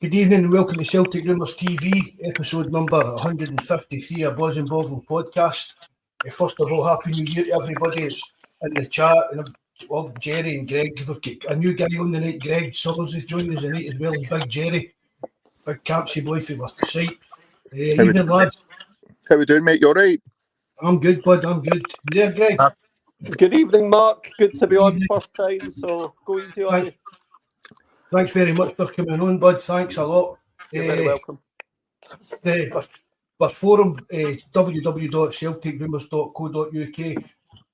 Good evening and welcome to Celtic Rumours TV, episode number 153 of Bawz and Bovril podcast. First of all, Happy New Year to everybody that's in the chat, and well, Jerry and Greg. We've got a new guy on the night, Greg Summers, is joining us tonight, as well as Big Jerry, big Captaincy boy for the site. Evening, lads. How we doing, mate? You all right? I'm good, bud, I'm good. You there, Greg? Good evening, Mark. Good to be on first time, so go easy on you. Thanks very much for coming on, bud. Thanks a lot. You're very welcome. Our forum, www.celticrumours.co.uk.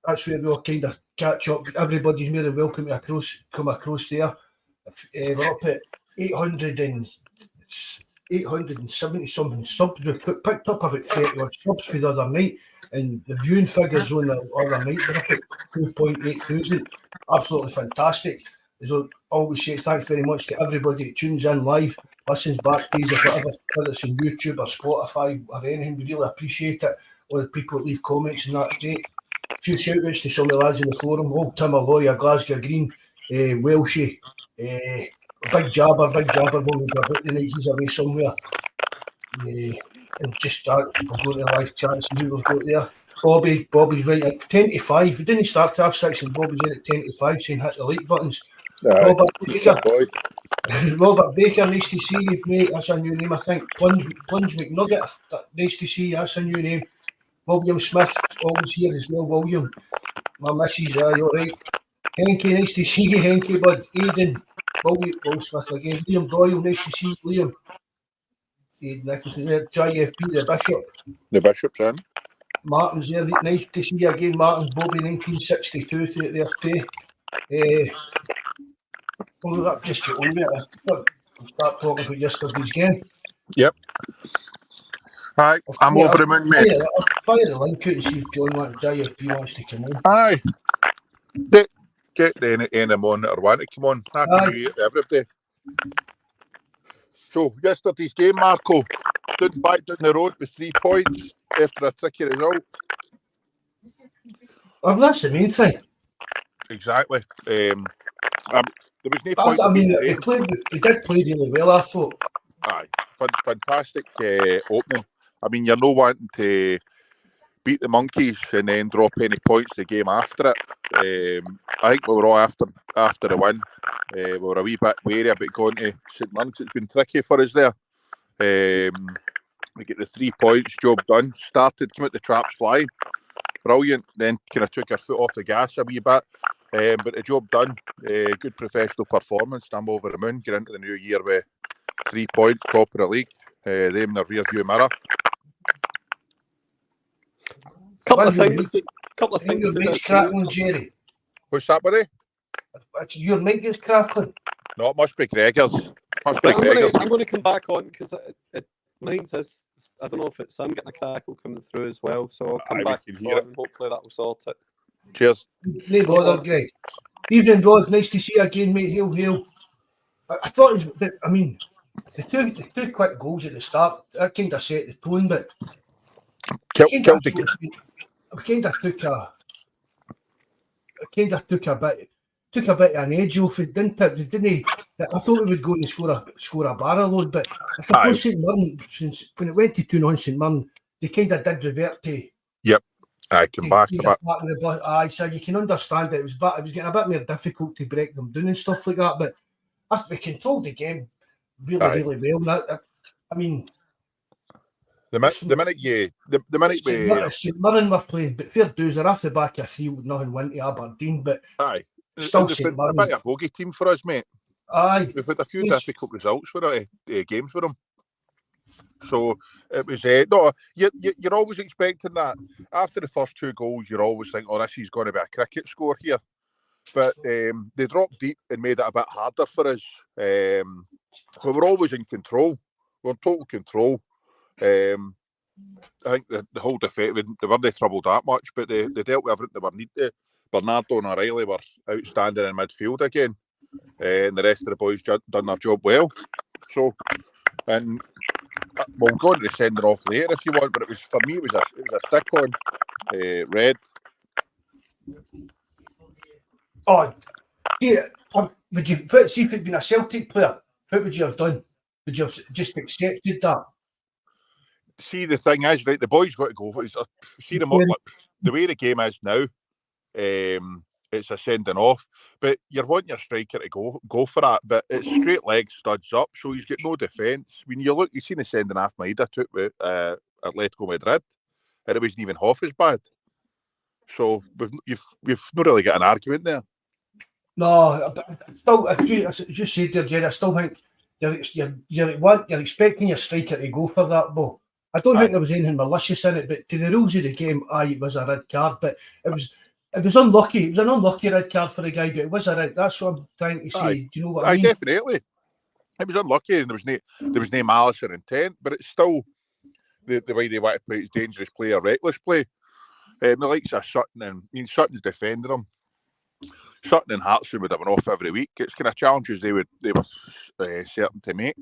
That's where we all kind of catch up. Everybody's more than welcome to come across there. We're up at 870 something subs. We picked up about 30 odd subs for the other night, and the viewing figures on the other night were up at 2.8 thousand. Absolutely fantastic. As I always say, thanks very much to everybody that tunes in live, listens backstage, or whatever, whether it's on YouTube or Spotify or anything. We really appreciate it. All the people that leave comments and that. A few shout outs to some of the lads in the forum. Old Tim Lawyer, Glasgow Green, Welshie, Big Jabber when we go about tonight, he's away somewhere. And just start, we'll go to the live chat and see who we've got there. Bobby's right at 10 to 5. We didn't start to have 6 and Bobby's in at 10 to 5 saying hit the like buttons. Robert Baker, nice to see you, mate. That's a new name, I think. Plunge McNugget, nice to see you. That's a new name. William Smith, always here as well. William, my missus, you're right. Henky, nice to see you, Henky, bud. Aidan, Will Smith again. Liam Doyle, nice to see you, Liam. Aidan Nicholson there. JFP, the Bishop. The Bishop's in. Martin's there, nice to see you again, Martin. Bobby, 1962 to there too. Well, just get on with it. We'll start talking about yesterday's game. Yep. Hi, I'm over the moon, mate. I'll fire the link out and see if JFP wants to come on. Aye. Get any of them on that are wanting to come on. Happy New Year to everybody. So, yesterday's game, Marco, stood back down the road with 3 points after a tricky result. Well, that's the main thing. Exactly. There was no point. I mean, we did play really well, I thought. Aye, fantastic opening. I mean, you're not wanting to beat the Monkeys and then drop any points the game after it. I think we were all after the win. We were a wee bit wary about going to St Mirren's. It's been tricky for us there. We get the 3 points, job done. Came out the traps flying. Brilliant. Then kind of took our foot off the gas a wee bit. But the job done. Good professional performance. I'm over the moon. Get into the new year with 3 points, top of the league. Them in the rear view mirror. Couple of things. Your mic's crackling, Jerry. What's that, buddy? Your mic is crackling. No, it must be Gregor's. I'm going to come back on because mine says, I don't know if it's I'm getting a crackle coming through as well, so I'll come back on and hopefully that will sort it. Cheers. No bother, Greg. Evening, Rod. Nice to see you again, mate. Hail. I thought it was, I mean, the two quick goals at the start, that kind of set the tone, but we kind of took a bit of an edge off it, didn't it? I thought we would go and score a barrel load, but I suppose St Mirren, since when it went to 2-0 St Mirren, they kind of did revert to. Yep, I come back a bit. Aye, so you can understand it. It was getting a bit more difficult to break them down and stuff like that, but we controlled the game really well. I mean, the minute St Mirren were playing, but fair dues, they're off the back of 3-0 win to Aberdeen, but still St Mirren. A bit of a bogey team for us, mate. Aye, we've had a few difficult results for games with them. So it was you're always expecting that after the first 2 goals. You're always thinking, oh, this is going to be a cricket score here. But they dropped deep and made it a bit harder for us. We were always in control. We were in total control. I think the whole defence, they weren't troubled that much, but they dealt with everything they were need to. Bernardo and O'Reilly were outstanding in midfield again. And the rest of the boys done their job well. So, and we'll go into the sending off later if you want, but for me it was a stick on. Red. Oh, yeah. Would you see if it'd been a Celtic player? What would you have done? Would you have just accepted that? See, the thing is, right, the boy's got to go. See them up, the way the game is now, it's a sending off. But you're wanting your striker to go for that. But it's straight leg studs up, so he's got no defence. When you look, you've seen the sending off Maida took with Atletico Madrid, and it wasn't even half as bad. So we've not really got an argument there. No, but still, as you said there, Jerry, I still think you're expecting your striker to go for that ball. I don't think there was anything malicious in it, but to the rules of the game, it was a red card. But it was unlucky. It was an unlucky red card for the guy, but it was a red. That's what I'm trying to say. Do you know what I mean? Definitely. It was unlucky, and there was no malice or intent, but it's still the way they want to play. It's dangerous play or reckless play. The likes of Sutton, Sutton's defending him. Sutton and Hartson would have been off every week. It's kind of challenges they were certain to make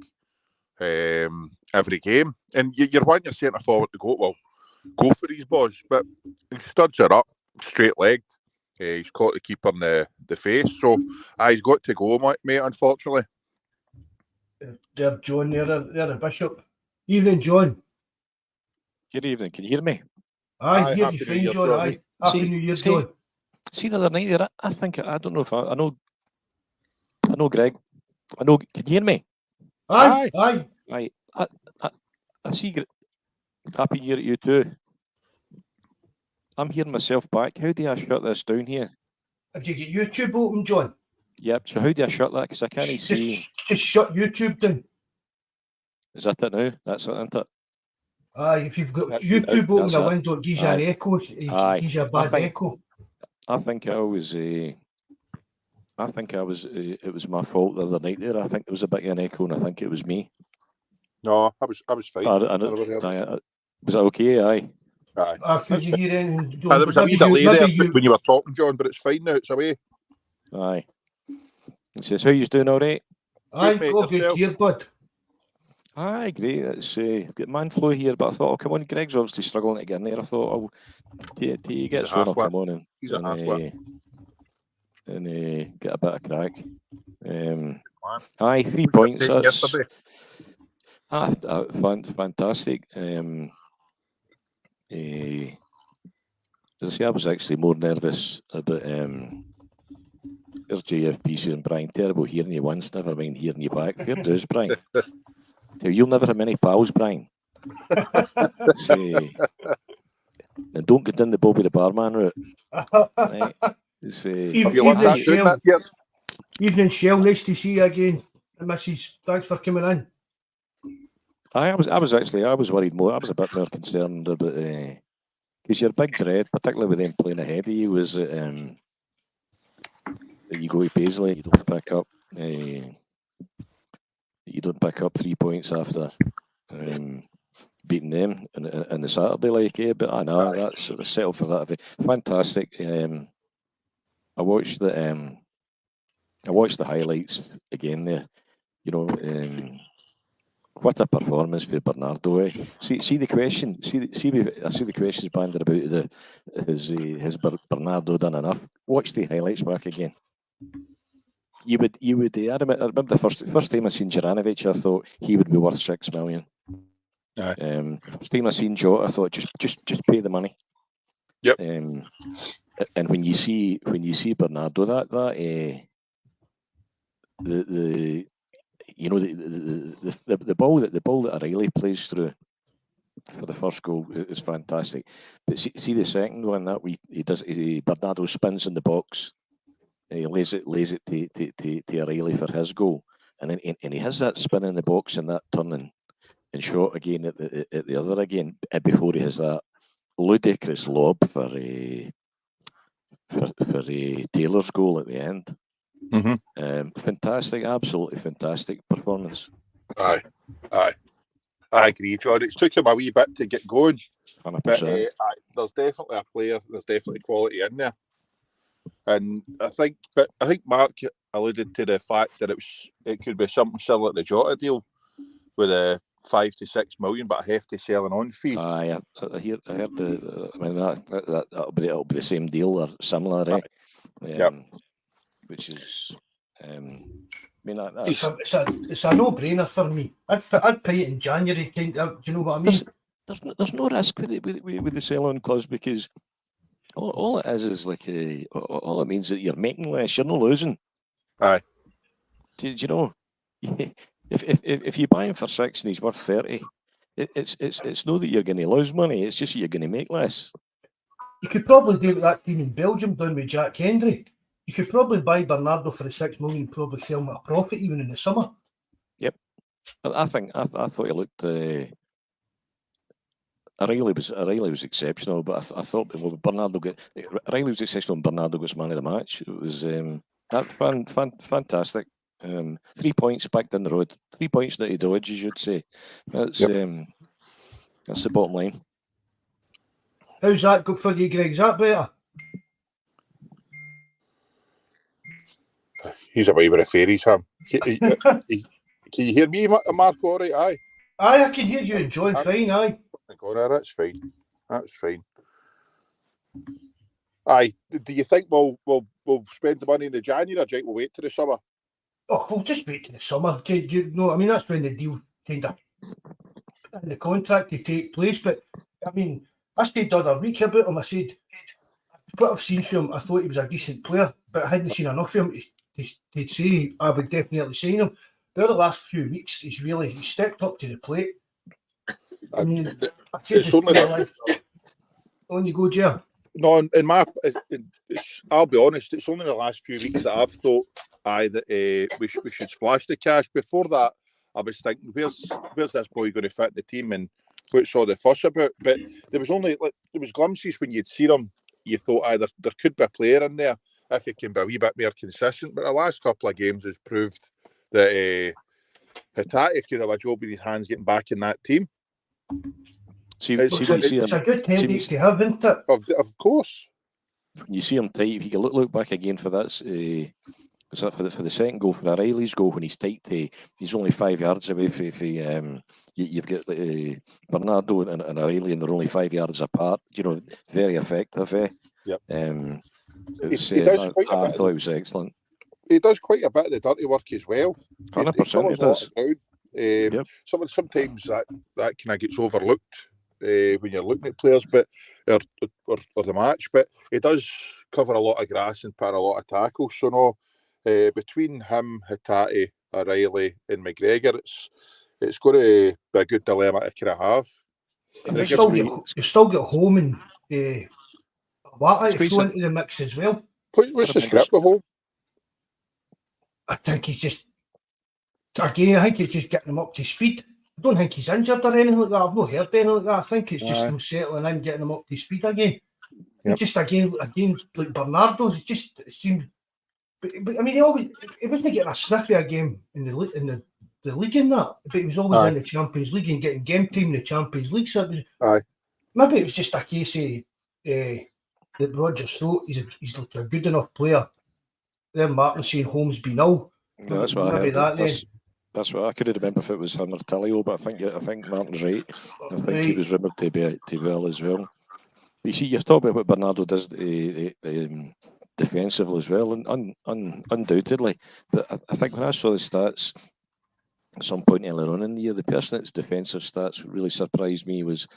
every game. And you're wanting your centre forward to go for these balls, but he studs are up, straight legged. He's caught the keeper in the face, so he's got to go, mate. Unfortunately. There, John. There, the Bishop. Evening, John. Good evening. Can you hear me? Aye, hear you fine, John. Aye. Happy New Year, John. See the other night there, I think I don't know if I know Greg. Can you hear me? Aye. I see. Happy New Year to you too. I'm hearing myself back. How do I shut this down here? Have you got YouTube open, John? Yep. So how do I shut that? Because I can't see. Just shut YouTube down. Is that it now? That's it, isn't it? Aye. If you've got YouTube open, the window, it gives you an echo. It gives you a bad echo. I think it was my fault the other night there. I think there was a bit of an echo, and I think it was me. No, I was fine. Was it okay? Aye. I couldn't hear anything. There was a wee delay there when you were talking, John, but it's fine now. It's away. Aye. It says, how you doing? All right? Aye, good here, bud. Aye, great. It's got man flow here, but I thought, oh, come on, Greg's obviously struggling to get in there. I thought, till he gets on, I'll come on and get a bit of crack. Aye, 3 points. That's fantastic. As I say, I was actually more nervous about there's JFPC and Brian. Terrible hearing you once, never mind hearing you back. Fair dues, Brian. You'll never have many pals, Brian. And don't get in the Bobby the Barman route. Right. Evening, Shell. Nice to see you again, Mrs. Thanks for coming in. I was worried more. I was a bit more concerned about because your big dread, particularly with them playing ahead of you, was that you go to Paisley, you don't pick up 3 points after beating them in the Saturday, but I know that's sort of settled for that. Fantastic. I watched the highlights again there. What a performance for Bernardo. See the question. I see the questions banded about has Bernardo done enough? Watch the highlights back again. You would. I remember the first time I seen Juranovic, I thought he would be worth 6 million. First time I seen Jota, I thought just pay the money. Yep. And when you see Bernardo, the ball that O'Reilly plays through for the first goal is fantastic. But see the second one that Bernardo spins in the box. He lays it to O'Reilly for his goal, and he has that spin in the box and that turn and shot again at the other again before he has that ludicrous lob for Taylor's goal at the end. Mm-hmm. Fantastic, absolutely fantastic performance. Aye. I agree, John. It's took him a wee bit to get going. 100%. But there's definitely a player. There's definitely quality in there. And I think Mark alluded to the fact that it could be something similar to the Jota deal, with a 5 to 6 million, but a hefty selling on fee. I heard that'll be the same deal or similar, eh? Yep. which is, I mean, it's a no-brainer for me. I'd pay it in January. Do you know what I mean? There's no risk with the sell-on clause, because all it is like all it means that you're making less, you're not losing. Aye. Do you know? If you buy him for 6 and he's worth 30, it's not that you're going to lose money. It's just you're going to make less. You could probably do with that team in Belgium done with Jack Hendry. You could probably buy Bernardo for the 6 million, probably sell him at a profit even in the summer. Yep, I thought he looked. O'Reilly was exceptional, but I thought O'Reilly was exceptional and Bernardo gets man of the match. It was fantastic. 3 points back down the road. 3 points not to dodge, as you'd say. That's the bottom line. How's that go for you, Greg? Is that better? He's away with the fairies, Ham. Can you hear me, Mark? All right, aye. Aye, I can hear you and John fine, aye. That's fine. That's fine. Aye. Do you think we'll spend the money in the January, or do you think we'll wait till the summer? Oh, we'll just wait till the summer. You know, I mean, that's when the deal kind of in the contract to take place. But I mean, I said the other week about him. I said what I've seen from him, I thought he was a decent player, but I hadn't seen enough of him to say I would definitely sign him. But the last few weeks, he's stepped up to the plate. I mean, on you go, Jer. No, I'll be honest, it's only the last few weeks that I've thought that we should splash the cash. Before that, I was thinking, where's this boy going to fit in the team, and what's all the fuss about? But there was glimpses when you'd seen him, you thought there could be a player in there if he can be a wee bit more consistent. But the last couple of games has proved that Hatate could have a job in his hands getting back in that team. It's a good headache to have, isn't it? Of course. You see him tight. If you can look back again for that, for the second goal, for O'Reilly's goal, when he's tight, he's only 5 yards away. You've got Bernardo and O'Reilly, and they're only 5 yards apart. You know, very effective. Yep. I thought it was excellent. He does quite a bit of the dirty work as well. 100% he does. Sometimes that kind of gets overlooked when you're looking at players, but or the match. But he does cover a lot of grass and put a lot of tackles. So no, between him, Hatate, O'Reilly, and McGregor, it's going to be a good dilemma to kind of have. You still get home and Wata to throw into the mix as well. What's the script of home? I think he's just getting him up to speed. I don't think he's injured or anything like that. I've not heard anything like that. I think it's just him settling in, getting him up to speed again. Yep. Just again, like Bernardo, it seemed. But I mean, he wasn't getting a sniff of a game in the league in that. But he was always in the Champions League and getting game time in the Champions League. So it was, maybe it was just a case of that Rodgers thought he's like a good enough player. Then Martin saying Holmes been ill. No, that's what I heard. That's what I couldn't remember if it was him or Tallio, but I think Martin's right. I think he was rumoured to be ill as well. You see, you're talking about what Bernardo does defensively as well, and undoubtedly. But I think when I saw the stats at some point earlier on in the year, the person that's defensive stats really surprised me was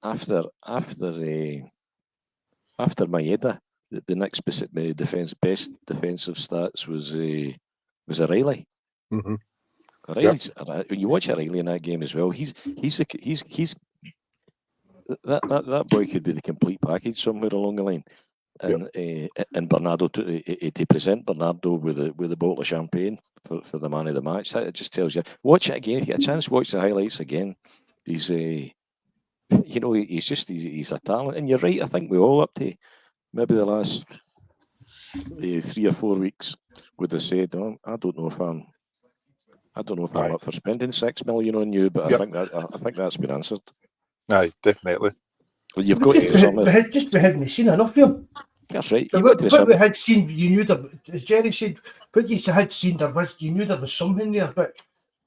after Maeda. The next best defensive stats was O'Reilly. Mm-hmm. O'Reilly's, when you watch O'Reilly in that game as well, he's that boy could be the complete package somewhere along the line. And Bernardo to present Bernardo with a bottle of champagne for the man of the match. That just tells you. Watch it again if you get a chance. Watch the highlights again. He's he's a talent. And you're right. I think we all up to maybe the last 3 or 4 weeks would have said, I don't know if I'm up for spending $6 million on you, but I think that's been answered. Aye, definitely. Well, you've got to we hadn't seen enough of him. That's right. What we had seen, you knew that, as Jerry said, what you had seen you knew there was something there, but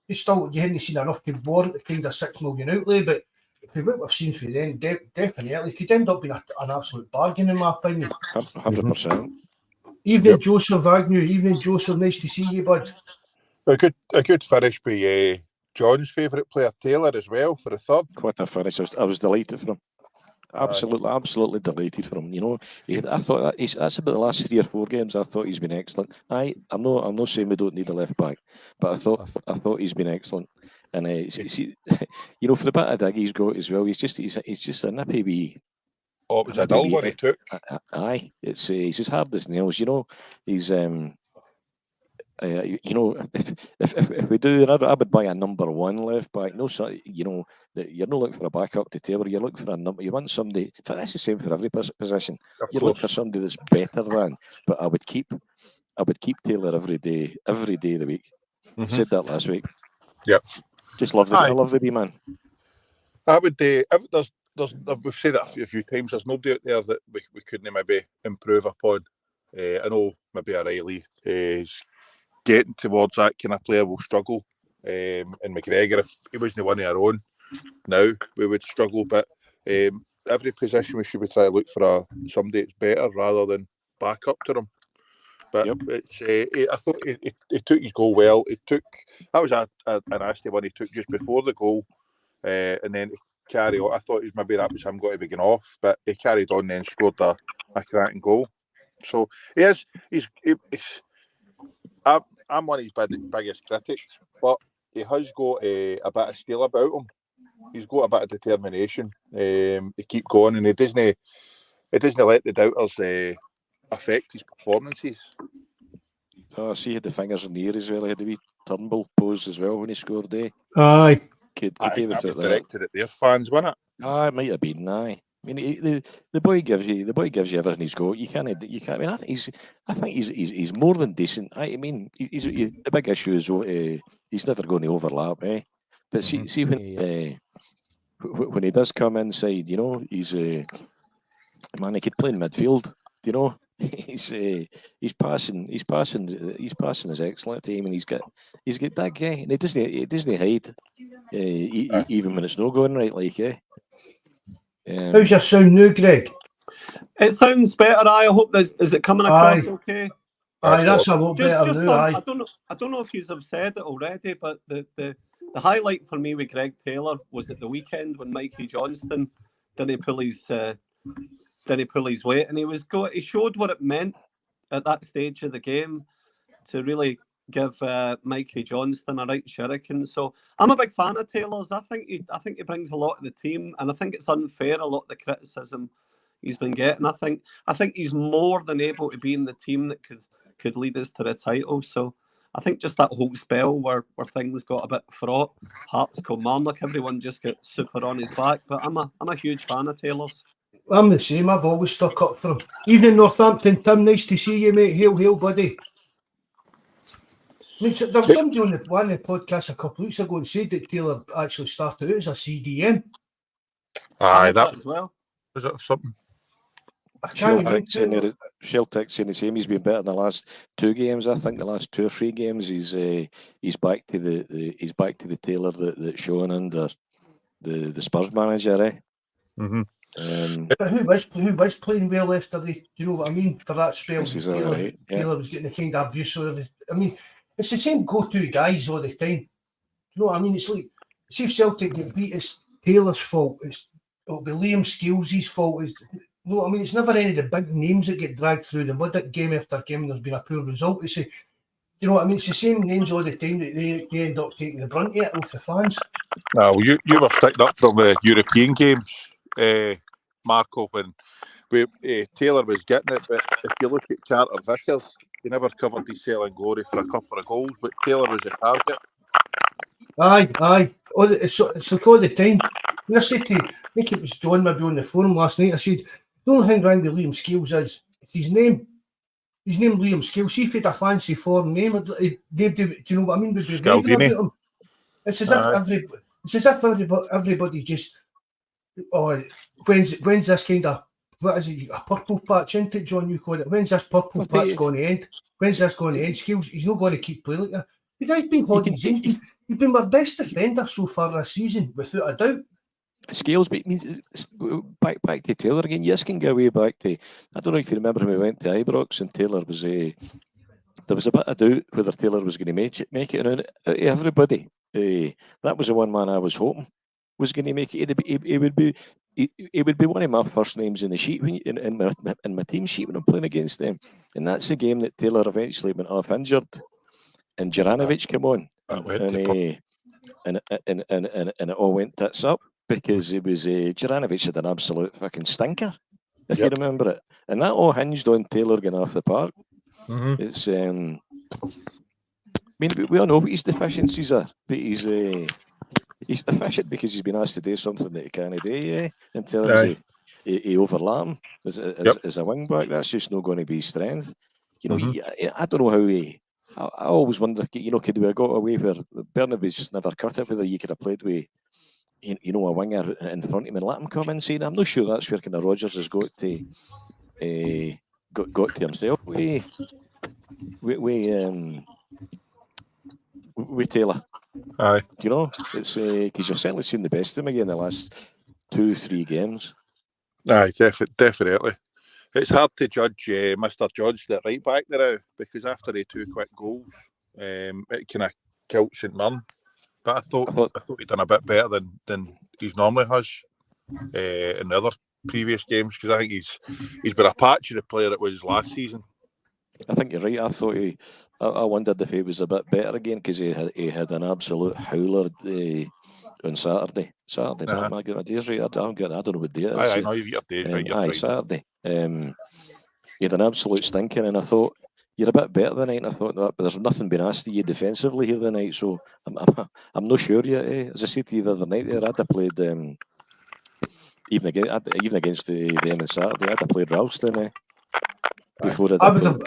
you hadn't seen enough to warrant the kind of $6 million outlay. But what we've seen for them, definitely could end up being an absolute bargain, in my opinion. 100%. Evening, Joseph Agnew. Evening, Joseph. Nice to see you, bud. A good finish by John's favourite player, Taylor, as well, for a third. What a finish. I was delighted for him. Absolutely delighted for him. You know, I thought that's about the last 3 or 4 games. I thought he's been excellent. I'm not saying we don't need a left back, but I thought he's been excellent. And see, you know, for the bit of dig he's got as well, he's just a nippy wee. Oh, it was a dull one he took. Aye, he's as hard as nails. You know, he's you know, if we do, I would buy a number 1 left back. No, so you know that you're not looking for a backup to Taylor. You're looking for a number. You want somebody. That's the same for every position. You look for somebody that's better than. But I would keep Taylor every day of the week. I said that last week. Yep. Just love I love the wee man. I would. We've said it a few times. There's nobody out there that we couldn't maybe improve upon. I know maybe O'Reilly is getting towards that kind of player will struggle. And McGregor, if he wasn't one of our own, now we would struggle. But every position we should be trying to look for somebody that's better rather than back up to them. But it's I thought he took his goal well. That was a nasty one he took just before the goal, and then carry on. I thought maybe that was him going to be getting off, but he carried on and then scored a cracking goal. So I'm one of his biggest critics, but he has got a bit of skill about him. He's got a bit of determination. He keep going, and he doesn't let the doubters affect his performances. Oh, I see he had the fingers in the ear as well. He had the wee Turnbull pose as well when he scored. Aye. That was directed at their fans, wasn't it? Aye, it might have been. Aye. I mean, the boy gives you everything he's got. You can't. I mean, I think he's more than decent. I mean, the big issue is he's never going to overlap, eh? But see when he does come inside, you know, he's man. He could play in midfield. You know, he's passing is excellent to him, and he's got that guy, and he doesn't hide, even when it's not going right, like how's your sound now, Greg? It sounds better. I hope is it coming across okay? Aye, that's a lot better now. I don't know if you've said it already, but the highlight for me with Greg Taylor was at the weekend when Mikey Johnston didn't pull his weight, and he showed what it meant at that stage of the game to really give Mikey Johnston a right shuriken. So I'm a big fan of Taylor's. I think he brings a lot to the team, and I think it's unfair, a lot of the criticism he's been getting. I think he's more than able to be in the team that could lead us to the title. So I think just that whole spell where things got a bit fraught, Hearts Kilmarnock, everyone just got super on his back. But I'm a huge fan of Taylor's. I'm the same. I've always stuck up for him. Evening, Northampton. Tim, nice to see you, mate. Hail, buddy. I mean, there was somebody on one of the podcasts a couple of weeks ago and said that Taylor actually started out as a CDM. Aye, that as well. Was it something? Celtic's saying the same. He's been better in the last 2 games. I think the last 2 or 3 games he's back to the Taylor that's shown under the Spurs manager, eh? Mm-hmm. But who was playing well yesterday? Do you know what I mean? For that spell, Taylor was getting a kind of abuse. I mean, it's the same go-to guys all the time. Do you know what I mean? It's like, see if Celtic get beat, it's Taylor's fault. It'll be Liam Scales's fault. You know what I mean? It's never any of the big names that get dragged through the mud at game after game. There's been a poor result. You know what I mean? It's the same names all the time that they end up taking the brunt of it off the fans. Well, you were sticked up from the European games, Marco, when Taylor was getting it. But if you look at Carter Vickers, he never covered his selling glory for a couple of goals, but Taylor was a target. Aye. It's like all the time. And I said to, I think it was John maybe on the forum last night, I said, the only thing wrong with Liam Scales is it's his name. His name Liam Scales. See if he had a fancy foreign name, do you know what I mean? We'd be raving about him. It's as if everybody just, when's this kind of, what is it, a purple patch, isn't it, John, you call it? When's this purple patch going to end? When's this going to end? Scales, he's not going to keep playing like that. The guy's been holding his own. He's been my best defender so far this season, without a doubt. Scales, but back to Taylor again. Yes, can go away back to. I don't know if you remember when we went to Ibrox and Taylor was there was a bit of doubt whether Taylor was going to make it. And everybody, that was the one man I was hoping was going to make it. He would be one of my first names in the sheet in my team sheet when I'm playing against them. And that's the game that Taylor eventually went off injured, and Juranovic came on, and it all went tits up because it was Juranovic had an absolute fucking stinker, if you remember it, and that all hinged on Taylor getting off the park. Mm-hmm. It's I mean, we all know what his deficiencies are, but he's deficient because he's been asked to do something that he can't do in terms of he overlap him as a wing back. That's just not going to be his strength. You know, I don't know how I always wonder, you know, could we have got away where Bernardo's just never cut it, whether you could have played with, you know, a winger in front of him and let him come in saying, I'm not sure that's where kind of Rodgers has got to himself with Taylor. Aye. Do you know? It's because you've certainly seen the best of him again in the last 2-3 games. Aye, definitely. It's hard to judge Mr. Judge the right back there because after the 2 quick goals, it kind of killed St Mirren. But I thought he'd done a bit better than he normally has in the other previous games, because I think he's been a patch of the player that was last season. I think you're right. I thought I wondered if he was a bit better again because he had an absolute howler on Saturday. Am I getting my days right? I don't know what day it is. I know you've got your days right. Right. Saturday. He had an absolute stinker, and I thought you're a bit better tonight. And I thought, but there's nothing been asked of you defensively here tonight, so I'm not sure yet. As I said to you the other night, I'd have played even against them on Saturday. I'd have played Ralston. Before I would have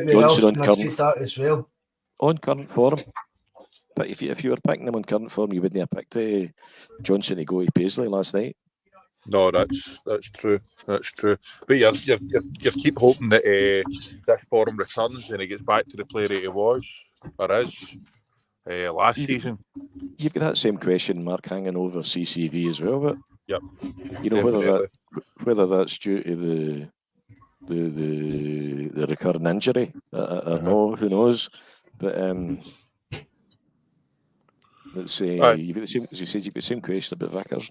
Johnson on current that as well. On current form, but if you were picking him on current form, you wouldn't have picked Johnson to go to Paisley last night. No, that's true. That's true. But you keep hoping that this form returns and he gets back to the player that he was or is last season. You've got that same question mark hanging over CCV as well, but you know whether that's due to the recurring injury or no, who knows? But let's say you've got the same, as you said, you've got the same question about Vickers.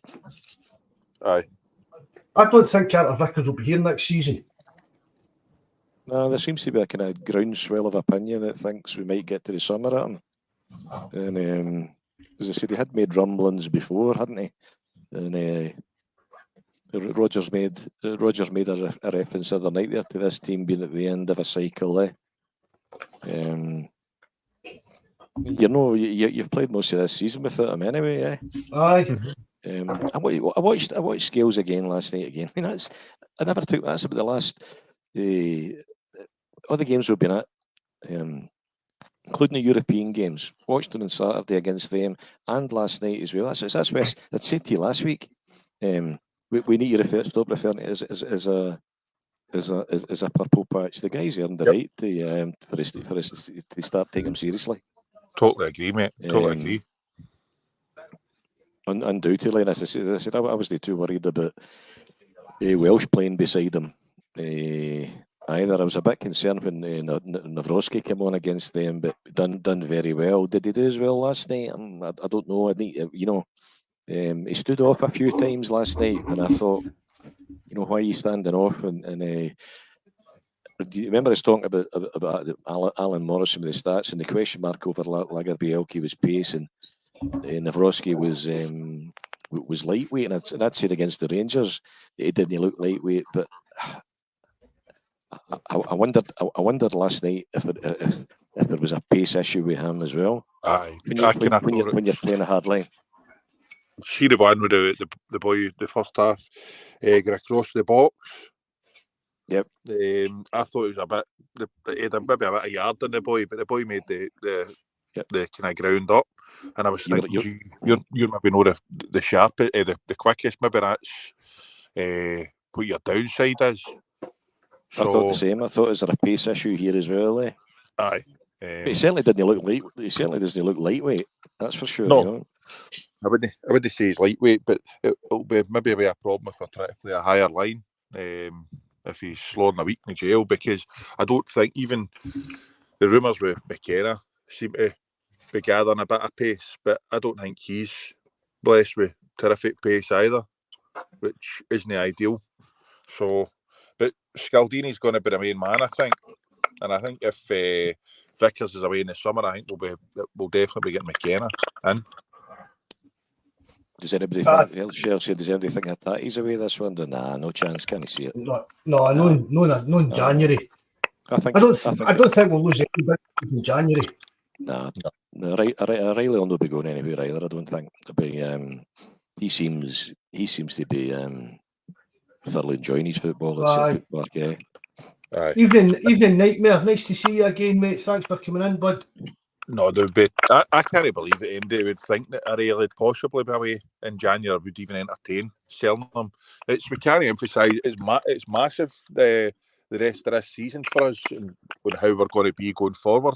Aye. I don't think Carter Vickers will be here next season. No, there seems to be a kind of groundswell of opinion that thinks we might get to the summer at him. And as I said, he had made rumblings before, hadn't he? And Rodgers made a reference the other night there to this team being at the end of a cycle. You know, you've played most of this season without him anyway. Aye. I watched Scales again last night. I mean, that's about the last all the games we've been at, including the European games. Watched them on Saturday against them and last night as well. That's what I'd said to you last week. We need to stop referring to it as a purple patch. The guys earned the right for us to start taking him seriously. Totally agree, mate. Totally agree. Undoubtedly, and as I said, I wasn't too worried about Welsh playing beside him either. I was a bit concerned when Nawrocki came on against them, but done very well. Did he do as well last night? I don't know. I think he stood off a few times last night, and I thought, you know, why are you standing off? And do you remember us talking about Alan Morrison with the stats and the question mark over Lagerbielke was pace and Nawrocki was lightweight, and I'd said against the Rangers it didn't look lightweight, but I wondered last night if there was a pace issue with him as well. Aye, when you're playing a hard line. See the one with the boy the first half got across the box. Yep. I thought it was a bit. He had maybe a bit of yard on the boy, but the boy made the kind of ground up, and I was thinking, you're maybe not the sharpest, the quickest. Maybe that's what your downside is. I thought the same. I thought, is there a pace issue here as well? Aye. He certainly didn't look light. He certainly doesn't look lightweight. That's for sure. No. You know? I wouldn't say he's lightweight, but it'll be maybe a problem if we're trying to play a higher line. If he's slowing a week in jail, because I don't think even the rumours with McKenna seem to be gathering a bit of pace, but I don't think he's blessed with terrific pace either, which isn't ideal. So, but Scaldini's going to be the main man, I think, and I think if Vickers is away in the summer, I think we'll definitely be getting McKenna in. Does anybody think, Chelsea, does anybody think that he's away this window? Nah, no chance, can't see it. No, in January. I don't think we'll lose anybody in January. Nah, Riley will not be going anywhere either, I don't think. He seems to be thoroughly enjoying his football at Celtic Park, yeah. Evening, Nightmare. Nice to see you again, mate. Thanks for coming in, bud. No, I can't believe that anybody would think that Riley would possibly be away in January, would even entertain selling them. We can't emphasise it's massive the rest of this season for us and how we're going to be going forward.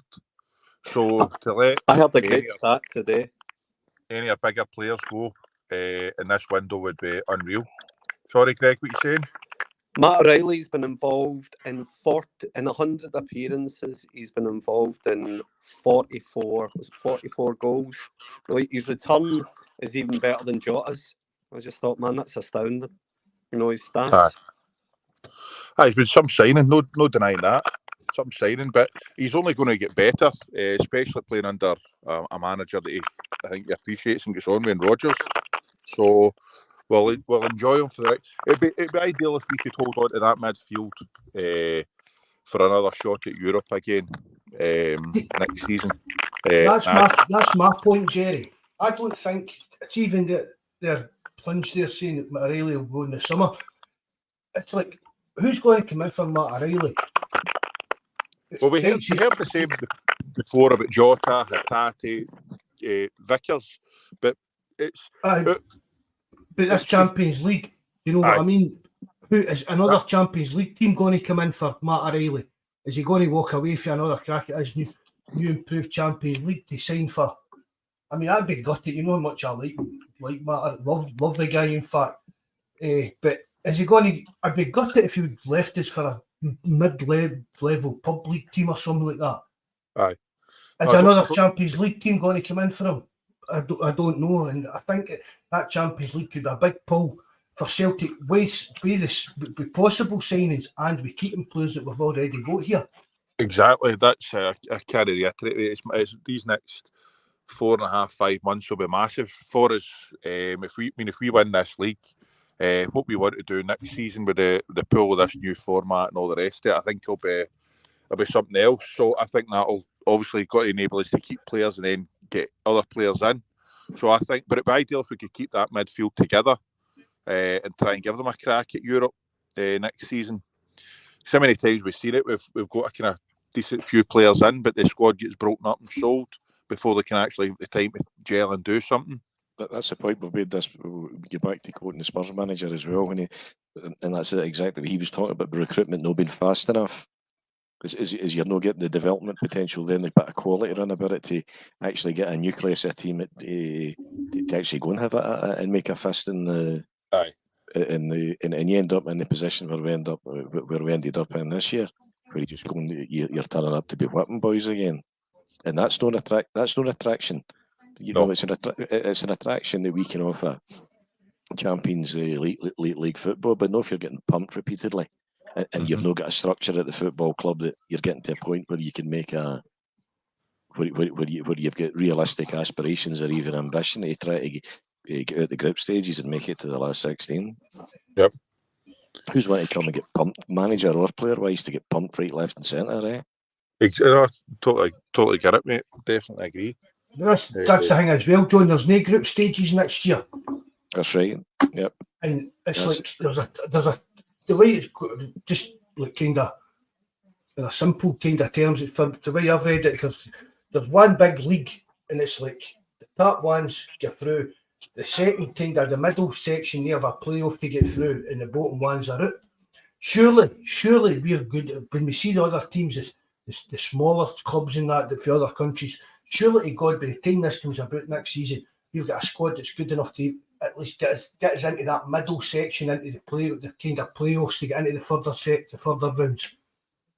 So to let I heard the great stat today. Any of bigger players go in this window would be unreal. Sorry, Greg, what you saying? Matt O'Reilly's been involved in 100 appearances. He's been involved in 44 goals. His return is even better than Jota's. I just thought, man, that's astounding. His stats. He's been some signing, no denying that. Some signing, but he's only going to get better, especially playing under a manager that I think he appreciates and gets on with in Rodgers. So we'll enjoy him for the it'd be ideal if we could hold on to that midfield for another shot at Europe again next season. That's my point, Jerry. I don't think it's even that they're plunged there saying that Matt O'Reilly will go in the summer. It's like, who's going to come in for Matt O'Reilly? Well, we heard the same before about Jota, Hatate, Vickers, but it's... but that's Champions League. You know what I mean? Who is another Champions League team going to come in for Matt O'Reilly? Is he going to walk away for another crack at his new improved Champions League to sign for? I mean, I'd be gutted. You know how much I like Matt. Love the guy, in fact. But is he going to... I'd be gutted if he would left us for a mid-level pub league team or something like that. Aye. Is another Champions League team going to come in for him? I don't know, and I think that Champions League could be a big pull for Celtic with possible signings and with keeping players that we've already got here. Exactly, that's I can't reiterate it. It's these next 4.5-5 months will be massive for us. If we win this league, what we want to do next season with the pool of this new format and all the rest of it, I think it'll be something else. So I think that'll obviously got to enable us to keep players and then get other players in. So I think, but it'd be ideal if we could keep that midfield together and try and give them a crack at Europe next season. So many times we've seen it, we've got a kind of decent few players in, but the squad gets broken up and sold before they can actually have the time to gel and do something. That's the point we've made. We'll get back to quoting the Spurs manager as well, and that's it exactly. He was talking about recruitment not being fast enough. Is you're not getting the development potential, then a bit of quality run about it to actually get a nucleus of a team to actually go and have it and make a fist in the. Aye. And you end up in the position where we ended up in this year, where you just you're turning up to be whipping boys again, and that's not attraction. It's an attraction that we can offer Champions League football, but not if you're getting pumped repeatedly, and you've not got a structure at the football club that you're getting to a point where you can make where you've got realistic aspirations or even ambition to try to get out the group stages and make it to the last 16. Yep. Who's want to come and get pumped, manager or player-wise, to get pumped right, left and centre, eh? Totally get it, mate. Definitely agree. That's the thing as well, John. There's no group stages next year. That's right. Yep. And it's like there's a the way it's just like kind of in a simple kind of terms. The way I've read it, there's one big league, and it's like the top ones get through. The second kind of the middle section, they have a playoff to get through, and the bottom ones are out. Surely we're good when we see the other teams, the smaller clubs in that for other countries. Surely to God, by the time this comes about next season, we've got a squad that's good enough to at least get us into that middle section, into the kind of playoffs to get into the further rounds.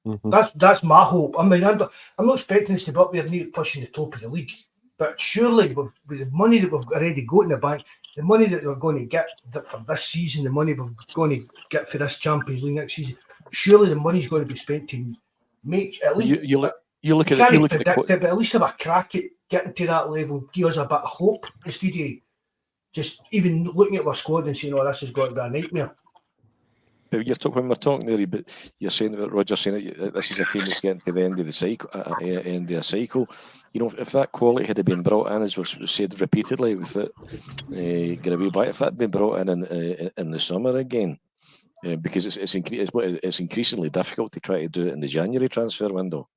Mm-hmm. That's my hope. I mean, I'm not expecting us to be up there near pushing the top of the league, but surely with the money that we've already got in the bank, the money that we're going to get for this season, the money we're going to get for this Champions League next season, surely the money's going to be spent to make at least. You look at it, but at least have a crack at getting to that level, give us a bit of hope instead of just even looking at our squad and saying, "Oh, this has got to be a nightmare." When we're talking there, but you're saying about Roger saying that this is a team that's getting to the end of the cycle, end of a cycle. You know, if that quality had been brought in, as was said repeatedly, with it, get away back. If that had been brought in the summer again, because it's increasingly difficult to try to do it in the January transfer window.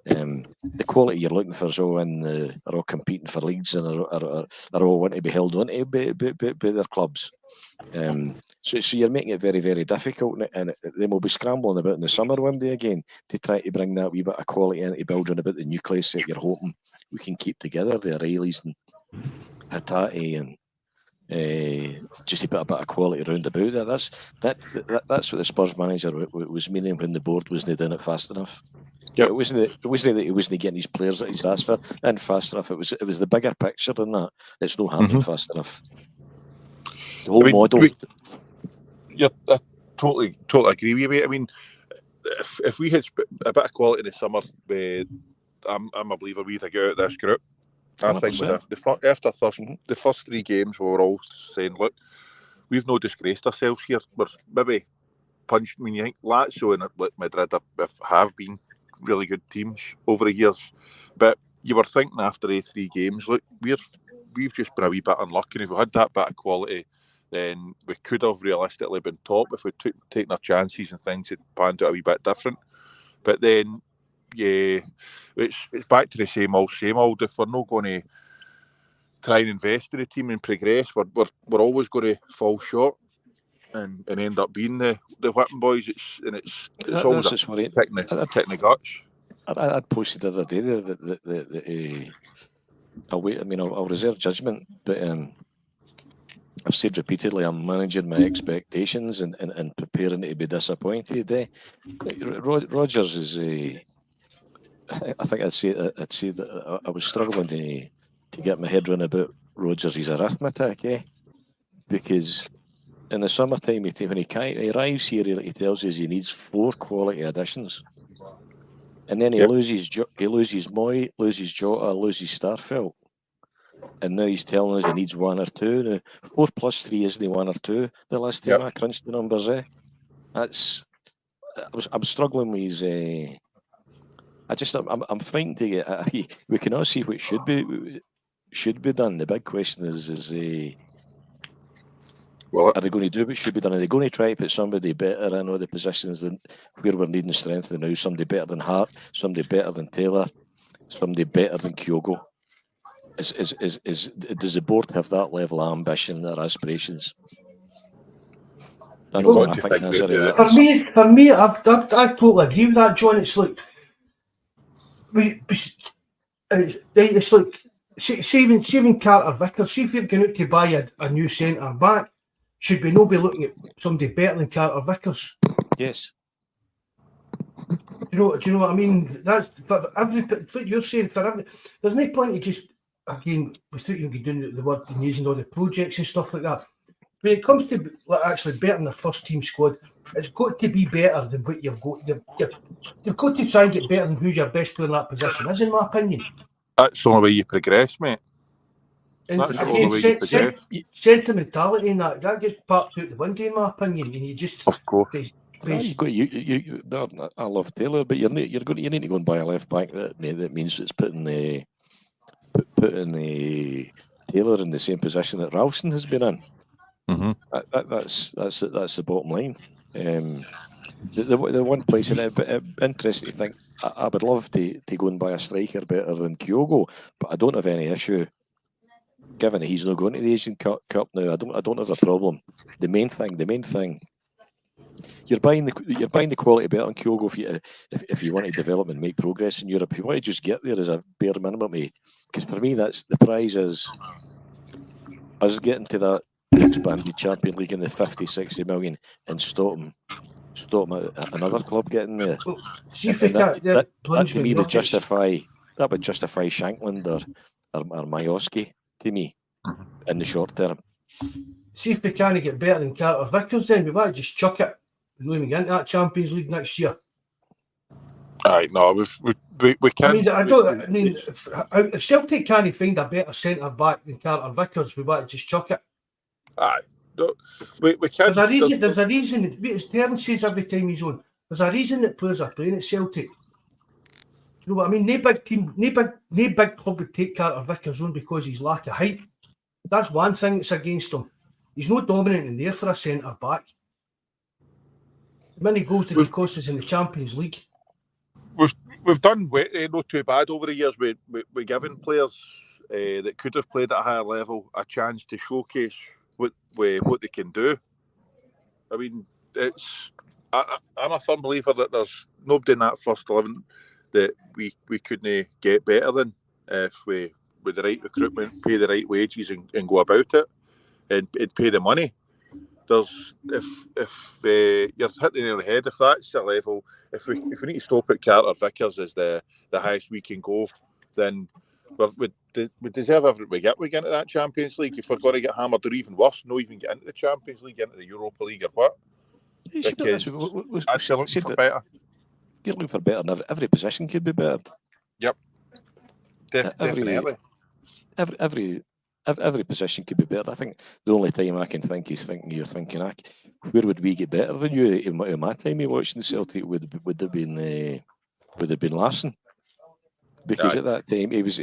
The quality you're looking for is all are all competing for leagues and are all wanting to be held on to by their clubs. So you're making it very, very difficult, and then we'll be scrambling about in the summer window again to try to bring that wee bit of quality into building about the nucleus that you're hoping we can keep together, the O'Reillys and Hatate, and just to put a bit of quality around about that. That's what the Spurs manager was meaning when the board wasn't doing it fast enough. Yep. It wasn't that he wasn't getting his players that he's asked for in fast enough. It was the bigger picture than that. It's not happening fast enough. The whole model. I totally agree with you, mate. I mean, if we had a bit of quality in the summer, I'm a believer we'd get out of this group. 100%. I think after the first 3 games, we were all saying, look, we've no disgraced ourselves here. We're maybe punched. I mean, you think Lazio and Madrid have been really good teams over the years, but you were thinking after 3 games, look, we've just been a wee bit unlucky. If we had that bit of quality, then we could have realistically been top if we taken our chances and things had panned out a wee bit different. But then, yeah, it's back to the same old. If we're not going to try and invest in the team and progress, we're always going to fall short and end up being the whipping boys. It's always a kicking the guts. I'd posted the other day that I'll reserve judgment, but I've said repeatedly I'm managing my expectations and preparing to be disappointed. Rodgers is I think I'd say that I was struggling to get my head around about Rodgers' arithmetic, because in the summertime, when he arrives here, he tells us he needs 4 quality additions, and then he loses Moy, loses Jota, loses Starfelt, and now he's telling us he needs 1 or 2. Now, 4 plus 3 isn't 1 or 2. The last time I crunched the numbers, I'm struggling with his. I'm frightened to get. We can all see what should be done. The big question is are they going to do what should be done? Are they going to try to put somebody better in all the positions than where we're needing strength now? Somebody better than Hart, somebody better than Taylor, somebody better than Kyogo. Does the board have that level of ambition or aspirations? I know. For me, I totally agree with that, John. It's like it's like saving Carter Vickers. See if you're going out to buy a new centre back, should we not be looking at somebody better than Carter Vickers? Yes. Do you know what I mean? That's what you're saying. There's no point in just without even doing the word and using all the projects and stuff like that. When it comes to actually bettering the first team squad, it's got to be better than what you've got. You've got to try and get better than who your best player in that position is, in my opinion. That's the only way you progress, mate. And again, sentimentality and that gets parked out the window, in my opinion. And you just, of course, I love Taylor, but you need to go and buy a left back that means it's putting Taylor in the same position that Ralston has been in. Mm-hmm. That's the bottom line. The one place, and interesting to think, I would love to go and buy a striker better than Kyogo, but I don't have any issue. Given that he's not going to the Asian Cup now, I don't have a problem. The main thing, you're buying the quality better than Kyogo if you want to develop and make progress in Europe. If you want to just get there as a bare minimum, because for me that's the prize is us getting to that expanded Champions League in the 50, 60 million and stop them at another club getting there. Well, see if they can't. That to me would justify Shankland or Majowski to me in the short term. See if they can't get better than Carter Vickers, then we might just chuck it and not even get into that Champions League next year. Aye, no, we can't. I mean, if Celtic can't find a better centre back than Carter Vickers, we might just chuck it. Aye, no, we can't. There's a reason. As Terence says every time he's on, there's a reason that players are playing at Celtic. You know what I mean? No big team, no big club would take Carter Vickers on because he's lack of height. That's one thing that's against him. He's not dominant in there for a centre back. How many goals did he cost us in the Champions League? We've done not too bad over the years. We're giving players that could have played at a higher level a chance to showcase what they can do. I mean, I'm a firm believer that there's nobody in that first 11 that we couldn't get better than if we, with the right recruitment, pay the right wages and go about it and pay the money. There's if you're hitting it on the head, if that's the level, if we need to stop at Carter Vickers as the highest we can go, then we deserve everything we get. We get into that Champions League. If we're going to get hammered, or even worse, not even get into the Champions League, into the Europa League or what? Because you're looking for better. You're looking for better, and every position could be better. Yep, definitely. Every position could be better. I think the only time I can think is you're thinking, where would we get better than you? In my time of watching Celtic would have been Larsson, because at that time he was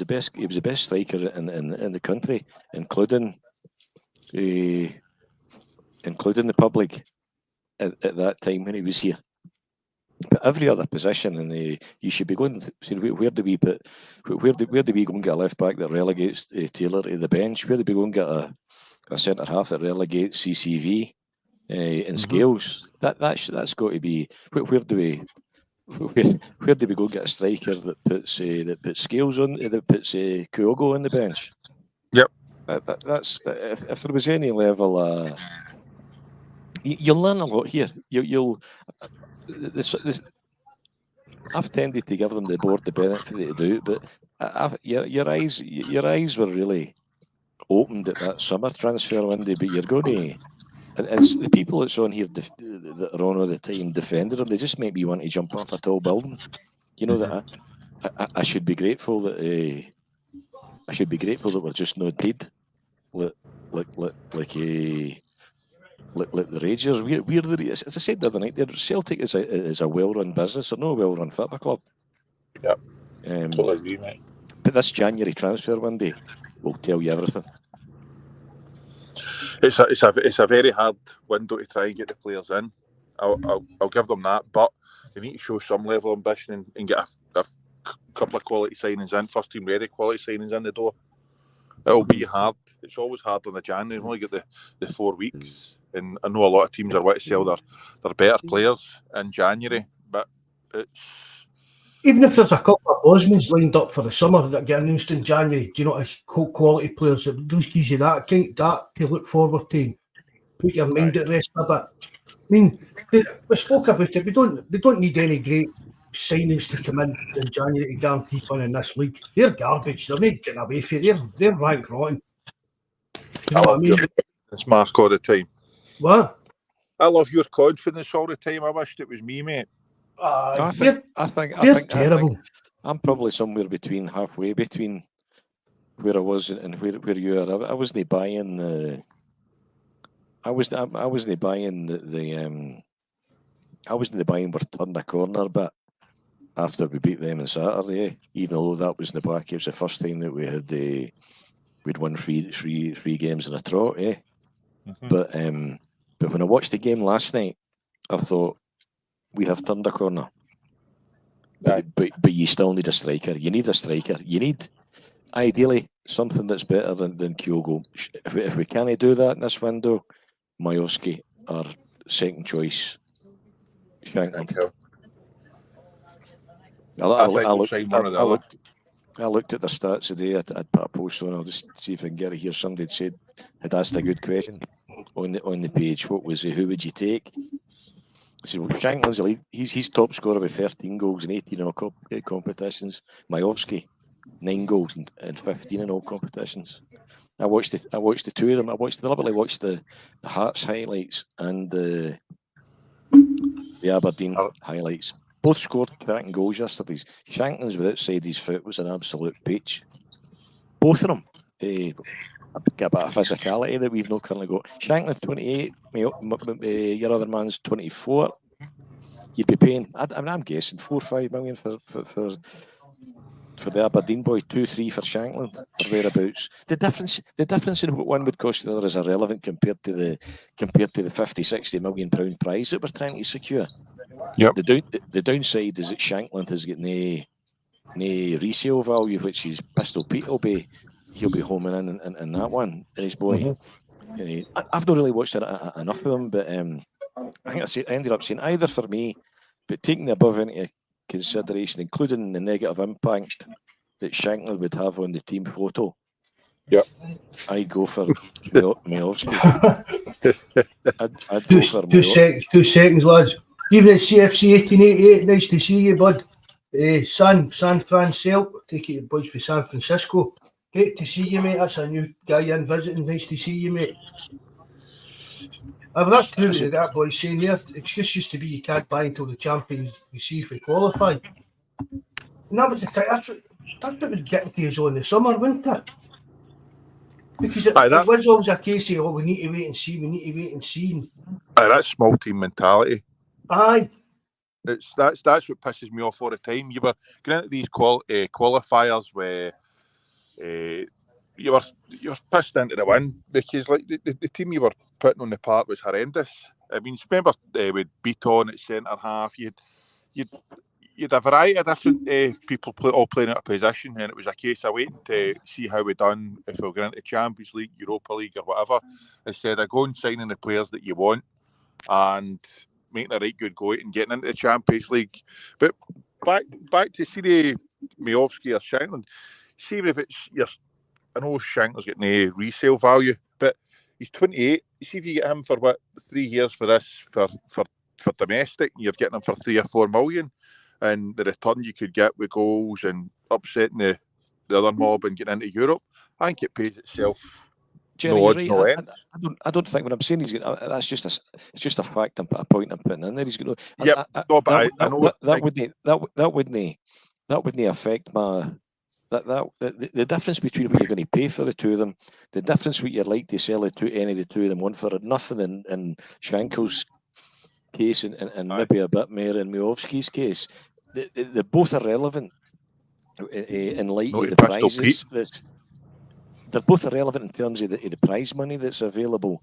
the best striker in the country, including the public at that time when he was here. But every other position, and you should be going to see where do we go and get a left back that relegates Taylor to the bench? Where do we go and get a centre half that relegates CCV and Scales? That's got to be where do we go and get a striker that puts Scales on, that puts Kyogo on the bench? Yep. That's if there was any level, you'll learn a lot here. I've tended to give them the board the benefit to do it, but your eyes were really opened at that summer transfer window. But you're going to, and the people that's on here that are on all the time defending them, they just make me want to jump off a tall building. You know that I should be grateful that we're just not dead, like the Rangers. We're as I said the other night, Celtic is a well-run business. They're not a well-run football club. Yeah, totally agree, mate. But this January transfer window will tell you everything. It's a very hard window to try and get the players in. I'll give them that, but they need to show some level of ambition and get a couple of quality signings in, first team ready quality signings in the door. It'll be hard. It's always hard on the January. You've only got the 4 weeks. And I know a lot of teams are wanting to sell their better players in January, but it's... Even if there's a couple of Bosmans lined up for the summer that get announced in January, do you know, as quality players, it just gives you that to look forward to, put your mind at rest a bit. I mean, we spoke about it. We don't need any great signings to come in January to guarantee winning this league. They're garbage. They're not getting away from it. They're rank rotten. Do you know what I mean? It's Mark all the time. What? I love your confidence all the time. I wished it was me, mate. I think terrible. I'm probably somewhere halfway between where I was and where you are. I wasn't buying the. I wasn't buying we're turned a corner, but after we beat them on Saturday, even though that was in the back, it was the first time that we'd won three games in a trot, But when I watched the game last night, I thought we have turned a corner. But you still need a striker. You need a striker. You need, ideally, something that's better than Kyogo. If we can't do that in this window, Majowski, our second choice. Shankland. I think we'll sign one of the other. I looked at the stats today. I'd put a post on. I'll just see if I can get it here. Somebody had asked a good question on the page. What was it? Who would you take? I said, well, Shanklin's the lead. He's top scorer with 13 goals in 18 all competitions. Majowski, 9 goals and 15 in all competitions. I watched the two of them. I deliberately watched the Hearts highlights and the Aberdeen highlights. Both scored cracking goals yesterday. Shanklin's with outside his foot was an absolute peach. Both of them. A bit of physicality that we've not currently got. Shanklin 28, your other man's 24. You'd be paying, I'm guessing, 4 or 5 million for the Aberdeen boy, 2-3 for Shanklin or thereabouts. The difference in what one would cost the other is irrelevant compared to the 50-60 million pound prize that we're trying to secure. Yep. The downside is that Shanklin has got no resale value, which is Pistol Pete he'll be homing in that one. And his boy, I've not really watched enough of them, but I think I ended up saying either for me, but taking the above into consideration, including the negative impact that Shanklin would have on the team photo. Yep. I'd go for Majowski. I'd go for Majowski. 2 seconds, lads. Even at CFC 1888, nice to see you, bud. San Fran Celt, take it the boys for San Francisco. Great to see you, mate. That's a new guy in visiting. Nice to see you, mate. Well, that's true that that boy's saying there. Excuse used to be you can't buy until the champions you see if we qualify. And that was that's what was getting to us on the summer, wasn't it? Because it was always a case of, we need to wait and see, That's small team mentality. Aye. That's what pisses me off all the time. You were going into these qualifiers where you were pissed into the win because like the team you were putting on the park was horrendous. I mean, remember with Beaton at centre half, you'd a variety of different people all playing out of position, and it was a case of waiting to see how we done if we were going into Champions League, Europa League, or whatever, instead of going signing the players that you want and making a right good go at and getting into the Champions League. But back to see the Majowski or Shanklin. See if it's I know Shanklin's got no resale value, but he's 28. See if you get him for 3 years for this for domestic, and you're getting him for 3 or 4 million. And the return you could get with goals and upsetting the other mob and getting into Europe, I think it pays itself. Jerry, no odds, right. no end. I don't think what I'm saying that's just a fact. A point I'm putting in there. He's going to. Yeah, that wouldn't affect my. The difference between what you're going to pay for the two of them, the difference what you're like to sell any of the two of them one for nothing in Shankle's case and maybe a bit more in Majowski's case. They're both irrelevant in light of the prizes. They're both irrelevant in terms of the prize money that's available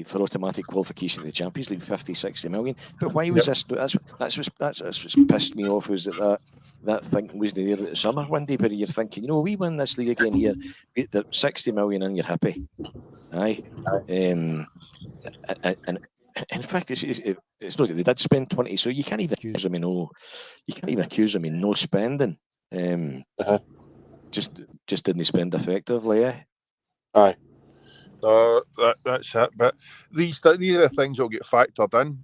for automatic qualification to the Champions League, 50-60 million. But why was this? That's what's pissed me off, was that thinking wasn't there at the summer one day, but you're thinking, we win this league again here, the 60 million and you're happy. Aye. And in fact, it's not that they did spend 20, so you can't even accuse them of no spending. Just didn't spend effectively, Aye. That's it. But these are the things that'll get factored in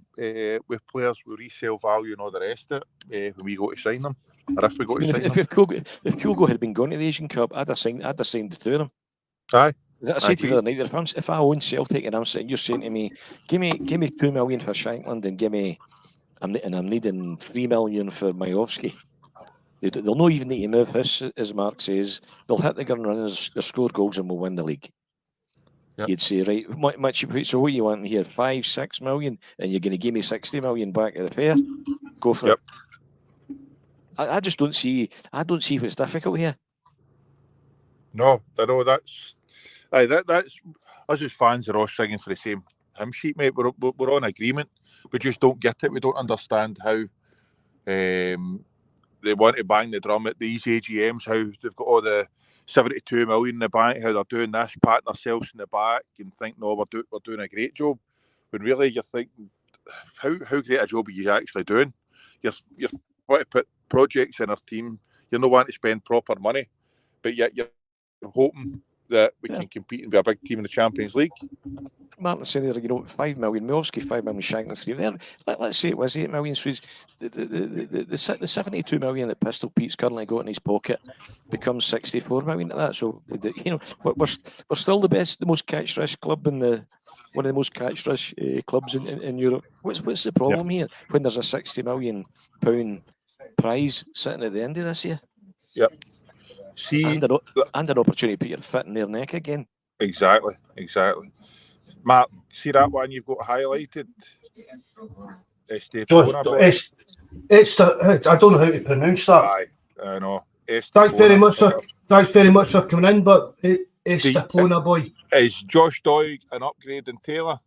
with players with resale value and all the rest of it when we go to sign them, or if we go to sign them. If Kyogo had been going to the Asian Cup, I'd have signed the two of them. Aye. I said to you the other night, if I own Celtic and you're saying to me, give me 2 million for Shankland and I'm needing 3 million for Majowski. They'll not even need to move his, as Mark says. They'll hit the gun runners, they'll score goals and we'll win the league. Yep. You'd say, right, so what you want here? 5-6 million, and you're going to give me 60 million back at the fair? Go for it. I just don't see what's difficult here. No, I know that's us as fans are all singing for the same hymn sheet, mate. We're on agreement. We just don't get it. We don't understand how they want to bang the drum at these AGMs, how they've got all the 72 million in the bank, how they're doing this, patting themselves in the back and think, no, we're doing a great job. When really you're thinking, how great a job are you actually doing? You're want to put projects in our team. You're not wanting to spend proper money, but yet you're hoping that we can compete and be a big team in the Champions League. Martin said there, 5 million, Milwaukee, 5 million, Shankland 3 there. Let's say it was 8 million Swedes. The 72 million that Pistol Pete's currently got in his pocket becomes 64 million to that. So, we're still the most catch-rich club in one of the most catch-rich clubs in Europe. What's the problem here when there's a £60 million prize sitting at the end of this year? Yep. See, and an opportunity to put your foot in their neck again. Exactly. Mark, see that one you've got highlighted? I don't know how to pronounce that. Aye, I know. Thanks very much for coming in, but Estepona boy. Is Josh Doig an upgrade in Taylor?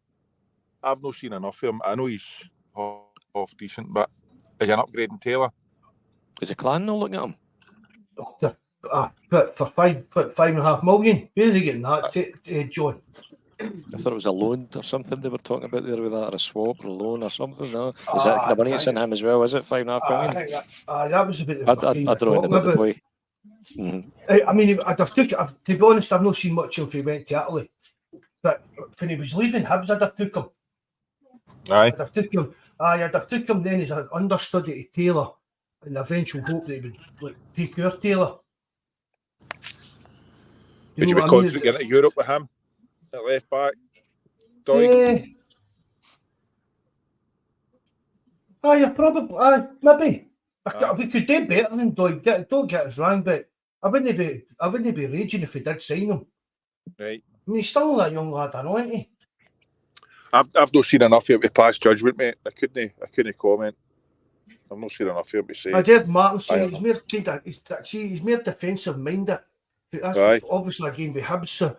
I've not seen enough of him. I know he's half decent, but is an upgrade in Taylor? Is a clan not looking at him? But for 5.5 million, where's he getting that, John? I thought it was a loan or something they were talking about there with that, or a swap or a loan or something. No, is that kind of money it's in him as well? Is it 5.5 million? That was a bit. I don't know about the boy. I mean, to be honest, I've not seen much of him. He went to Italy, but when he was leaving Hibs, I'd have took him. Aye. I'd have took him then as an understudy to Taylor, in the eventual hope that he would take our Taylor. Would you be confident getting to Europe with him at left back? Doig? Maybe. We could do better than Doig. Don't get us wrong, but I wouldn't be raging if we did sign him. Right. I mean, he's still that young lad, I know, isn't he? I've not seen enough of him to pass judgment, mate. I couldn't comment. I've not seen enough of him to say. I did Martin say he's more defensive minded. That's obviously a game with Hibs. So,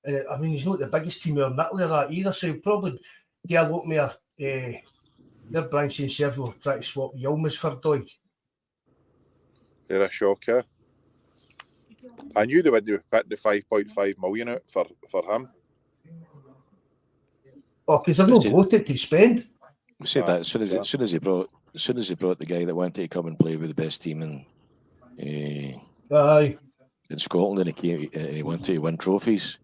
I mean, he's not the biggest team in Italy or that either, so he'll probably get a lot more. Their Brian St. Serve will try to swap Yilmaz for Doig. They're a shocker. I knew they would put the 5.5 million out for him. Oh, because they're not voted to spend. We said that as soon as he brought the guy that wanted to come and play with the best team in Scotland, and he wanted to win trophies.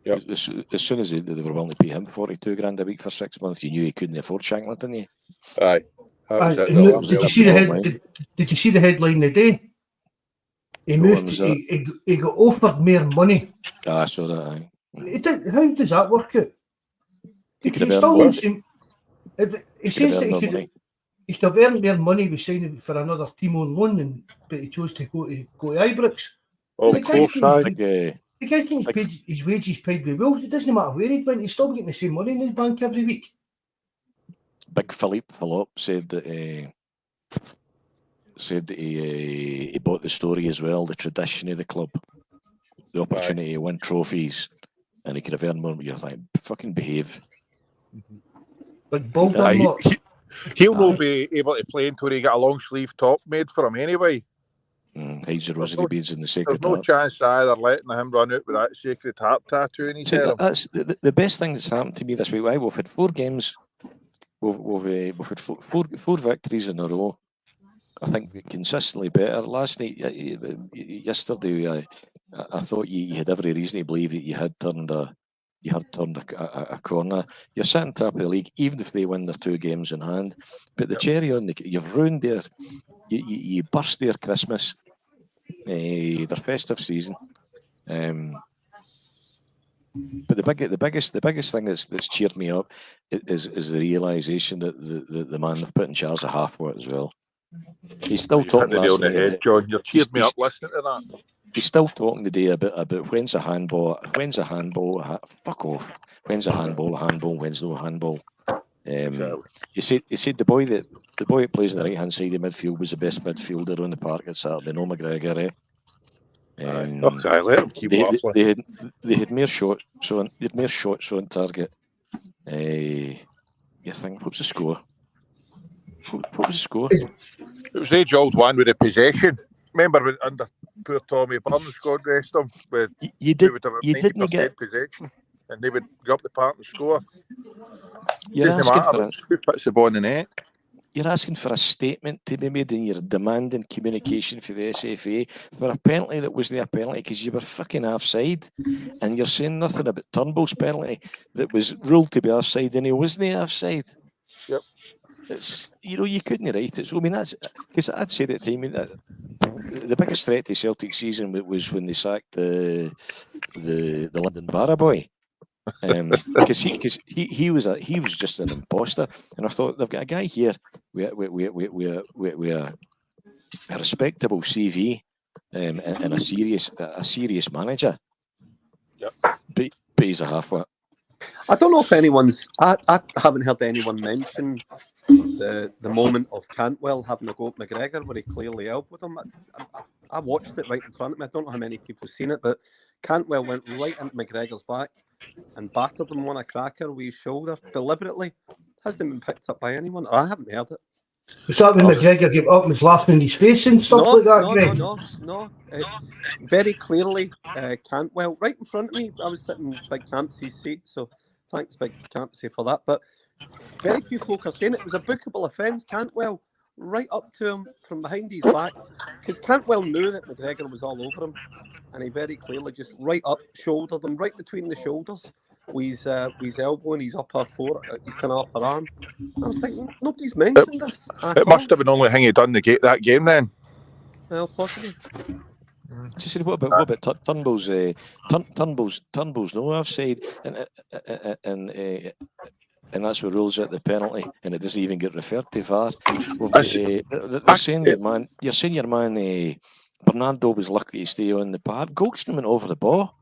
Yep. As soon as they were willing to pay him 42 grand a week for 6 months, you knew he couldn't afford Shankland, didn't you? Aye. Did you see the headline today? He moved. He got offered more money. I saw that. Aye. How does that work out? He says that he could have earned more money with signing for another team on loan, but he chose to go to Ibrox. Oh, of course, the guy getting his wages paid with Wolves. It doesn't matter where he went, he's still getting the same money in his bank every week. Big Philippe said that he bought the story as well, the tradition of the club, the opportunity to win trophies, and he could have earned more. You're like, fucking behave. But Bob, he'll not be able to play until he get a long sleeve top made for him anyway. Hides the rosary beads in the sacred heart. There's no chance either letting him run out with that sacred heart tattoo in his head. That's the best thing that's happened to me this week. We've had 4 games. We've had four victories in a row. I think consistently better. Last night, yesterday, I thought you had every reason to believe that you had turned a corner. You're sitting top of the league, even if they win their 2 games in hand. But the cherry on you've ruined you burst their Christmas, their festive season. But the biggest thing that's cheered me up is the realisation that the man they've put in charge of half-wit as well. He's still talking last night. John, you're cheered me up listening to that. He's still talking today about when's a handball, fuck off. When's a handball, when's no handball. He said the boy that plays on the right hand side of midfield was the best midfielder on the park at Saturday. No McGregor, eh? Okay, let him keep waffling. They had more shots on target. You think, what was the score? What was the score? It was the age-old one with the possession. Remember when under poor Tommy Burns, God rest him, with you didn't get possession, and they would go up the park and score. You're asking for who puts the ball in the net. you're asking for a statement to be made and you're demanding communication for the SFA for a penalty that wasn't a penalty because you were fucking offside, and you're saying nothing about Turnbull's penalty that was ruled to be offside and he wasn't offside. Yep. It's, you couldn't write it. So I mean, that's because I'd say at the time that the biggest threat to Celtic season was when they sacked the London Barra boy. Because he was just an imposter, and I thought they've got a guy here with a respectable CV and a serious manager. Yep. But he's a halfwit. I don't know if I haven't heard anyone mention the moment of Cantwell having a go at McGregor where he clearly elbowed him. I watched it right in front of me. I don't know how many people have seen it, but Cantwell went right into McGregor's back and battered him on a cracker with his shoulder deliberately. Hasn't been picked up by anyone. I haven't heard it. Was that when McGregor gave up and was laughing in his face and stuff like that, Greg? No. Very clearly, Cantwell, right in front of me. I was sitting in Big Campsy's seat, so thanks, Big Campsy, for that. But very few folk are saying it was a bookable offence. Cantwell right up to him from behind his back, because Cantwell knew that McGregor was all over him, and he very clearly just right up shouldered him, right between the shoulders, with his elbow and his upper his kind of upper arm. I was thinking, nobody's mentioned this. It must have been only thing he done that game then. Well, possibly. She said, "What about Turnbull's? Turnbull's no offside, and that's what rules out the penalty, and it doesn't even get referred to VAR." They're saying you're saying your man Bernardo was lucky to stay on the pad. Goldstein went over the ball.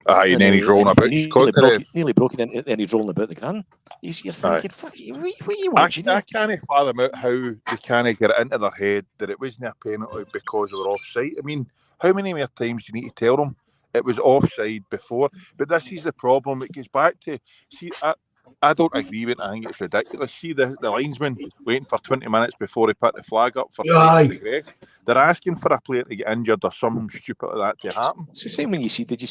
And then he's rolling about. Nearly broke it, and he's rolling about the ground. You're thinking, fuck, what are you watching? I can't fathom out how they can't get it into their head that it wasn't a penalty because they were offside. I mean, how many more times do you need to tell them it was offside before? But this is the problem. It gets back to, see, I don't agree with it. I think it's ridiculous. See the linesman waiting for 20 minutes before he put the flag up for the they're asking for a player to get injured or something stupid like that to happen. It's the same when you see. Did you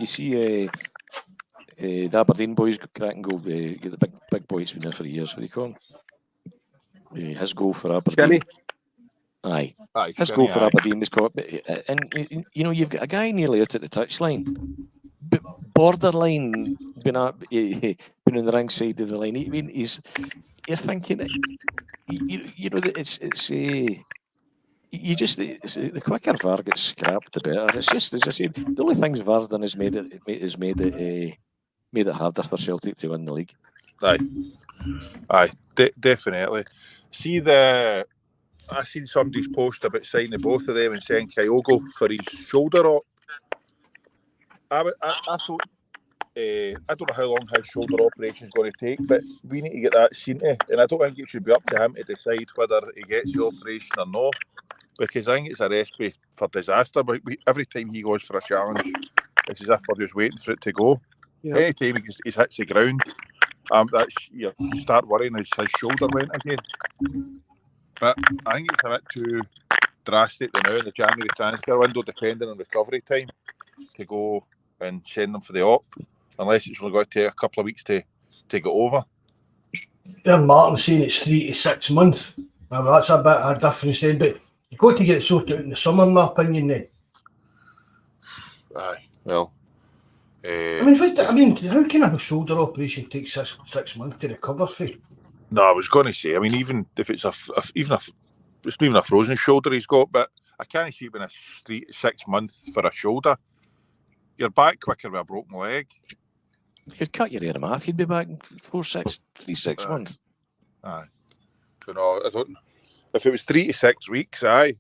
see the Aberdeen boys cracking goal? The big boy, it's been there for years. What do you call him? His goal for Aberdeen. Aye. His goal for Aberdeen was caught, and you've got a guy nearly out at the touchline, but borderline been on the wrong side of the line. I mean, you're thinking, that it's the quicker VAR gets scrapped, the better. It's just, as I said, the only things VAR done is made it harder for Celtic to win the league. Aye, definitely. See I seen somebody's post about signing both of them and saying Kyogo for his shoulder up. I thought, I don't know how long his shoulder operation is going to take, but we need to get that seen to, and I don't think it should be up to him to decide whether he gets the operation or not, because I think it's a recipe for disaster. But every time he goes for a challenge, it's as if we're just waiting for it to go. Yeah. Anytime he hits the ground, you start worrying his shoulder went again. But I think it's a bit too drastic now in the January transfer window, depending on recovery time, to go and send them for the op, unless it's only got to take a couple of weeks to get over. Bern Martin's saying it's 3 to 6 months. Now that's a bit of a difference then, but you've got to get it sorted out in the summer, in my opinion, then. Aye, well. I mean, how can a shoulder operation take 6 months to recover for? No, I was going to say, I mean, even if it's it's not even a frozen shoulder he's got, but I can't see it being 3 to 6 months for a shoulder. You're back quicker with a broken leg. You could cut your arm off, you'd be back in 3 6 months. Aye. I don't. If it was 3 to 6 weeks, aye.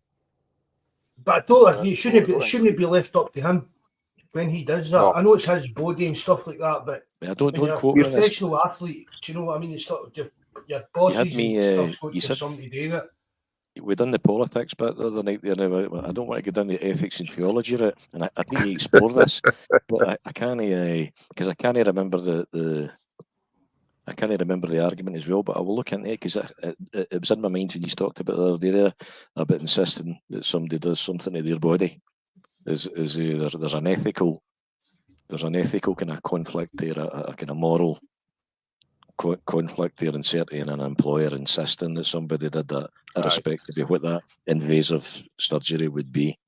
But I told her, it shouldn't be left up to him when he does that. No. I know it's his body and stuff like that, but don't quote me on this. You're a professional athlete. Do you know what I mean? It's not your bosses and stuff's got to something to do with it. We done the politics bit the other night there. Now I don't want to get down the ethics and theology of it, and I need to explore this, but I can't because I can't remember I can't remember the argument as well. But I will look into it because it was in my mind when you talked about the other day there about insisting that somebody does something to their body. There's an ethical kind of conflict there, a kind of moral conflict there, and certainly in an employer insisting that somebody did that, irrespective of what that invasive surgery would be.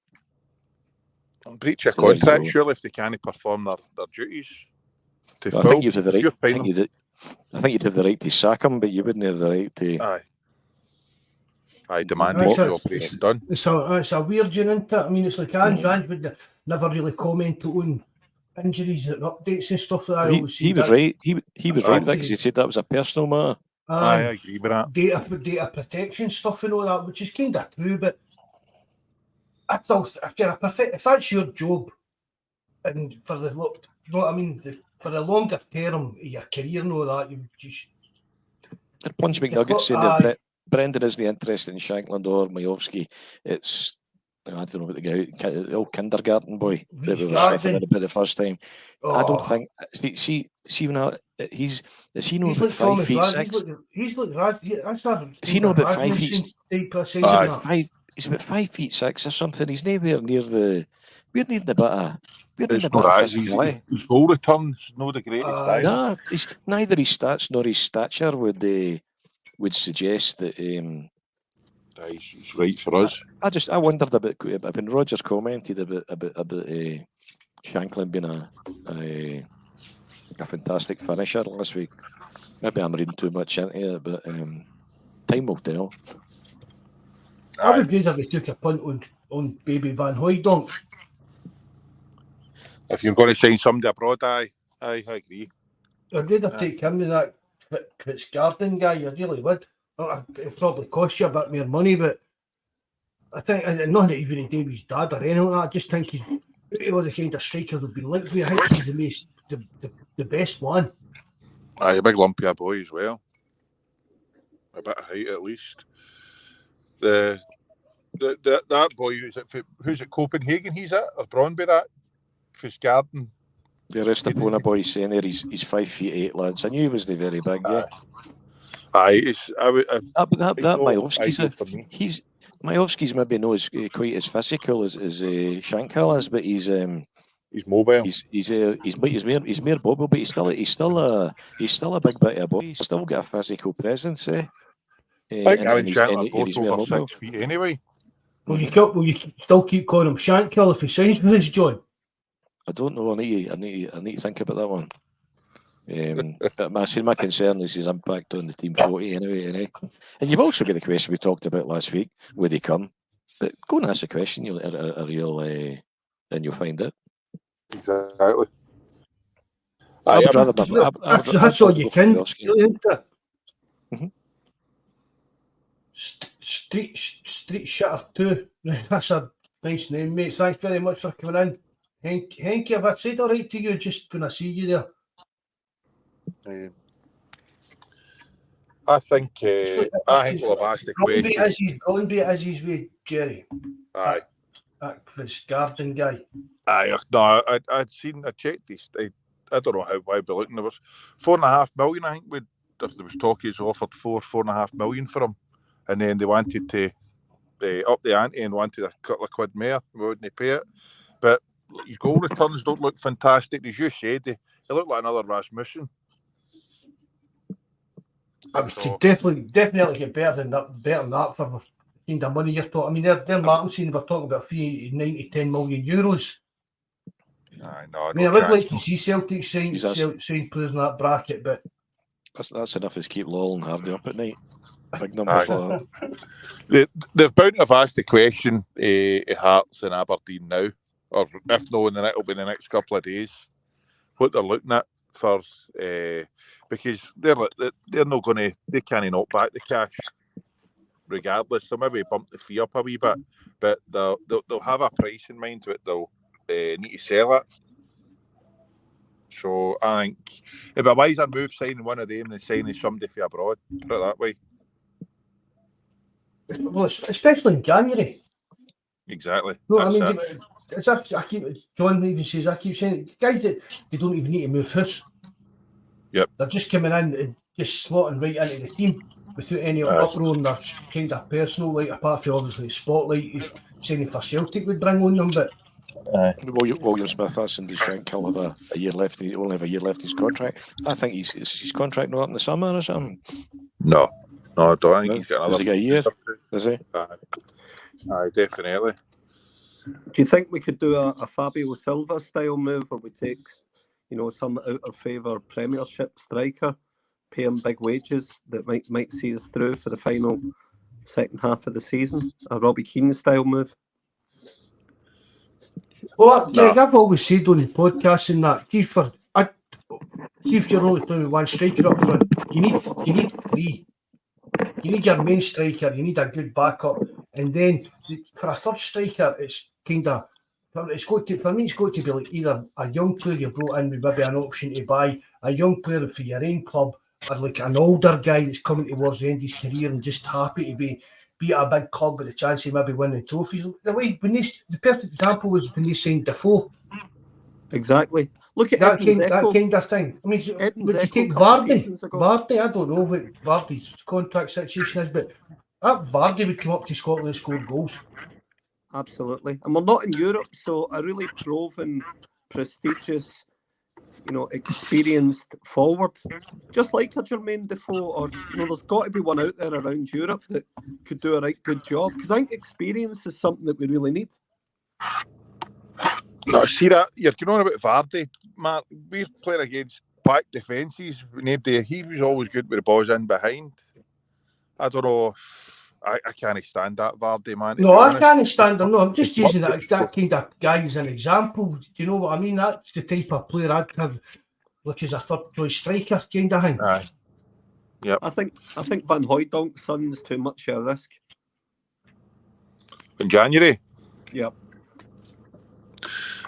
Breach of So there you contract, go. surely, if they can't perform their duties. I think you'd have the right. I think you'd have the right to sack him, but you wouldn't have the right to. I demand That's the operation done. It's a weird one, isn't it? I mean, it's like Ange would never really comment on injuries and updates and stuff like that. He was right. He was right because he said that was a personal matter. I agree with that. Data protection stuff and all that, which is kind of true, but I thought if that's your job, and for the look, you know what I mean, for the longer term of your career and all that, you just. Punch McNuggets saying that Brendan isn't interested in Shankland or Majowski. It's, I don't know what the guy, the old kindergarten boy that we were sniffing at about the first time. I don't think. See when is he not about 5 feet 6? He's like Rad. Is he not about 5 feet? He's about 5 feet 6 or something. He's nowhere near the. We're needing a bit of. Physicality. His goal returns not the greatest. No, neither his stats nor his stature would suggest that. He's right for us. I wondered about when Rogers commented about Shanklin being a fantastic finisher last week. Maybe I'm reading too much into it, but time will tell. I would rather we took a punt on baby Van Hooijdonk. If you're going to sign somebody abroad, I agree. I'd rather take him than that Fitzgarden guy. You really would. It'll probably cost you a bit more money, but I think, and not even David's dad or anything like that, I just think he's all the kind of strikers have been linked with. I think he's the best one. Aye, a big lumpy boy as well. A bit of height at least. That boy who's at Copenhagen, he's at, or Brøndby that? Fitzgarden. The rest of Pona boy saying there he's 5 feet 8, lads. I knew he wasn't very big, yeah. Majowski's maybe not quite as physical as Shankhill is, but he's mobile. He's more mobile, but he's still a big bit of a boy. He's still got a physical presence, eh? I think Shankhill both over 6 feet anyway. Will you still keep calling him Shankhill if he signs with us, John? I don't know. I need to think about that one. But my concern is his impact on the team 40 anyway. And you've also got the question we talked about last week: would he come? But go and ask the question, and you'll find it. Exactly. That's all you can. Street Shitter 2. That's a nice name, mate. Thanks very much for coming in. Henky, have I said all right to you just when I see you there? I think we'll have asked the question. Brøndby as he's with Jerry. Aye. That Fitzgarden guy. Aye, no, I checked this. I don't know how wide we're looking. There was 4.5 million. I think there was talk he's offered 4.5 million for him, and then they wanted to up the ante and wanted a couple of quid more. We wouldn't pay it, but his goal returns don't look fantastic. As you said, he looked like another Rasmussen. I would definitely get better than that for the kind of money you're talking. I mean, they're Martin we're talking about a fee 9 to 10 million euros. I would like to see Celtic sign players in that bracket, but that's enough to keep Lowell and Hardy up at night. Big numbers like that. They've bound to have asked the question at Hearts and Aberdeen now, or if no, then it'll be in the next couple of days. What they're looking at for, because they're not going to, they can't knock back the cash, regardless. They'll maybe bump the fee up a wee bit, but they'll have a price in mind to it. They'll need to sell it. So I think it'd be a wiser move signing one of them than signing somebody from abroad. Put it that way. Well, especially in January. Exactly. No, I mean, John even says, I keep saying, guys that they don't even need to move house. Yep. They're just coming in and just slotting right into the team without any uproar and their kind of personal, like apart from obviously the spotlight signing for Celtic would bring on them, but William Smith, that's and Shank will have a year left. He only have a year left in his contract. I think his contract not up in the summer or something. No, I don't think he's got another. Has he got a year? Is he? Aye, definitely. Do you think we could do a Fabio Silva style move where we take, some out of favour Premiership striker, pay him big wages that might see us through for the final second half of the season? A Robbie Keane style move? Well, Greg, I've always said on the podcast and that, if you're only playing with one striker up front, you need three. You need your main striker, you need a good backup, and then for a third striker, it's got to be like either a young player you brought in with maybe an option to buy, a young player for your own club, or like an older guy that's coming towards the end of his career and just happy to be at a big club with a chance of maybe winning trophies. The perfect example was when they signed Defoe. Exactly. Look at that kind of thing. I mean, would you take Vardy? Vardy, I don't know what Vardy's contract situation is, but that Vardy would come up to Scotland and score goals. Absolutely. And we're not in Europe, so a really proven, prestigious, experienced forward, just like a Jermaine Defoe, or there's got to be one out there around Europe that could do a right good job, because I think experience is something that we really need. No, see that you're going on about Vardy, Matt. We're playing against back defences. He was always good with the balls in behind. I don't know. I can't stand that Vardy, man. No, I can't stand him. No, I'm just using that kind of guy as an example. Do you know what I mean? That's the type of player I'd have, like as a third choice striker kind of thing. Aye. Yep. I think Van Hooydonk's son's too much of a risk. In January? Yep.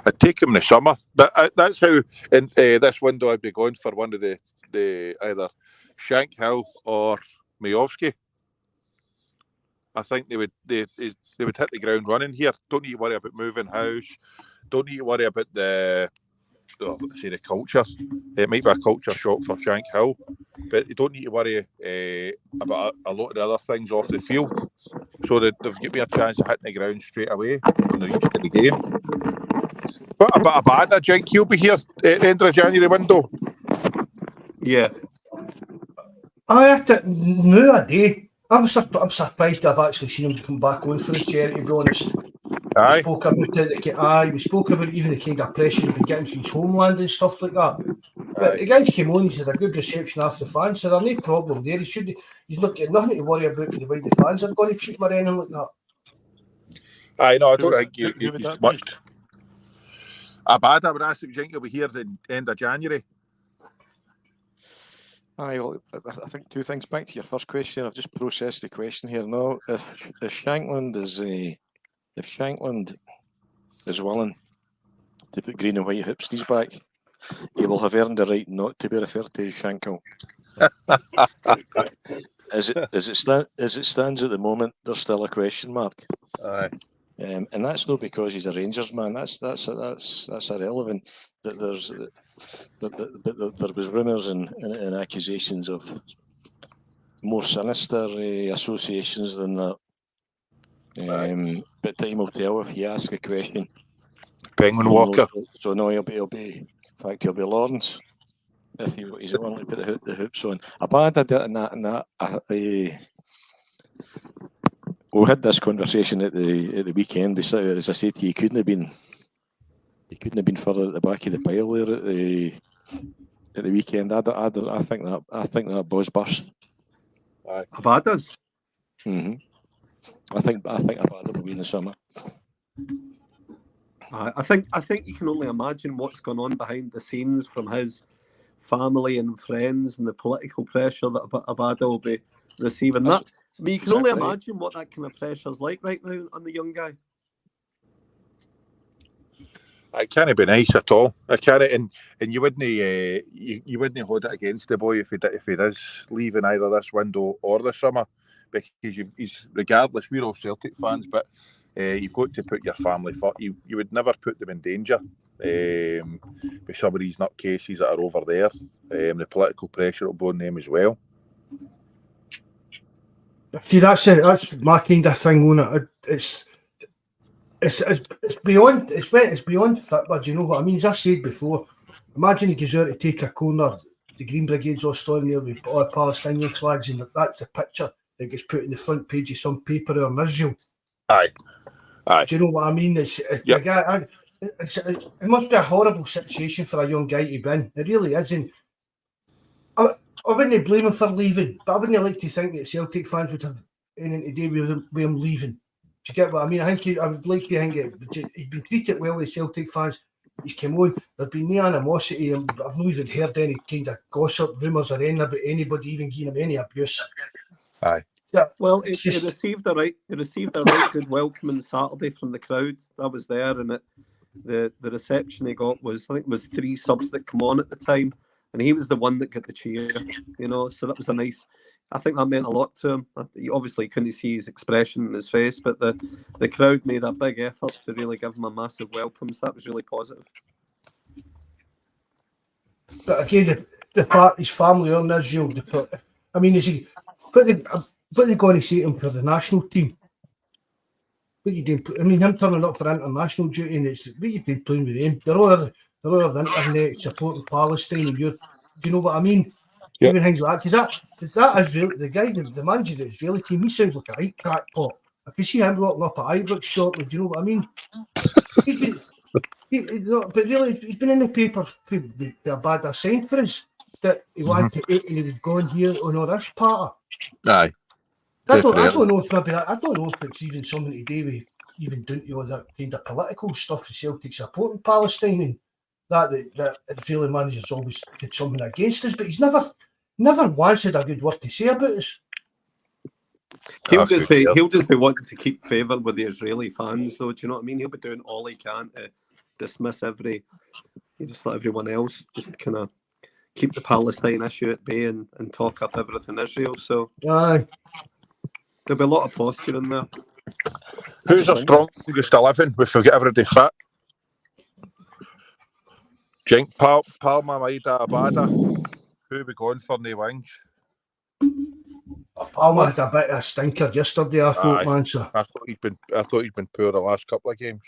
I'd take him in the summer, but that's how in this window I'd be going for one of the either Shank Hill or Majowski. I think they would hit the ground running here. Don't need to worry about moving house. Don't need to worry about the culture. It might be a culture shock for Shank Hill, but you don't need to worry about a lot of the other things off the field. So they've given me a chance of hitting the ground straight away when they're used to the game. But a bad, I think he'll be here at the end of the January window. Yeah. Nowadays, I'm surprised I've actually seen him come back on for his charity, to be honest. Aye. We spoke about it, even the kind of pressure he's been getting from his homeland and stuff like that. But the guys came on, he's had a good reception after the fans, so there's no problem there. He's not getting nothing to worry about the way the fans are going to treat him or anything like that. Aye, no, I don't think he's much. Abada, I would ask if you think he'll be here at the end of January. Aye, well, I think two things. Back to your first question, I've just processed the question here. No, if Shankland is willing to put green and white hipsties back, he will have earned the right not to be referred to as Shankle. As it stands at the moment, there's still a question mark. Aye. And that's not because he's a Rangers man. That's irrelevant. That there was rumours and accusations of more sinister associations than that. But time will tell if he asks a question. Penguin Walker. So no, he'll be. In fact, he'll be Lawrence if he's willing to put the hoops on. We had this conversation at the weekend. As I say to you, he couldn't have been further at the back of the pile there at the weekend. I think that buzz burst. Abada's. Mm-hmm. I think Abada will be in the summer. I think you can only imagine what's going on behind the scenes from his family and friends and the political pressure that Abada will be receiving. You can only imagine what that kind of pressure is like right now on the young guy. It can't be nice at all. I can't, and you wouldn't you wouldn't hold it against the boy if he is leaving either this window or the summer, because he's regardless. We're all Celtic fans, but you've got to put your family first. You would never put them in danger with some of these nutcases that are over there. The political pressure will be on them as well. See, that's my kind of thing, won't it? It's beyond football. Do you know what I mean? As I said before, imagine he goes out to take a corner, the Green Brigade's all standing there with all the Palestinian flags, and that's the picture that gets put in the front page of some paper in Israel. Aye. Do you know what I mean? It must be a horrible situation for a young guy to be in. It really is. And I wouldn't blame him for leaving, but I wouldn't like to think that Celtic fans would have anything to do with him leaving. Do you get what I mean? I would like to think he's been treated well with Celtic fans. He's come on. There's been no animosity. I've not even heard any kind of gossip, rumours or anything about anybody even giving him any abuse. Aye. Yeah, well, it received a right good welcome on Saturday from the crowd that was there, and the reception he got was, I think it was 3 subs that come on at the time, and he was the one that got the cheer, you know. So that was a nice. I think that meant a lot to him. You obviously couldn't see his expression in his face, but the crowd made a big effort to really give him a massive welcome. So that was really positive. But again, the part his family are in Israel. I mean, is he? What are they going to say to him for the national team? What you doing? I mean, him turning up for international duty, and it's what you doing playing with him? They're all over the internet supporting Palestine, and do you know what I mean? Yep. Even things like that. Because that Israel, the guy, the manager of the Israeli team, he sounds like a right crackpot. I can see him rocking up at Ibrox shortly. Do you know what I mean? But really, he's been in the paper for a bad sign for us that he wanted to eat and he was going here on all this part. Aye. I don't know if it's even something to do with even doing all that kind of political stuff for Celtic supporting Palestine, and that Israeli manager's always did something against us, but he's never once had a good word to say about us. He'll just be wanting to keep favour with the Israeli fans, though. Do you know what I mean? He'll be doing all he can to dismiss just let everyone else just kind of keep the Palestine issue at bay and talk up everything Israel. So aye. There'll be a lot of posture in there. Who's our strongest 11 if we get everybody fit? Jink, Palma, Maida, Abada. Who are we going for in the wings? Palma had a bit of a stinker yesterday, I thought, man. So I thought he'd been poor the last couple of games.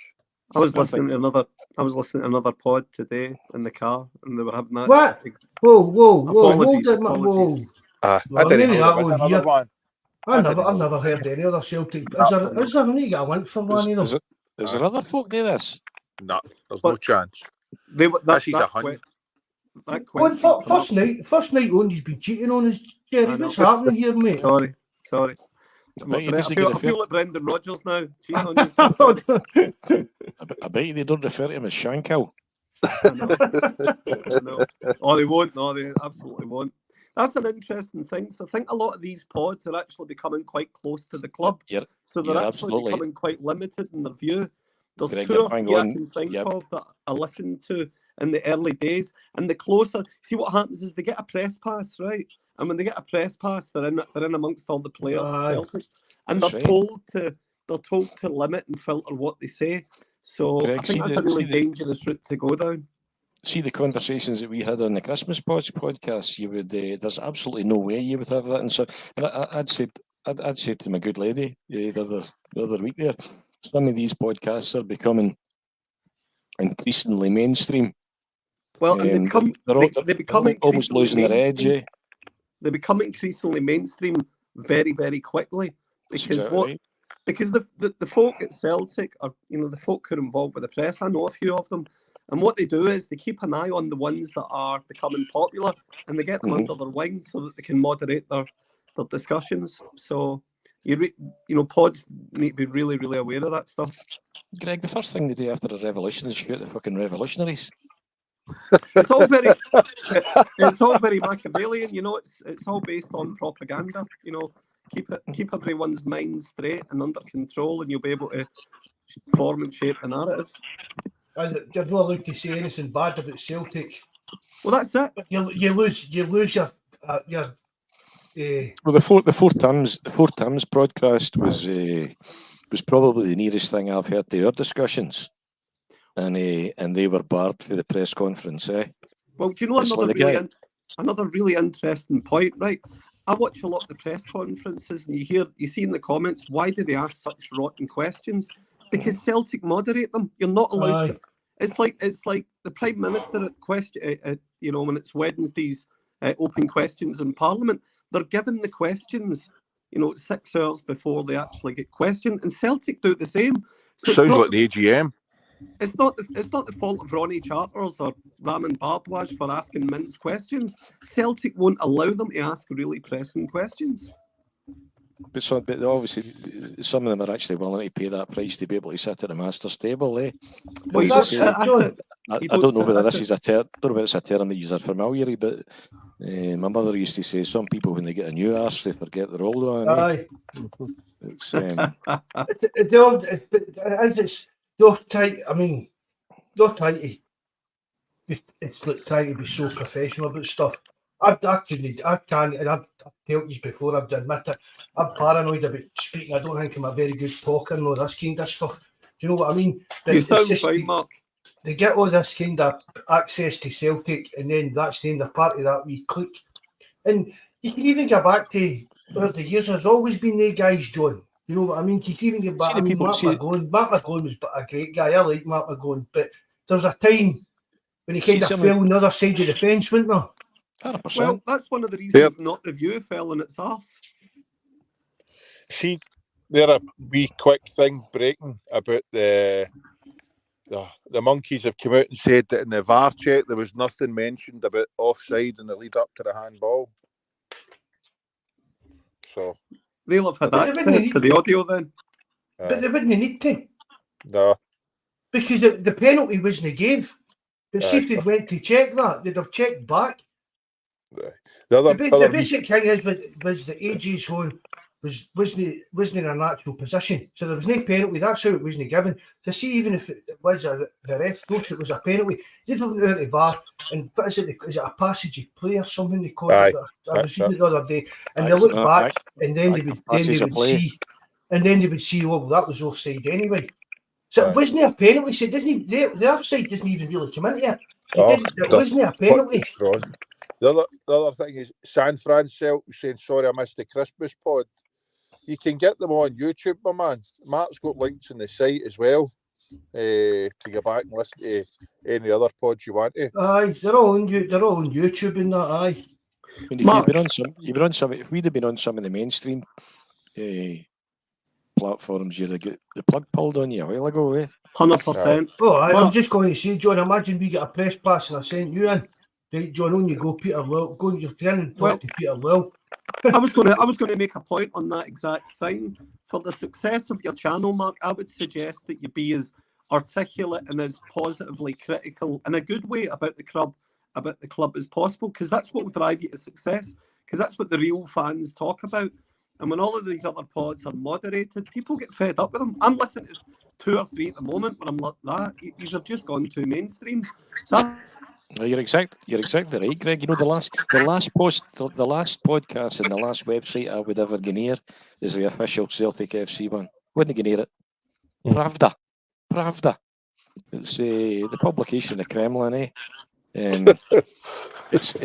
I was listening to another pod today in the car, and they were having that. What? Whoa! Apologies. I didn't know that another one. I've never heard any other Celtic. Is there need to get a link for one of them? Is there other folk do this? No, there's no chance. First night on, he's been cheating on us, Jerry. What's happening here, mate? Sorry. I feel like Brendan Rodgers now. Cheating on you. I bet you they don't refer to him as Shankill. No. Oh, they won't. No, they absolutely won't. That's an interesting thing. So I think a lot of these pods are actually becoming quite close to the club. So they're actually becoming quite limited in their view. There's 2 or 3 I can think of that I listened to in the early days. And the closer, see what happens is they get a press pass, right? And when they get a press pass, they're in amongst all the players at Celtic. And they're told to limit and filter what they say. So Greg, I think that's a really dangerous route to go down. See the conversations that we had on the Christmas podcast. You would there's absolutely no way you would have that. And so, and I'd say to my good lady the other week there, some of these podcasts are becoming increasingly mainstream. Well, and they become almost losing their edge. They become increasingly mainstream very, very quickly because because the folk at Celtic are, the folk who are involved with the press. I know a few of them. And what they do is they keep an eye on the ones that are becoming popular and they get them under their wing so that they can moderate their discussions. So, pods need to be really, really aware of that stuff. Greg, the first thing they do after a revolution is shoot the fucking revolutionaries. It's all very Machiavellian, it's all based on propaganda, keep everyone's mind straight and under control and you'll be able to form and shape the narrative. You're not allowed to say anything bad about Celtic. Well, that's it. You lose your. Well, the four terms broadcast was probably the nearest thing I've heard to our discussions, and they were barred for the press conference. Well, do you know another really interesting point, right? I watch a lot of the press conferences, and you see in the comments, why do they ask such rotten questions? because Celtic moderate them. You're not allowed to. It's like the Prime Minister at question. When it's Wednesdays, open questions in Parliament, they're given the questions, 6 hours before they actually get questioned, and Celtic do the same. So sounds like the AGM. It's not the fault of Ronnie Charters or Ramin Bardwaj for asking mince questions. Celtic won't allow them to ask really pressing questions. But obviously, some of them are actually willing to pay that price to be able to sit at the master's table, eh? Well, I don't know whether this is a term. Don't know whether it's a term that you're familiar with, but my mother used to say some people, when they get a new arse, they forget their old one. Aye. It's it's like trying to be so professional about stuff. I can't, and I've told you before, I've admit it, I'm paranoid about speaking. I don't think I'm a very good talker and all this kind of stuff. Do you know what I mean? You sound fine, Mark. They get all this kind of access to Celtic, and then that's the end of part of that wee clique. And you can even go back to over the years, there's always been the guys, John. You know what I mean? You can even get back. Mark McGowan was a great guy. I like Mark McGowan, but there was a time when he kind of fell on the other side of the fence, wasn't there? 100%. Well, that's one of the reasons not the view fell on its arse. See, there a wee quick thing breaking about the monkeys have come out and said that in the VAR check there was nothing mentioned about offside in the lead up to the handball. So they'll have had access to the audio then. But they wouldn't need to. No. Because the penalty wasn't gave. But see if they went to check that, they'd have checked back. The basic thing was the AJ's horn wasn't in a natural position. So there was no penalty. That's how it wasn't given. To see even if it was the ref thought it was a penalty, they'd have went out of VAR and what is it? Is it a passage of play or something they called it? I was reading it the other day, and they look back and then they would see, oh well, that was offside anyway. So it wasn't a penalty. So the offside doesn't even really come into it. It wasn't a penalty. The other thing is San Francisco saying sorry I missed the Christmas pod. You can get them on YouTube, my man. Mark's got links on the site as well to go back and listen to any other pods you want to. Aye, they're all on YouTube and that. Aye. I mean, if we'd have been on some of the mainstream platforms, you'd have got the plug pulled on you a while ago, eh? 100%. Oh, I'm just going to say, John, imagine we get a press pass and I sent you in. Right, John, on you go, Peter Will. Go on your train and talk to Peter Will. I was going to make a point on that exact thing. For the success of your channel, Mark, I would suggest that you be as articulate and as positively critical in a good way about the club as possible, because that's what will drive you to success. Because that's what the real fans talk about. And when all of these other pods are moderated, people get fed up with them. I'm listening to 2 or 3 at the moment, but I'm like that. These have just gone too mainstream. So you're exactly right, Greg. You know, the last podcast and the last website I would ever get near is the official Celtic FC one. Wouldn't get near it. Pravda. It's the publication of Kremlin, eh? It's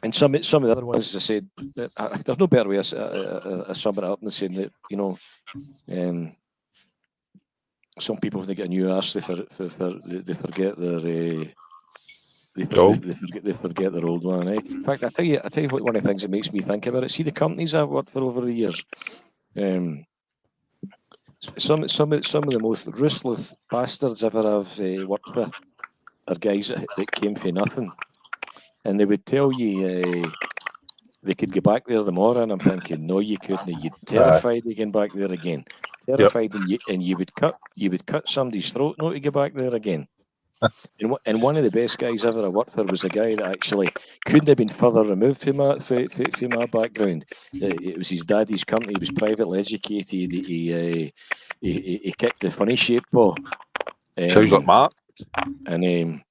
and some of the other ones, as I said, there's no better way of summing it up than saying that, you know, some people, when they get a new arse, they forget their they forget their old one. Eh? In fact, I tell you what, one of the things that makes me think about it. See the companies I've worked for over the years. Some of the most ruthless bastards ever I've worked with are guys that came for nothing, and they would tell you they could go back there tomorrow, and I'm thinking, no, you couldn't. You're terrified of going back there again. Terrified, and you would cut somebody's throat not to go back there again. And one of the best guys ever I worked for was a guy that actually couldn't have been further removed from my background. It was his daddy's company. He was privately educated. He kicked the funny shape ball. Sounds like Mark. that And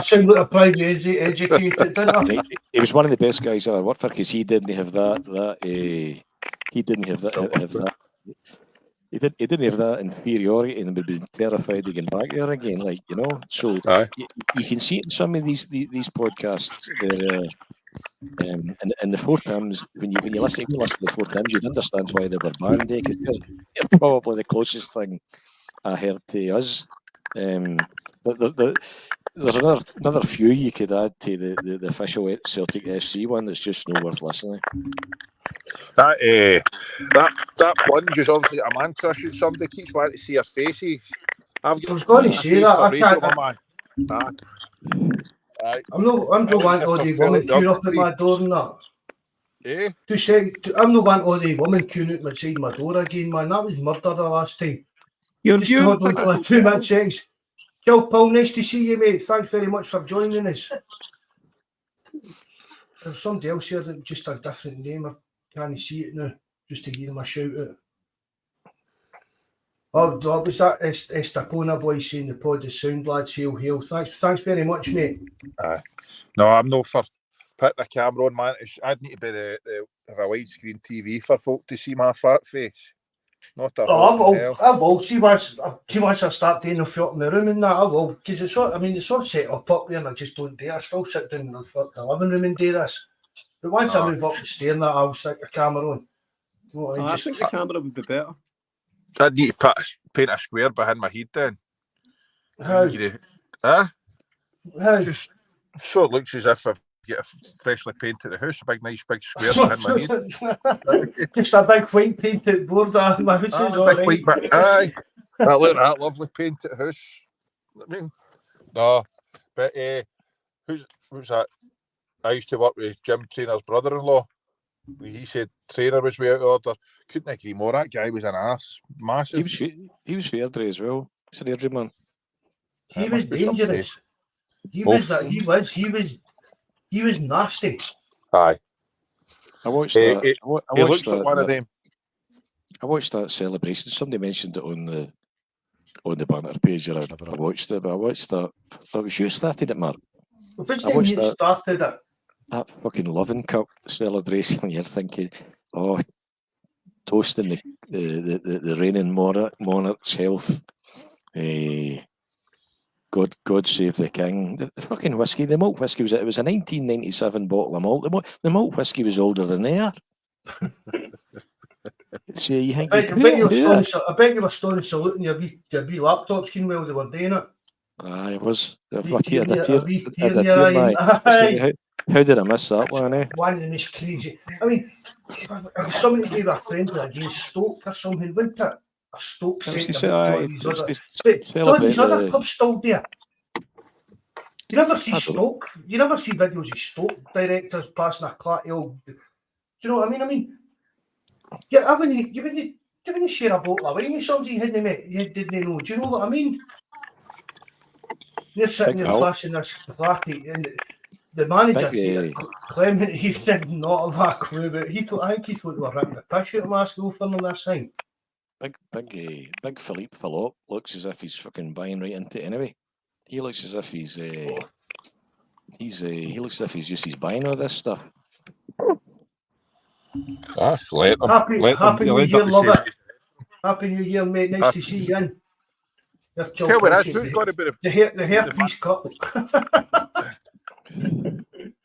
sounds like a private educated, didn't it? He was one of the best guys I ever worked for, because he didn't have that. He didn't have that. He didn't have that inferiority, and would be terrified to get back there again. Like, you know, so you can see it in some of these podcasts. And the 4 terms, when you listen to the 4 terms, you'd understand why they were banned, because they're probably the closest thing I heard to us. There's another few you could add to the official Celtic FC one that's just not worth listening. That plunge is obviously a man crush. Somebody keeps wanting to see her faces. I was going to say that. I can't. I'm not wanting all the women queuing up at my door and that. I'm not wanting all the women queuing up outside my door again, man. That was murder the last time. Just hold on for 2 minutes. Kill Paul, nice to see you, mate. Thanks very much for joining us. There's somebody else here that just a different name. I can't see it now. Just to give them a shout out. Oh, was that Estapona boy saying the pod is sound, lads? Hail. Thanks very much, mate. No, I'm no for putting a camera on, man. I'd need to be have a widescreen TV for folk to see my fat face. Not a I will. See once I start doing the filth in the room and that, I will. Because it's all set up there and I just don't do it. I still sit down in the living room and do this. But once I move up the stair and that, I'll stick the camera on. I think the camera would be better. I'd need to paint a square behind my head then. How? How? Just so it looks as if I've got a freshly painted house, a nice big square behind my head. Just a big white painted board on my house. Aye. I look at that lovely painted house. I mean, no, but who's that? I used to work with Jim Trainer's brother-in-law. He said Trainer was way out of order. Couldn't agree more. That guy was an arse. Massive. He was Verdry as well. He's an Airdrie man. He was dangerous. He was nasty. Aye. I watched that. He looks like one of them. I watched that celebration. Somebody mentioned it on the banner page, or I watched it, but I watched that. That was you started it, Mark. Which name you started it? That fucking Loving Cup celebration. You're thinking, oh, toasting the reigning monarch's health. God save the king. The fucking whiskey, the malt whiskey was a 1997 bottle of malt. The malt whiskey was older than they are. So you think I bet you were stoning saluting your wee laptops while they were doing it. I was. How did I miss that one? One of them is crazy. I mean, if somebody gave a friendly against Stoke or something, wouldn't it? A Stoke sent them these other clubs still there. You never see Stoke. You never see videos of Stoke directors passing a clat. Do you know what I mean? Yeah, you wouldn't share a bottle of wine with somebody you didn't know. Do you know what I mean? You're sitting there passing this clappy, and the manager, Clement, he did not have a clue about it. I think he thought they were ripping the piss out of my school for this thing. Big Philippe Philop looks as if he's fucking buying right into it anyway. He looks as if he looks as if he's buying all this stuff. Happy New Year, love it. Happy New Year, mate. Nice to see you in. Tell me this, who's got to be the hairpiece cup?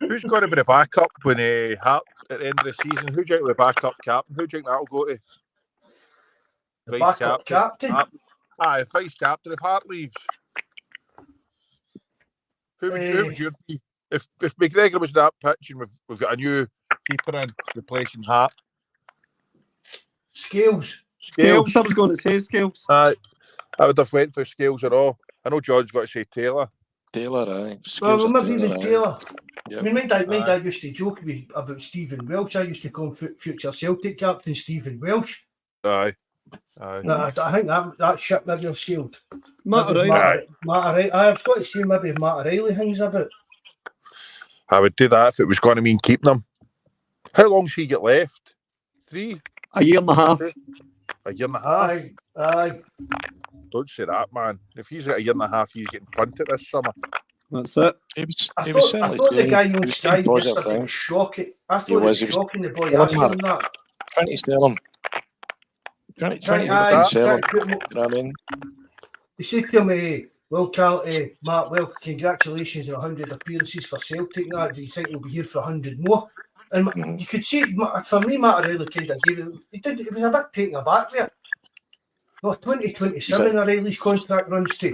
Who's got to be the backup when Hart at the end of the season? Who do you think the backup captain? Who do you think that'll go to? The backup captain? Aye, vice captain if Hart leaves. Who would you be? If McGregor was in that pitch and we've got a new keeper in replacing Hart. Scales. I was going to say Scales. I would have went for Scales or all. I know George's got to say Taylor. Aye. Well, maybe Taylor. Yep. I mean, my dad used to joke about Stephen Welsh. I used to call him future Celtic captain Stephen Welsh. Aye. I think that ship maybe have sailed. Matt O'Reilly. I've got to say maybe Matt O'Reilly hangs a bit. I would do that if it was going to mean keeping him. How long's he got left? 3? A year and a half. A year and a half? Aye. Don't say that, man. If he's got a year and a half, he's getting punted this summer. That's it. I thought the guy on Sky yesterday was shocking. I thought it was shocking the boy asking him that. Trying to sell him. Trying to sell him. You know what I mean? He said to me, Well, Carl, Matt, well, congratulations on 100 appearances for Celtic. Now, do you think he'll be here for 100 more? And you could see, for me, Matt O'Reilly kind of gave it. It was a bit taken aback there. No, 2027 O'Reilly's contract runs to.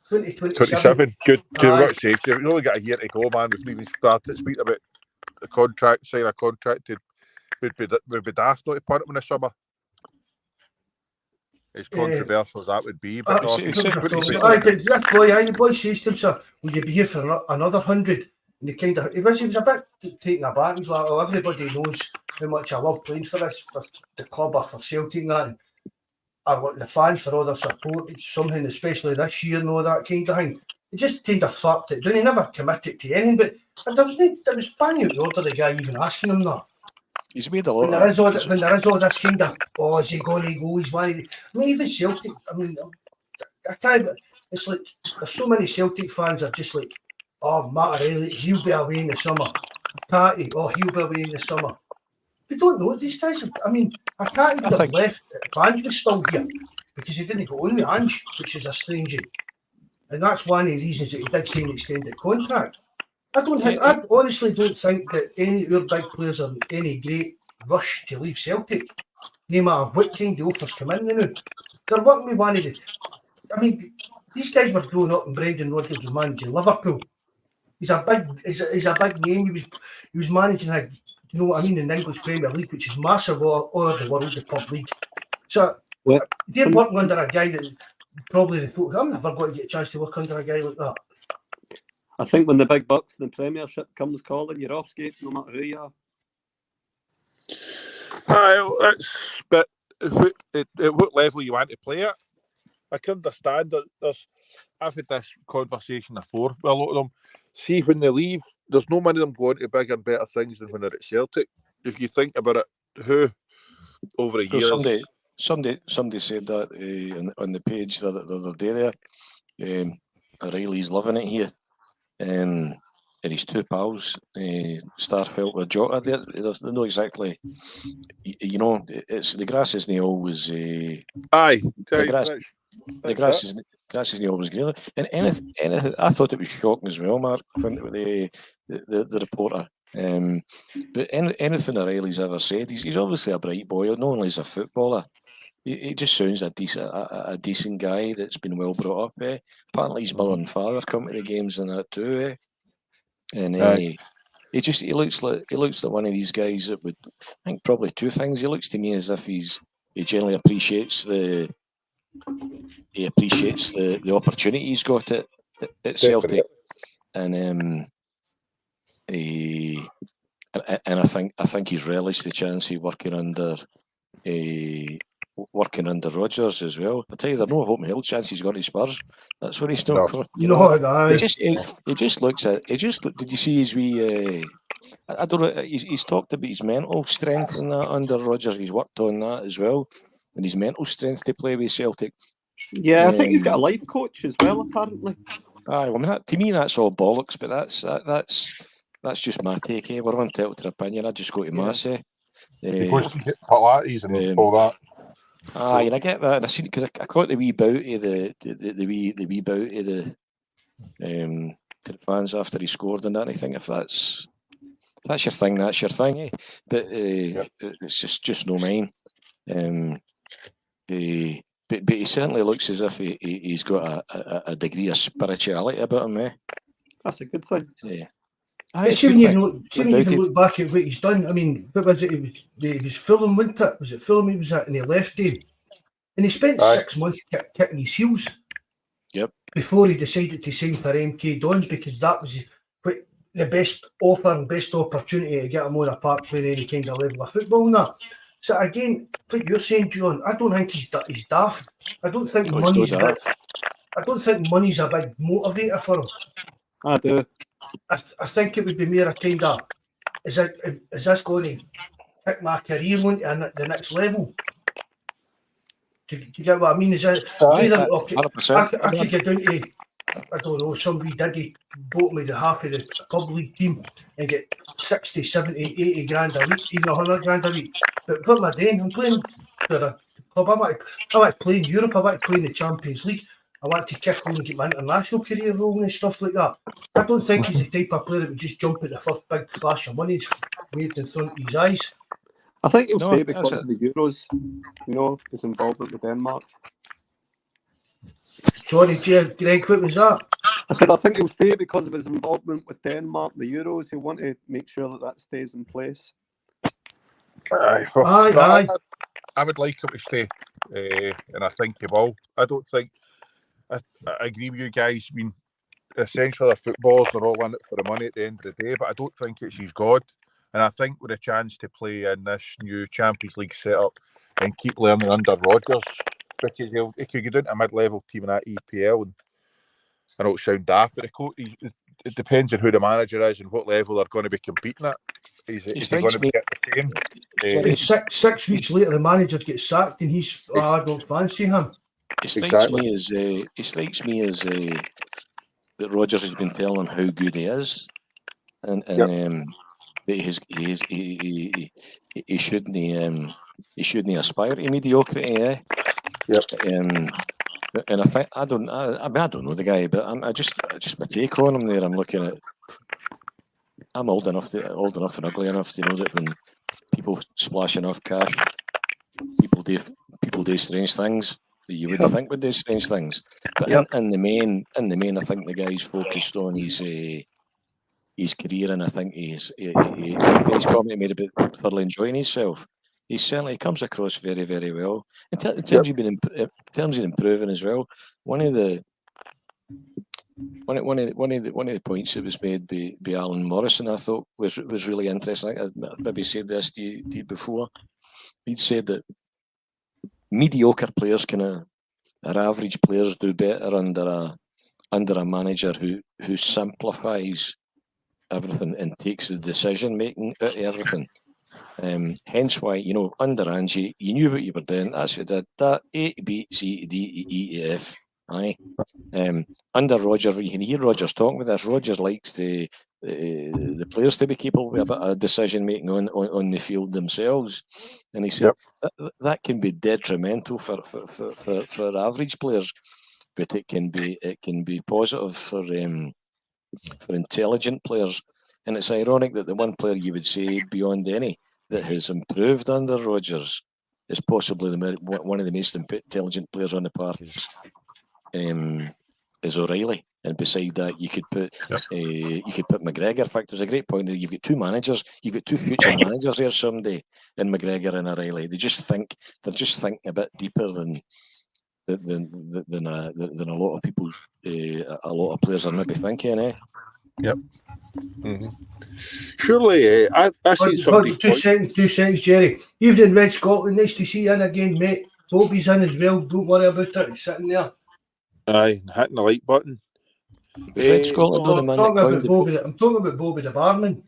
27. Good. I've got to say, we've only got a year to go, man. We've even started speaking about the contract, sign a contract. Would be daft not to punt him in the summer. As controversial as that would be, but the boy says to himself, "Will you be here for another 100?" And he was a bit taken aback. He's like, "Oh, everybody knows how much I love playing for the club or for Celtic and that. And I want the fans for all their support. It's something, especially this year, and all that kind of thing." He just kind of flapped it down. He never committed to anything, but there was banging out the order, the guy even asking him that. He's made a lot. When there is all this kind of, is he going to go? He's one. I mean, even Celtic. I mean, I can't. It's like there's so many Celtic fans are just like, Matt O'Reilly, he'll be away in the summer. Tatty, he'll be away in the summer. We don't know these guys. I mean, Tatty would have left if Ange was still here because he didn't go on with Ange, which is a strange thing. And that's one of the reasons that he did sign an extended contract. I honestly don't think that any of our big players are in any great rush to leave Celtic, no matter what kind of offers come in now. They're working with one of the. I mean, these guys were growing up and Brendan Rodgers was managing Liverpool. He's a big name. He was managing you know what I mean, in the English Premier League, which is massive all over the world, the top league. So they're working under a guy that probably the folk. I'm never going to get a chance to work under a guy like that. I think when the big bucks in the Premiership comes calling, you're off skate no matter who you are. But at what level you want to play it, I can understand that I've had this conversation before with a lot of them. See, when they leave, there's no many of them going to bigger and better things than when they're at Celtic. If you think about it, who over a year? Somebody said that on the page the other day there. O'Reilly's loving it here. And his two pals, Starfelt with Jota, they're not exactly, you know, it's the grass isn't always. The grass isn't always greener. And anything, I thought it was shocking as well, Mark, from the reporter. But anything O'Reilly's ever said, he's obviously a bright boy. Not only is a footballer, he just sounds a decent guy that's been well brought up. Apparently, his mother and father come to the games and that too. And he looks like one of these guys that would. I think probably two things. He looks to me as if he generally appreciates the opportunity he's got at Celtic, and I think he's relished the chance of working under Rodgers as well. I tell you, there's no hope in hell chance he's got to Spurs. That's what he's not for. He just looks at. Did you see his wee? I don't know. He's talked about his mental strength and that under Rodgers. He's worked on that as well, and his mental strength to play with Celtic. Yeah, I think he's got a life coach as well. Apparently. Aye, well, I mean, to me that's all bollocks. But that's just my take. We're entitled to an opinion. I just go to my say. Because you get Pilates and all that. Aye, and I get that, and I see because I caught the wee bout of the wee bout of the to the fans after he scored and that. And I think if that's your thing, that's your thing. Eh? But it's just no mine. But he certainly looks as if he's got a degree of spirituality about him. Eh? That's a good thing. Yeah. Shouldn't even look back at what he's done. I mean, what was it? It was Fulham, wasn't it? Was it Fulham he was at and he left him? And he spent 6 months kicking his heels. Yep. Before he decided to sign for MK Dons because that was the best offer and best opportunity to get him on a park playing any kind of level of football and that. So again, what you're saying, John, I don't think he's daft. I don't think money's a big motivator for him. I do. I think it would be more a kind of, is this going to kick my career on to the next level? Do you get what I mean? Is that I could get down to, I don't know, somebody did bought me the half of the club league team and get 60, 70, 80 grand a week, even 100 grand a week. But what am I doing? I'm playing for a club. I want to play in Europe. I want to play in the Champions League. I want to kick on and get my international career rolling and stuff like that. I don't think he's the type of player that would just jump at the first big flash of money waved in front of his eyes. I think he'll No, stay that's because it. of the Euros. You know, his involvement with Denmark. Sorry, Greg, what was that? I said I think he'll stay because of his involvement with Denmark, the Euros. He'll want to make sure that stays in place. Aye. Aye. I would like him to stay, and I think he will. I don't think. I agree with you guys. I mean, essentially, the footballers are all in it for the money at the end of the day, but I don't think it's his God. And I think with a chance to play in this new Champions League setup and keep learning under Rodgers, because he could get into a mid-level team in that EPL, and I know it sounds daft, but it depends on who the manager is and what level they're going to be competing at. Is he going to be at the same? And six weeks later, the manager gets sacked, and he's, I don't fancy him. It strikes me as that Rodgers has been telling him how good he is, and that he shouldn't aspire to mediocrity. Yep. And I don't know the guy, but I just my take on him there. I'm looking at. I'm old enough and ugly enough to know that when people splash enough cash, people do strange things that you wouldn't think would do strange things. But in the main, I think the guy's focused on his career, and I think he's comment made about thoroughly enjoying himself. He certainly comes across very, very well. In terms of improving as well, one of the points that was made by Alan Morrison, I thought was really interesting. I maybe said this to you before. He'd said that mediocre players or average players do better under a manager who simplifies everything and takes the decision making out of everything. Hence why, under Angie, you knew what you were doing. That's what you did. That A, B, C, D, E, F. Aye. Under Rodgers, you can hear Rodgers talking with this. Rodgers likes the players to be capable of a bit of decision making on the field themselves, and he said that can be detrimental for average players, but it can be positive for intelligent players. And it's ironic that the one player you would say beyond any that has improved under Rodgers is possibly one of the most intelligent players on the park is O'Reilly. And beside that, you could put McGregor. In fact, there's a great point. You've got two managers. You've got two future managers there someday in McGregor and O'Reilly. They're just think a bit deeper than a lot of people, a lot of players are maybe thinking. Yep. Mm-hmm. Surely, I see somebody. Two seconds, Jerry. Even in Red Scotland, nice to see you in again, mate. Bobby's in as well. Don't worry about it. He's sitting there. Aye, hitting the like button. Red Scotland, I'm talking about Bobby the barman.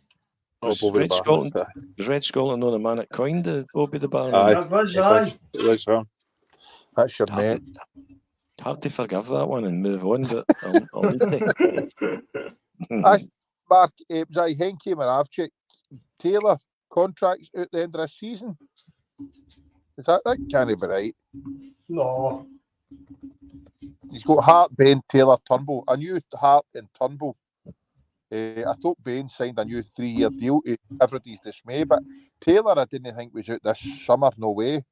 Was Red Scotland not the man that coined the Bobby the barman? Aye, that was aye. It was him. That's your mate. Hard to forgive that one and move on, but I'll need to. Mark, was I Henke Moravchik Taylor contracts out the end of this season? Is that can't be right? No. He's got Hart, Bain, Taylor, Turnbull. I knew Hart and Turnbull. I thought Bain signed a new 3-year deal to everybody's dismay, but Taylor I didn't think was out this summer. No way.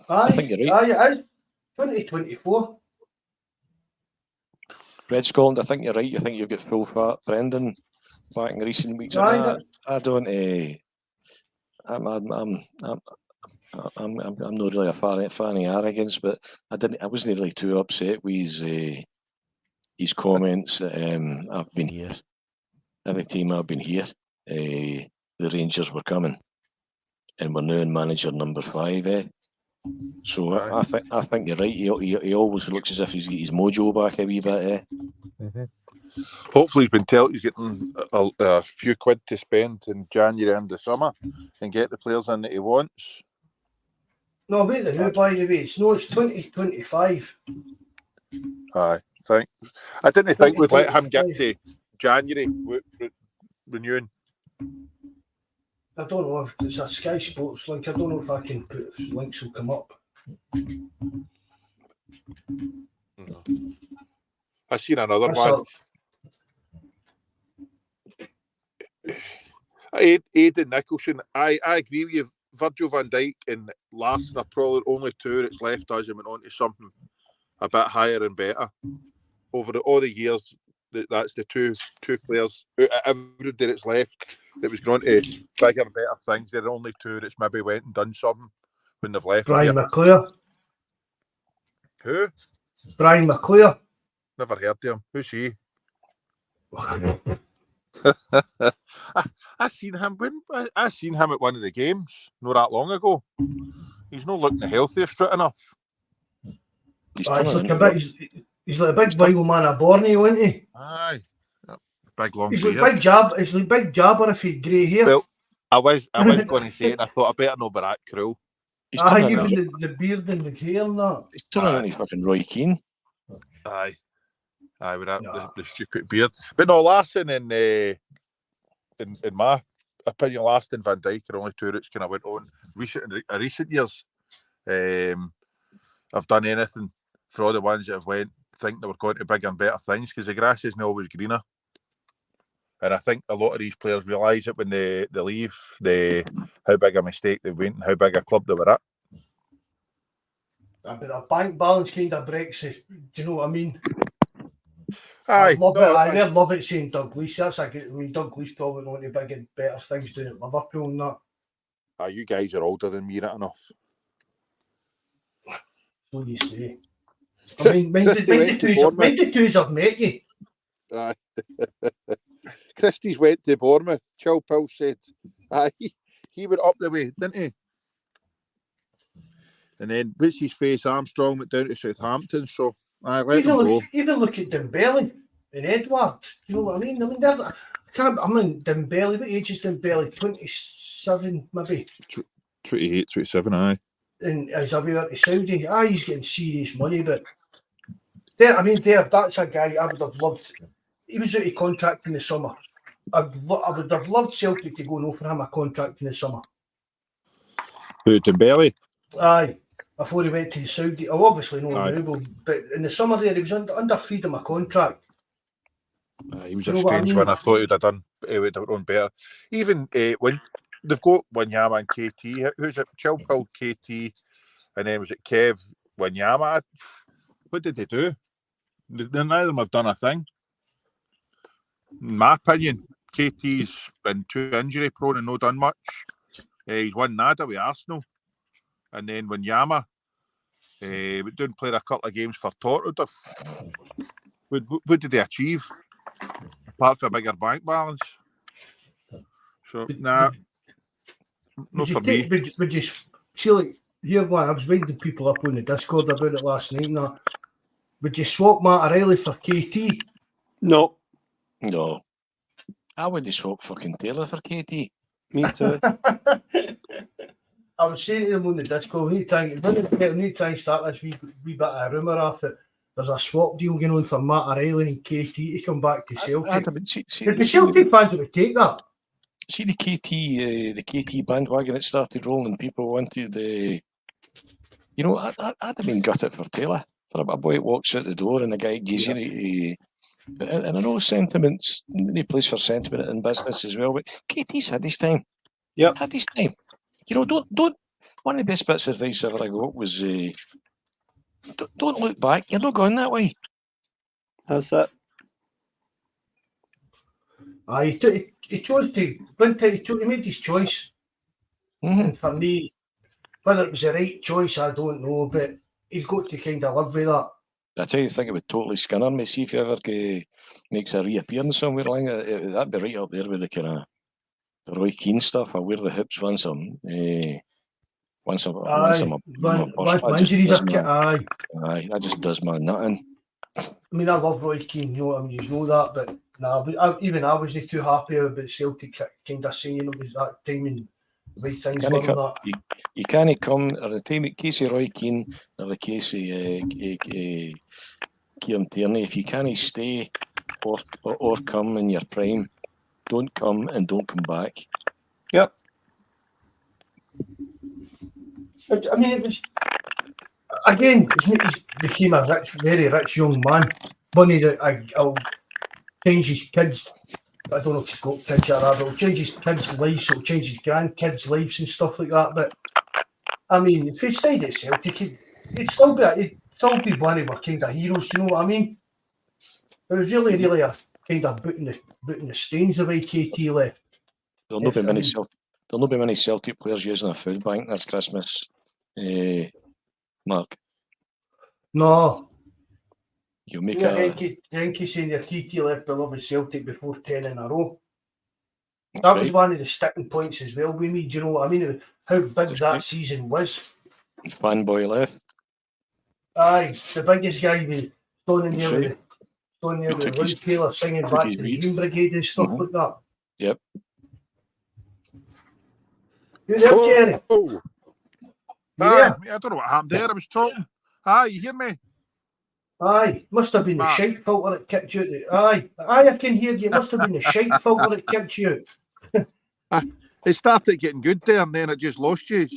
I think you're right. Aye, 2024. Red Scotland, I think you're right. You think you've got full fat Brendan back in recent weeks. Aye, I don't. I'm not really a fan of arrogance, but I wasn't really too upset with his comments. I've been here. Every time I've been here, the Rangers were coming, and we're now in manager number 5. So I think you're right. He always looks as if he's got his mojo back a wee bit. Mm-hmm. Hopefully, he's been told he's getting a few quid to spend in January and the summer and get the players in that he wants. No, wait, by the way, it's 2025. Aye, I didn't think we'd let him get to January renewing. I don't know if it's a Sky Sports link. I don't know if I can put if links will come up. I seen another That's one. Aidan Nicholson. I agree with you. Virgil van Dijk and Larson are probably the only two that's left us and went on to something a bit higher and better. Over all the years, that's the two players out of everybody that's left that was going to bigger and better things. They're the only two that's maybe went and done something when they've left. Brian McClure. Who? Brian McClure. Never heard of him. Who's he? I seen him at one of the games not that long ago. He's not looking the healthiest right enough. He's like a big vital man of Borneo, isn't he? Aye. Yep. Big long He's beard. like big jabber if he grey hair. Well, I was going to say it. I thought I better not be that cruel. Even the beard and the hair and that. He's turning into fucking Roy Keane. Aye, with that the stupid beard. But no, Larson and in my opinion, Larson and Van Dijk are only two that's kind of went on recent years. I've done anything for all the ones that have went think they were going to bigger and better things because the grass isn't always greener. And I think a lot of these players realise it when they leave, how big a mistake they went and how big a club they were at. But their bank balance kind of breaks it. Do you know what I mean? I love it saying Douglas. That's a good. I mean, Douglas probably going to bigger and better things doing at Liverpool and that. You guys are older than me, right enough. So you say. I mean, mind the twos have met you. Christie's went to Bournemouth. Chilpel said, he went up the way, didn't he? And then, what's his face? Armstrong went down to Southampton. So, even look at Dembele and Edward. You know what I mean? Dembele. What age is Dembele? 27, maybe. 28, 27. Aye. And he's away to Saudi. He's getting serious money, but that's a guy I would have loved. He was out of contract in the summer. I would have loved Celtic to go and offer him a contract in the summer. Who, Dembele? Aye, before he went to Saudi. Oh, obviously no now, but in the summer there, he was under freedom of contract. He was a strange one. I thought he would have done better. Even when they've got Wanyama and KT. Who's it? Chilpel, KT, and then was it Kev, Wanyama? What did they do? Neither of them have done a thing. In my opinion, KT's been too injury prone and not done much. He's won nada with Arsenal. And then Wanyama, we didn't play a couple of games for Tottenham. What did they achieve? Apart from a bigger bank balance. So, not for me. Would you see, like, here one, I was winding people up on the Discord about it last night and that. Would you swap Matt O'Reilly for KT? No. I would swap fucking Taylor for KT. Me too. I was saying to them on the Discord, we need to try and start this wee bit of a rumour after it. There's a swap deal going on for Matt O'Reilly and KT to come back to Celtic. The Celtic fans would take that. See the KT bandwagon that started rolling. People wanted I'd have been gutted for Taylor. For a boy that walks out the door and the guy gives you. And I know sentiments. He plays for sentiment in business as well. But KT's had his time. Yeah, had his time. Don't. One of the best bits of advice ever I got was, don't look back. You're not going that way. That's it. He chose to. He made his choice. Mm-hmm. And for me, whether it was the right choice, I don't know. But he's got to kind of live with that. I tell you, I think it would totally skinner me. See if he ever makes a reappearance somewhere like that. That'd be right up there with the kind of Roy Keane stuff. I wear the hoops once I'm Aye, that just does my nothing. I mean, I love Roy Keane, you know that, but I wasn't too happy about Celtic kind of saying it was that time and the way things were and that. You can't come at the time at case of Roy Keane or the case of Kieran Tierney. If you can't stay or come in your prime, don't come and don't come back. Yep. I mean, again, he's became a rich, very rich young man. Money that I'll change his kids. I don't know if he's got kids yet, but it'll change his kids' lives, it'll change his grandkids' lives and stuff like that. But I mean, if he stayed at Celtic, he'd still be one of our kind of heroes. Do you know what I mean? It was really, really a kind of booting the stains away. KT left. There'll not be many Celtic players using a food bank this Christmas, Mark. No. You'll make Henke saying your TT left beloved Celtic before 10 in a row. That was one of the sticking points as well with me. Do you know what I mean? How big that season was. Fanboy left. Aye, the biggest guy with standing there with Roy Taylor singing back to the Green Brigade and stuff like that. Yep. You there, Jerry? Oh. I don't know what happened there. I was talking. Aye, you hear me? Aye, must have been the shite filter that kicked you out. Aye, I can hear you. It must have been the shite filter that kicked you out. It started getting good there, and then it just lost you.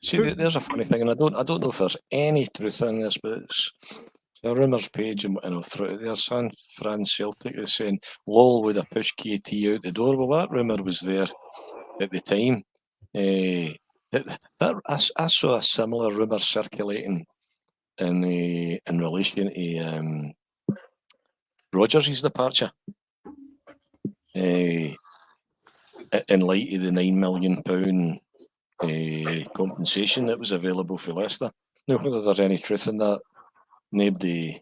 See, there's a funny thing, and I don't know if there's any truth in this, but it's a rumours page, and through there's San Fran Celtic is saying Lowell would have pushed KT out the door. Well, that rumour was there at the time. I saw a similar rumour circulating in relation to Rodgers' departure, in light of the £9 million compensation that was available for Leicester. Now, whether there's any truth in that, nobody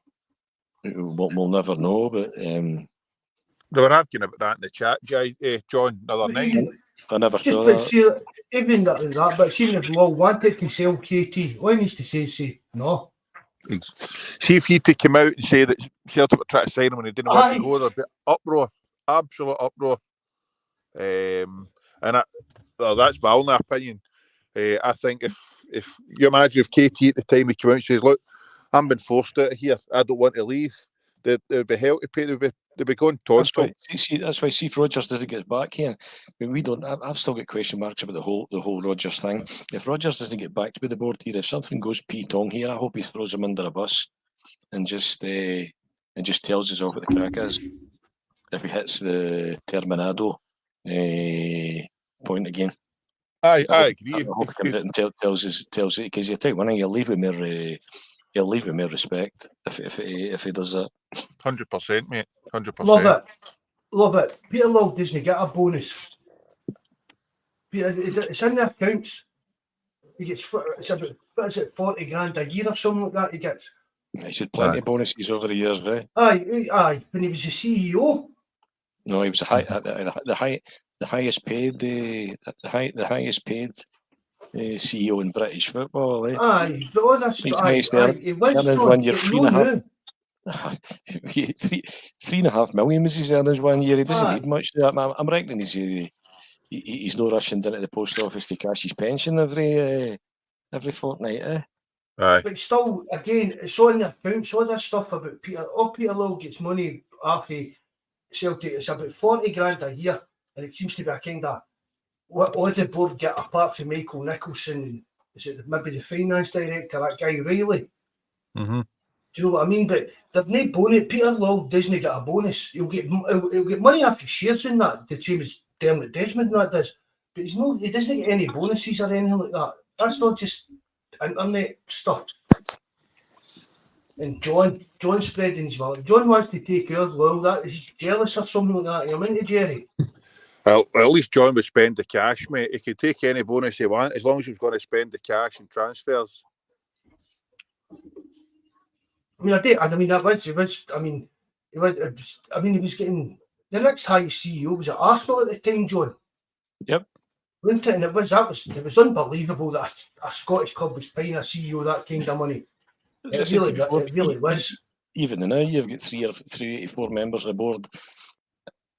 will never know. But they were arguing about that in the chat, John, the other night. I never saw that. See, even that, but seeing if Law wanted to sell KT, all he needs to say no. See if he to come out and say that Celtic were trying to sign him when he didn't want to go, there'd be uproar, absolute uproar. And that's my only opinion. I think if you imagine if KT at the time he came out and says, "Look, I'm been forced out of here. I don't want to leave," they'd be hell to pay. They'd be going tonto. That's why. See if Rodgers doesn't get back here. I mean, we don't. I've still got question marks about the whole Rodgers thing. If Rodgers doesn't get back to the board here, if something goes P-tong here, I hope he throws him under a bus and just tells us all what the crack is. If he hits the Terminado point again. I agree. I hope he comes out and tells it, because you take one thing, you'll leave with more respect if he does that. 100%, mate. 100%. Love it. Peter Log doesn't get a bonus. It's in the accounts. He gets, it's about, what is it, 40 grand a year or something like that he gets. He's had plenty of bonuses over the years, right? Aye. When he was the CEO. No, he was the highest paid CEO in British football. Eh? Aye, but all that's he was 1 year, £3.5 million was his earnings 1 year. He doesn't need much to that. I'm reckoning he's no rushing down to the post office to cash his pension every fortnight. Eh? Aye. But still, again, it's on the accounts. All this stuff about Peter. Peter Law gets money after Celtic. It's about 40 grand a year, and it seems to be a kind of what all the board get apart from Michael Nicholson. Is it maybe the finance director, that guy Riley? Mm-hmm. Do you know what I mean? But there's no bonus. Peter Law doesn't get a bonus. He'll get money after shares in that. The same as Dermot Desmond that does. But he doesn't get any bonuses or anything like that. That's not just internet stuff. And John spreading his mouth. John wants to take our Law. That he's jealous or something like that. You're into Jerry. Well, at least John would spend the cash, mate. He could take any bonus he wants as long as he's going to spend the cash and transfers. I mean, he was getting the next highest CEO was at Arsenal at the time, John. Yep. Wasn't it? And it was unbelievable that a Scottish club was paying a CEO that kind of money. It really was. Even now, you've got 384 members of the board.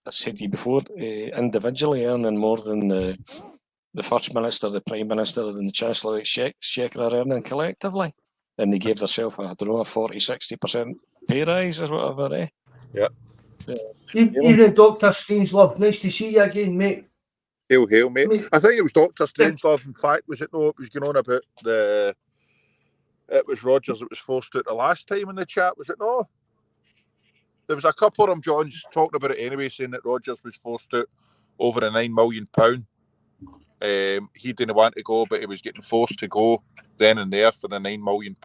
I said to you before, individually earning more than the First Minister, the Prime Minister, and the Chancellor Exchequer are earning collectively. And they gave themselves, a 40-60% pay rise or whatever, eh? Yeah. Even Dr. Strangelove, nice to see you again, mate. Hail, mate. I think it was Dr. Strangelove, in fact, was it? No, it was going on about the... It was Rodgers that was forced out the last time in the chat, was it no? There was a couple of them, John's talking about it anyway, saying that Rodgers was forced out over a £9 million. He didn't want to go, but he was getting forced to go then and there for the £9 million.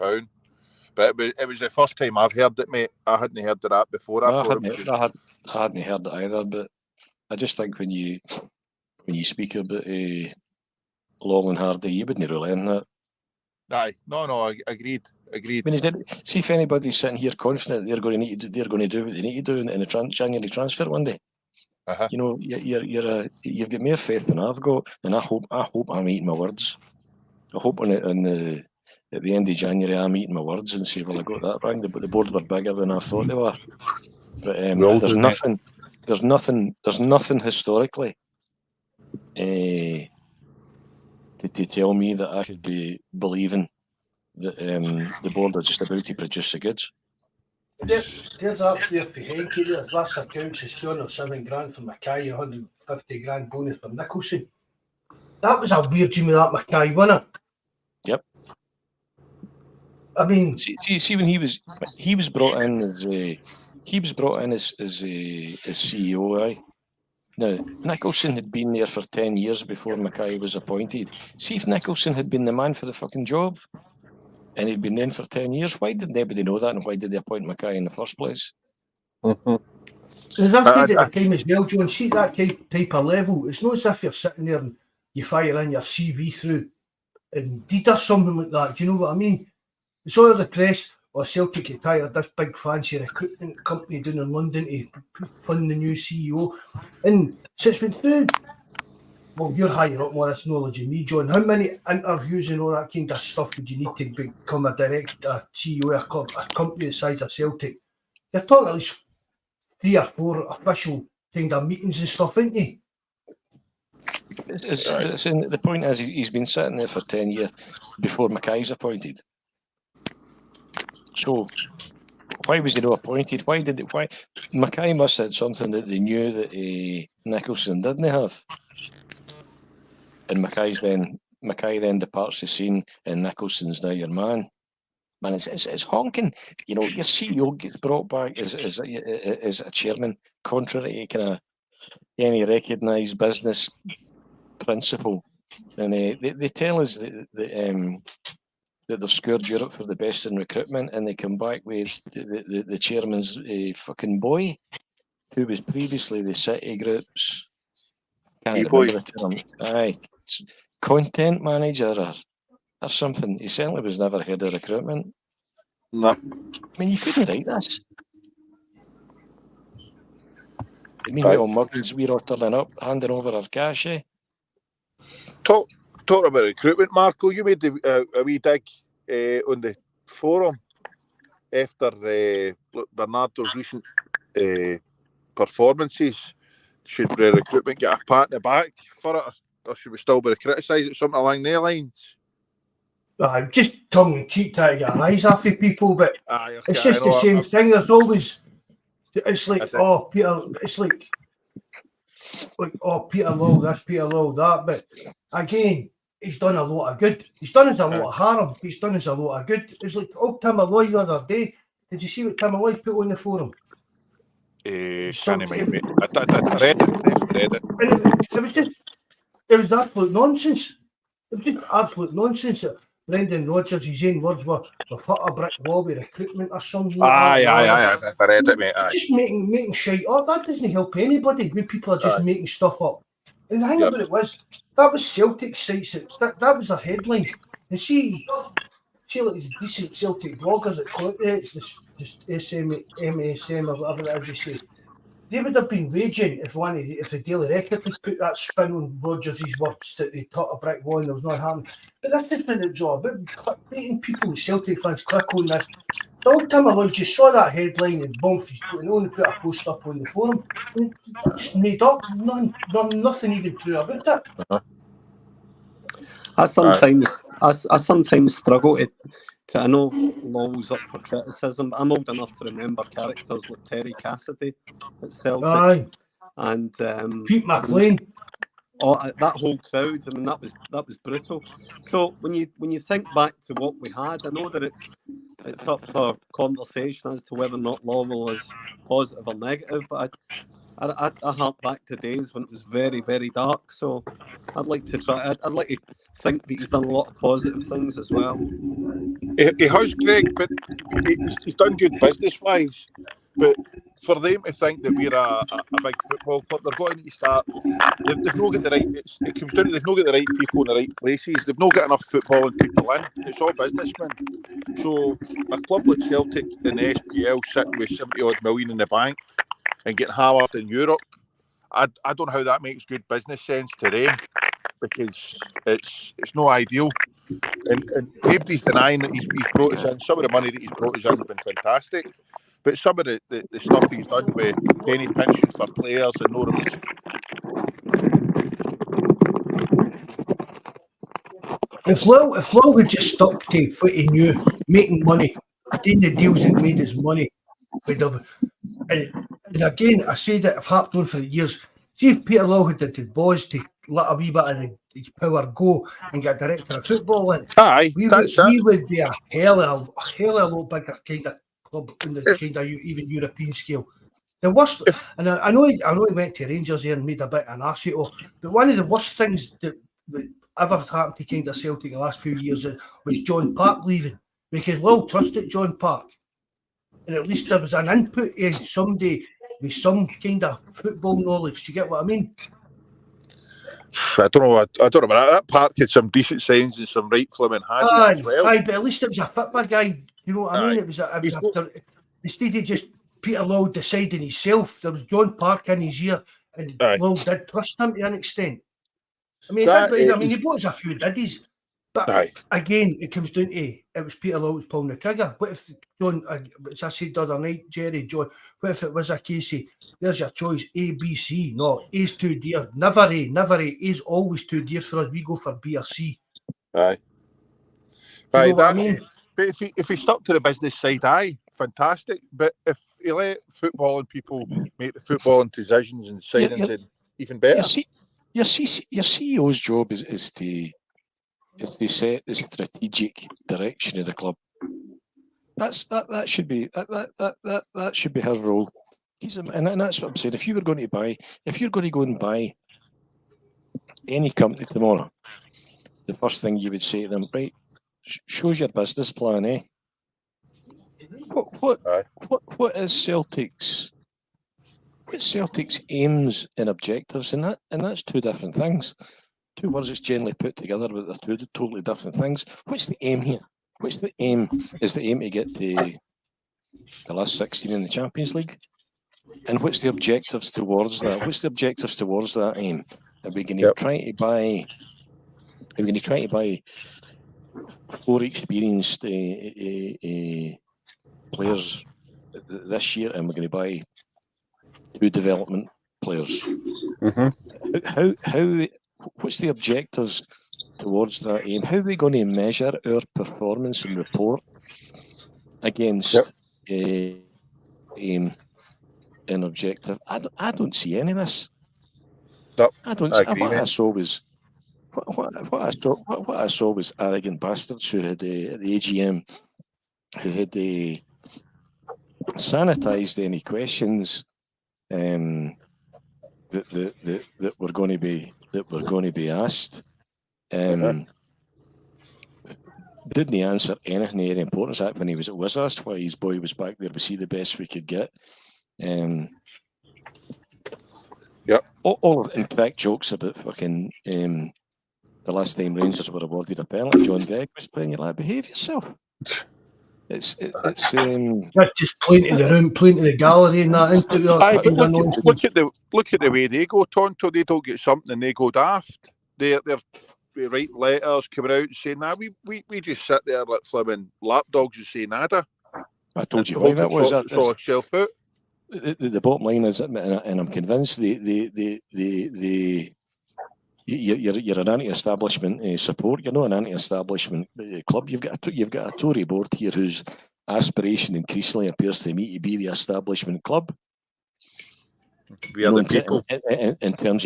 But it was the first time I've heard it, mate. I hadn't heard of that before. I hadn't heard it either, but I just think when you speak about Long and Hardy, you wouldn't rely on that. Aye, no, agreed. See if anybody's sitting here confident they're going to do what they need to do in the January transfer one day. You know, you've got more faith than I've got, and I hope I'm eating my words. I hope at the end of January I'm eating my words and say, well, I got that wrong. The board were bigger than I thought they were. But there's nothing historically to tell me that I should be believing that the board are just about to produce the goods. There's up there for Henke. There's last accounts is $207,000 for Mackay, $150,000 bonus for Nicholson. That was a weird Jimmy that Mackay, wasn't it? Yep. I mean, see when he was brought in as CEO, right? Now, Nicholson had been there for 10 years before Mackay was appointed. See if Nicholson had been the man for the fucking job and he'd been there for 10 years, why didn't anybody know that and why did they appoint Mackay in the first place? That's at the time as well, John. See that type of level, it's not as if you're sitting there and you fire in your CV through and he does something like that. Do you know what I mean? It's all the press, or Celtic had hired this big fancy recruitment company down in London to fund the new CEO. And since we through, well, you're higher up more this knowledge than me, John. How many interviews and all that kind of stuff would you need to become a CEO of a company the size of Celtic? You're talking at least 3 or 4 official kind of meetings and stuff, ain't you? The point is, he's been sitting there for 10 years before Mackay's appointed. So why was he not appointed? Why Mackay must have had something that they knew that Nicholson didn't have. And Mackay then departs the scene, and Nicholson's now your man. Man, it's honking. You know, your CEO gets brought back as a chairman, contrary to kind of any recognised business principle. And they tell us that they've scored Europe for the best in recruitment, and they come back with the chairman's fucking boy, who was previously the City Group's content manager or something. He certainly was never head of recruitment. No. I mean, you couldn't write this. I mean, Muggins, we're all turning up, handing over our cash, eh? Talk about recruitment, Marco. You made a wee dig on the forum after Bernardo's recent performances. Should the recruitment get a pat in the back for it, or should we still be criticising something along their lines? Just tongue in cheek trying to get a rise off of people, but it's just the same thing. There's always, it's like, Peter, it's like, Peter Law this, Peter Law that, but again, he's done a lot of good. He's done us a lot of harm. He's done us a lot of good. It's like, Tim Alloy the other day. Did you see what Tim Alloy put on the forum? Can't mind me. I read it. It was absolute nonsense. It was just absolute nonsense. Brendan Rodgers, his own words were, we've hit a brick wall with recruitment or something. I read it, mate. Just making shit up. That doesn't help anybody when people are just making stuff up. And the thing about it was, that was Celtic sites. That was their headline. And see like these decent Celtic bloggers that call it, it's just MSM or whatever it is you say. They would have been raging if the Daily Record had put that spin on Rodgers' words that they taught a brick wall and there was not happening. But that's just what it was all about. Clickbaiting people, Celtic fans, click on this. So all Tim Alloy just saw that headline and boom, he's only put a post up on the forum. And just made up, nothing even true about it. I sometimes struggle to I know Law's up for criticism, but I'm old enough to remember characters like Terry Cassidy at Celtic. Aye. And Pete McLean. that whole crowd. I mean, that was brutal. So when you think back to what we had, I know that it's up for conversation as to whether or not Lowell is positive or negative, but I hark back to days when it was very, very dark. So I'd like to think that he's done a lot of positive things as well. He has, Greg, but he's done good business-wise. But for them to think that we're a big football club, they're going to start. They've not got the right. It comes down to they've not got the right people in the right places. They've not got enough footballing people in. It's all businessmen. So a club like Celtic in the SPL sitting with 70-odd million in the bank and getting hammered in Europe, I don't know how that makes good business sense to them, because it's not ideal. And nobody's denying that he's brought us in. Some of the money that he's brought us in has been fantastic. But some of the stuff he's done with penny pensions for players and no release. If Lowe had just stuck to what he knew, making money, doing the deals that made his money, we'd have. And again, I say that I've harped on for years. See if Peter Lowe had did Bawz to let a wee bit of his power go and get a director of football in. Aye, we would be a hell of a lot bigger kind of club in the kind of even European scale. The worst, and I know he went to Rangers here and made a bit of an arse of, but one of the worst things that ever happened to kind of Celtic the last few years was John Park leaving, because Lowe trusted John Park, and at least there was an input of somebody with some kind of football knowledge. Do you get what I mean? I don't know about that. Park had some decent signs and some right flimming hands as well. Aye, but at least it was a football guy. You know what I mean? It was instead of just Peter Lowe deciding himself, there was John Park in his ear, and Lowe did trust him to an extent. I mean, he bought us a few diddies, but again, it comes down to it was Peter Lowe was pulling the trigger. What if John, as I said the other night, John, what if it was a case of, there's your choice, A, B, C? No, A's too dear. Never A. A's always too dear for us. We go for B or C. Aye. You know what I mean? But if he stuck to the business side, fantastic. But if he let footballing people make the footballing decisions and signings, and even better. Your CEO's job is to set the strategic direction of the club. That should be his role. And that's what I'm saying. If you're going to go and buy any company tomorrow, the first thing you would say to them, right, shows your business plan, eh? What is Celtic's aims and objectives, and that's two different things. Two words that's generally put together, but they're two totally different things. What's the aim here? What's the aim? Is the aim to get to the last 16 in the Champions League? And what's the objectives towards that? What's the objectives towards that aim? Are we going to try to buy? Are we going to try to buy 4 experienced players this year, and we're going to buy 2 development players? Mm-hmm. How? What's the objectives towards that aim? How are we going to measure our performance and report against aim and objective? I don't see any of this. Nope. I don't. What I saw was arrogant bastards who had at the AGM who had sanitised any questions that were going to be asked. Didn't he answer anything of any importance? That when he was asked why his boy was back there, was he the best we could get? All and crack jokes about fucking the last time Rangers were awarded a penalty, John Gregg was playing. You're like, behave yourself. It's that's just playing to the room, playing to the gallery, and that. Look at the way they go, Tonto. They don't get something and they go daft. They're write letters coming out and saying, "Nah, we just sit there like flipping lapdogs and say nada." I told you why that was. The bottom line is, and I'm convinced you're an anti-establishment support. You're not an anti-establishment club. You've got a Tory board here whose aspiration increasingly appears to me to be the establishment club. We are the people. In terms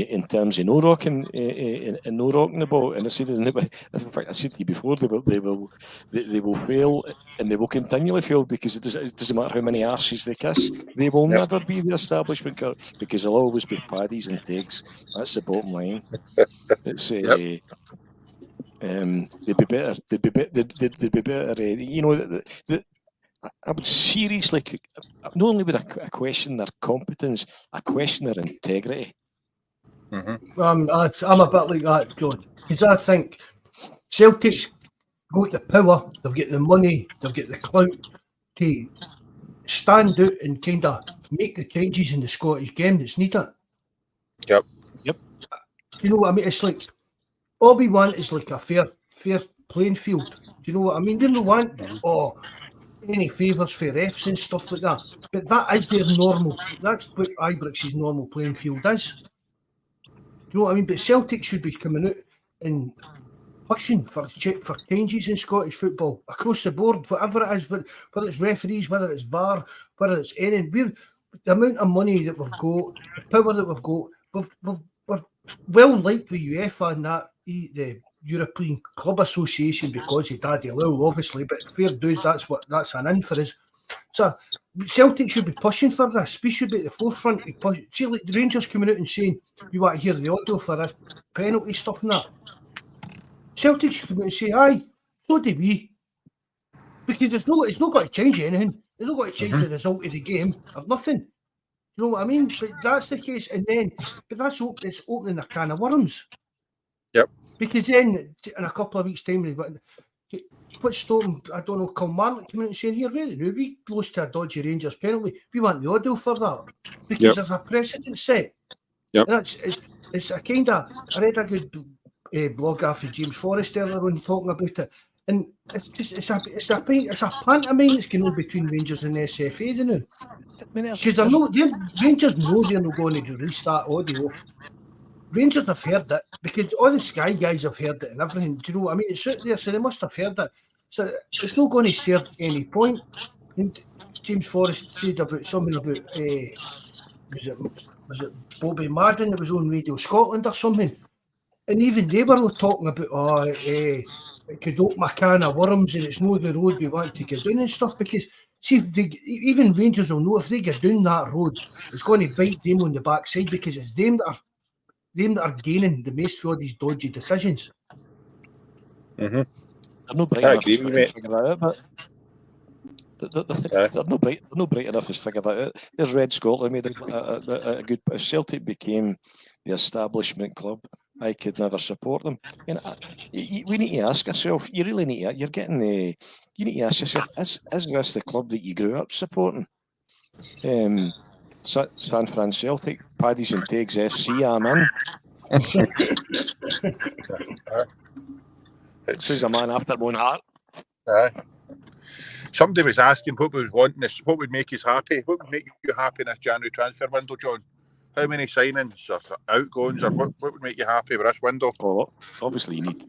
of no rocking the ball, and I said to you before, they will fail, and they will continually fail, because it doesn't matter how many arses they kiss, they will never be the establishment club, because they'll always be paddies and takes. That's the bottom line. It's they'd be better. They'd be better. You know, I would seriously, not only would I question their competence, I question their integrity. Mm-hmm. I'm a bit like that, John, because I think Celtic's got the power, they've got the money, they've got the clout to stand out and kind of make the changes in the Scottish game that's needed. Yep. Do you know what I mean? It's like, all we want is like a fair playing field. Do you know what I mean? We don't want any favours for refs and stuff like that. But that is their normal. That's what Ibrox's normal playing field is. Do you know what I mean? But Celtic should be coming out and pushing for changes in Scottish football across the board, whatever it is, whether it's referees, whether it's VAR, whether it's anything. The amount of money that we've got, the power that we've got, we're well liked with UEFA and that, the European Club Association, because of Daddy Lowell, obviously, but fair dues, that's an in for us. So Celtic should be pushing for this. We should be at the forefront. See, like the Rangers coming out and saying, we want to hear the audio for this penalty stuff and that. Celtic should come out and say, aye, so do we. Because it's not got to change anything. It's not got to change the result of the game or nothing. You know what I mean? But that's the case, but it's opening a can of worms. Yep. Because then, in a couple of weeks' time, what's stopping, I don't know, Kilmarnock coming out and saying, here, wait, we lost to a dodgy Rangers penalty. We want the audio for that. Because there's a precedent set. Yep. And it's a kind of, I read a good blog after James Forrest earlier when talking about it. And it's a pantomime that's going on between Rangers and SFA, you know. Because Rangers know they're not going to release that audio. Rangers have heard it, because all the Sky guys have heard it and everything. Do you know what I mean? It's out there, so they must have heard it. So it's not going to serve any point. And James Forrest said about something about was it Bobby Madden that was on Radio Scotland or something, and even they were talking about it could open a can of worms, and it's not the road we want to get down and stuff. Because see, even Rangers will know if they get down that road, it's going to bite them on the backside, because it's them that are gaining the most for all these dodgy decisions. They're not bright enough to figure that out, but they're not bright enough to figure that out. There's Red Scotland made a good. If Celtic became the establishment club, I could never support them. You know, we need to ask ourselves. You really need to. You need to ask yourself: Is this the club that you grew up supporting? San Fran Celtic, Paddies and Tags FC, I'm in. Says a man after my own heart. Somebody was asking what would make us happy. What would make you happy in this January transfer window, John? How many signings or outgoings, or what would make you happy with this window? Well, obviously you need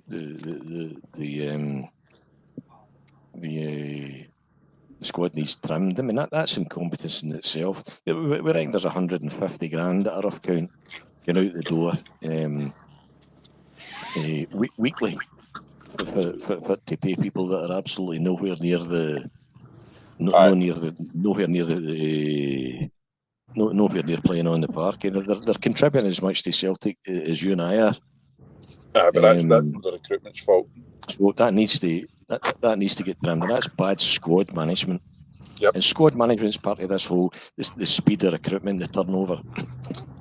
the squad needs trimmed. I mean, that's incompetence in itself. We reckon there's 150 grand at a rough count going out the door weekly for to pay people that are absolutely nowhere near playing on the park. They're contributing as much to Celtic as you and I are. But that's the recruitment's fault. So that needs to get trimmed, and that's bad squad management. Yep. And squad management is part of this whole the speed of recruitment, the turnover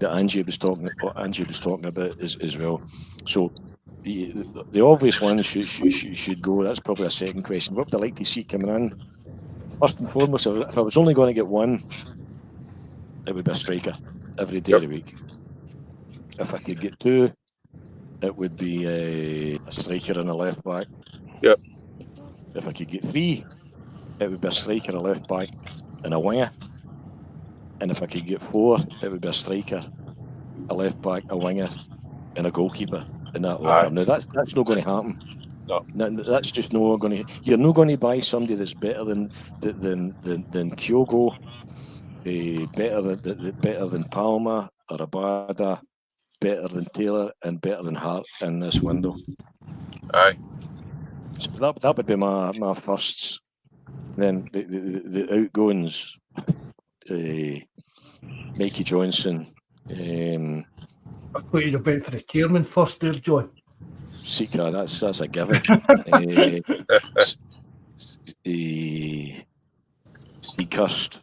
that Angie was talking about as well. So the obvious one should go. That's probably a second question. What would I like to see coming in? First and foremost, if I was only going to get one, it would be a striker every day of the week. If I could get two, it would be a striker and a left back. Yep. If I could get three, it would be a striker, a left back, and a winger. And if I could get four, it would be a striker, a left back, a winger, and a goalkeeper in that order. Now that's not going to happen. No, that's just not going to. You're not going to buy somebody that's better than Kyogo better than Palmer or Abada, better than Taylor, and better than Hart in this window. Aye. So that would be my firsts. Then the outgoings, Mikey Johnson. I thought you'd have went for the chairman first there, John. Seeker, that's a given. Seekhurst.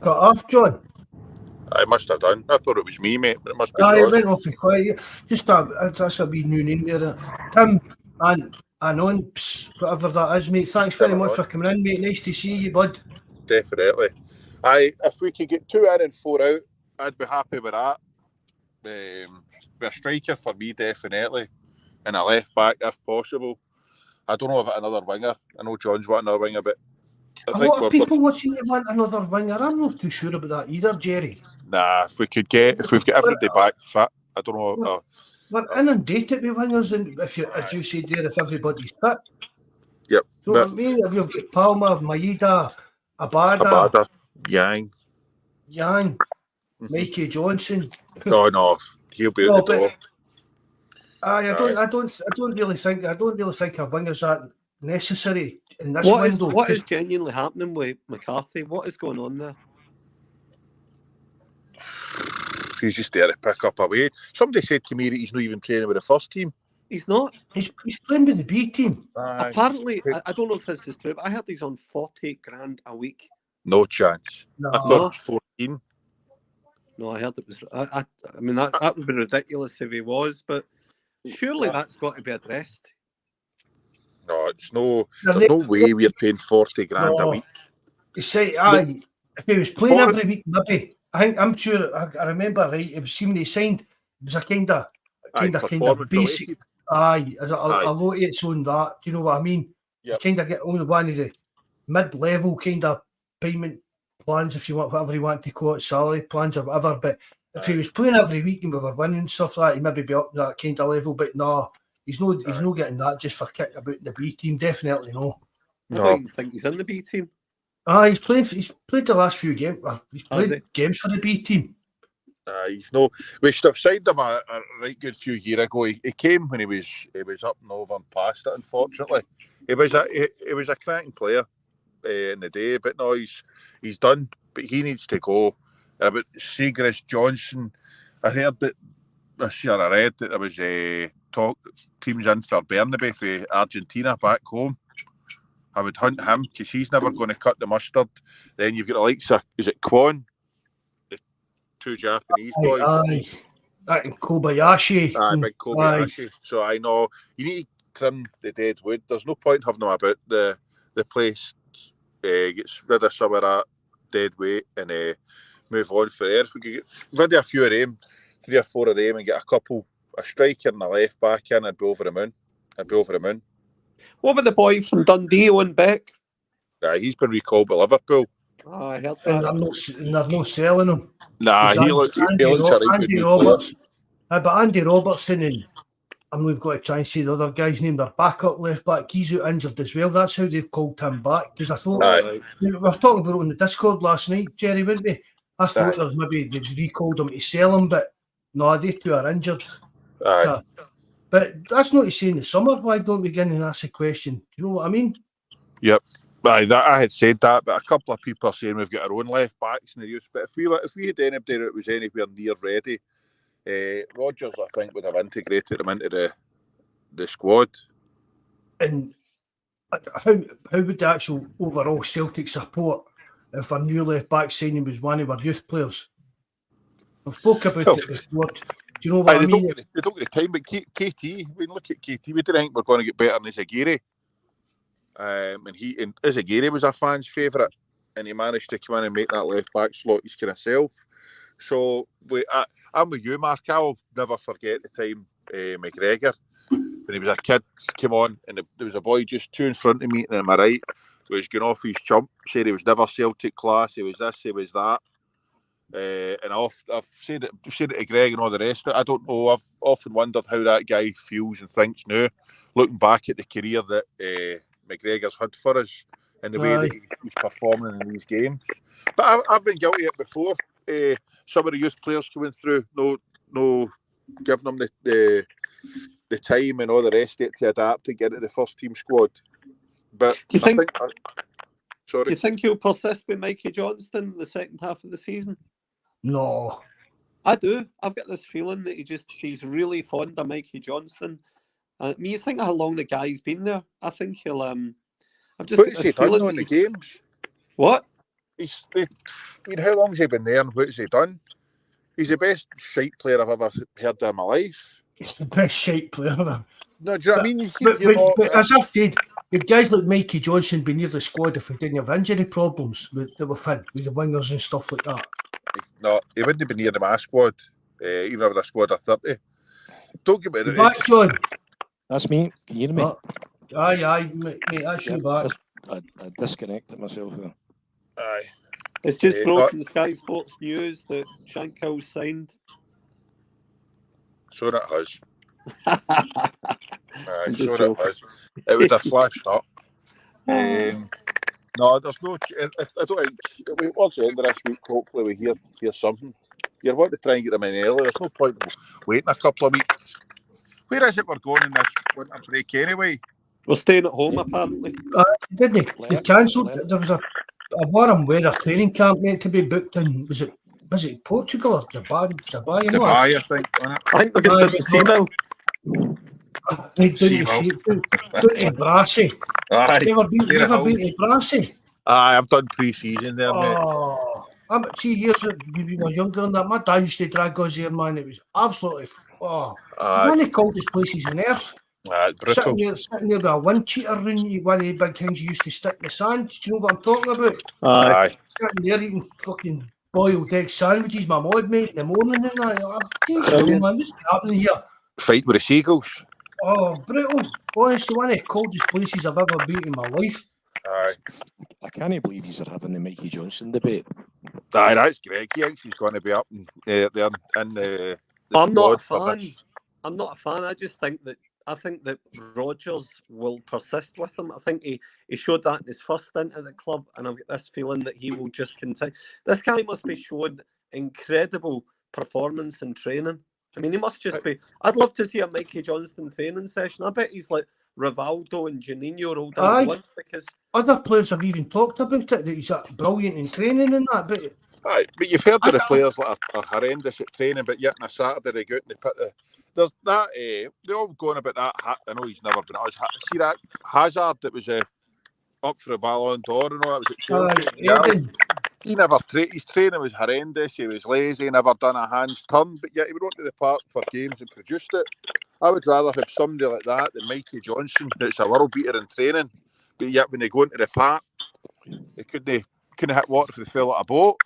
Cut off, John. I must have done. I thought it was me, mate, but it must be It John. went off and quiet. Just that's a wee new name there. Tim and Anons, whatever that is, mate. Thanks very much for coming in, mate. Nice to see you, bud. Definitely. If we could get 2 in and 4 out, I'd be happy with that. Be a striker for me, definitely, and a left back if possible. I don't know about another winger. I know John's wanting another winger, but A lot of people watching you want another winger. I'm not too sure about that either, Jerry. Nah, if we've got everybody back fit, I don't know. We're inundated with wingers, and as you said there, if everybody's fit. Yep. You know what I mean? If you've got Palmer, Maeda, Abada, Yang, Mikey Johnson. Oh no, he'll be at the door. I don't really think our wingers are necessary in this window. What is genuinely happening with McCarthy? What is going on there? He's just there to pick up a wage. Somebody said to me that he's not even training with the first team. He's not. He's playing with the B team. Apparently, I don't know if this is true, but I heard he's on 40 grand a week. No chance. No. I thought it was 14. No, I heard it was. I mean, that would be ridiculous if he was, but surely that's got to be addressed. No, there's no way we're paying 40 grand a week. You say, if he was playing every week, maybe. I'm sure. I remember right. It was when he signed. It was a kind of basic. A lot of its own that. Do you know what I mean? Yep. Kind of get only one of the mid-level kind of payment plans, if you want, whatever you want to call it, salary plans or whatever. But if he was playing every week and we were winning stuff like that, he maybe be up to that kind of level. But no, he's not getting that just for kicking about the B team. Definitely no. I don't even think he's in the B team. He's played the last few games. He's played games for the B team. He's no. We should have signed him a right good few years ago. He came when he was up and over and past it. Unfortunately, he was a cracking player in the day. But no, he's done. But he needs to go. About Seagrass Johnson, I heard that this year. I read that there was talk teams in for Bernardo for Argentina back home. I would hunt him because he's never going to cut the mustard. Then you've got the likes of, is it Kwon? The 2 Japanese boys. And Kobayashi. Big Kobayashi. So I know you need to trim the dead wood. There's no point having them about the place. Gets rid of some of that dead weight and move on for there. If we could get a few of them, 3 or 4 of them, and get a striker and a left back in, I'd be over the moon. What about the boy from Dundee, Owen Beck? He's been recalled by Liverpool. Oh, I heard And that. they're not selling him. Nah, he looks Andy Roberts. But Andy Robertson and we've got to try and say the other guy's name, their backup left back, he's out injured as well. That's how they've called him back. Because I thought, we were talking about it on the Discord last night, Jerry, weren't we? I thought there was maybe they recalled him to sell him, but no, they 2 are injured. But that's not to say in the summer, why don't we get in and ask a question? Do you know what I mean? Yep. I had said that, but a couple of people are saying we've got our own left backs in the youth. But if we had anybody that was anywhere near ready, Rodgers, I think, would have integrated them into the squad. And how would the actual overall Celtic support if our new left back signing was one of our youth players? I've spoke about it before. Do you know what I mean? They don't get the time, but KT, we look at KT, we didn't think we're going to get better than Izagiri. And Izagiri was a fan's favourite, and he managed to come in and make that left back slot his kind of self. So I'm with you, Mark. I'll never forget the time McGregor, when he was a kid, came on, and there was a boy just 2 in front of me, and on my right was going off his chump, said he was never Celtic class, he was this, he was that. And I've said it to Greg and all the rest of it. I don't know. I've often wondered how that guy feels and thinks now, looking back at the career that McGregor's had for us and the way that he's performing in these games. But I've been guilty of it before. Some of the youth players coming through, no giving them the time and all the rest of it to adapt to get into the first team squad. But Do you think he'll persist with Mikey Johnston in the second half of the season? No. I do. I've got this feeling that he's really fond of Mikey Johnston. I mean, you think how long the guy's been there? I think he'll. I've just. What has he done on the games? What? How long has he been there and what has he done? He's the best shite player I've ever heard of in my life. He's the best shite player ever. No, do you know what I mean? But as I've said, the guys like Mikey Johnson be near the squad if we didn't have injury problems that we've had with the wingers and stuff like that. No, he wouldn't have been near my squad, even with a squad of 30. Don't get me wrong. Back, John. That's me. Can you hear me? Aye, mate, that's you back. I disconnected myself there. Aye. It's just broken Sky Sports news that Shankell's signed. So that has. Aye, so that has. It would have flashed up. No, there's no. I don't think. Towards the end of this week, hopefully we hear something. You're wanting to try and get them in early. There's no point in waiting a couple of weeks. Where is it we're going in this winter break anyway? We're staying at home apparently. Didn't he? He cancelled. There was a warm weather training camp meant to be booked in. Was it Portugal or Dubai? Dubai, I think. I think we're going to Seagull. Down to Brassy. Aye. Never been to Brassy? Aye, I've done pre-season there, mate. I'm 2 years when we were younger than that. My dad used to drag us here, man. It was absolutely one of the coldest places on earth. Brutal. Sitting there with a wind cheater in one of the big things you used to stick in the sand. Do you know what I'm talking about? Aye. Sitting there eating fucking boiled egg sandwiches my mod made in the morning and that. What's happening here? Fight with the seagulls. Oh, brutal. Honestly, one of the coldest places I've ever been in my life. Aye. I can't believe he's having the Mikey Johnson debate. Aye, that's Greg. He thinks he's going to be up there in the I'm not a fan. I'm not a fan. I think that Rodgers will persist with him. I think he showed that in his first stint at the club, and I've got this feeling that he will just continue. This guy must be showing incredible performance in training. I mean, he must just be. I'd love to see a Mikey Johnston training session. I bet he's like Rivaldo and Juninho rolled into one, because other players have even talked about it, that he's brilliant in training and that. But you've heard that the players that are horrendous at training, but yet on a Saturday they go out and they put there's that. They're all going about that. I know he's never been at us. See that Hazard that was up for a Ballon d'Or and all that was at Chelsea. He never his training was horrendous. He was lazy, never done a hands turn, but yet he would go to the park for games and produced it. I would rather have somebody like that than Mikey Johnson, that's a world beater in training, but yet when they go into the park, they couldn't hit water if they fell out a boat.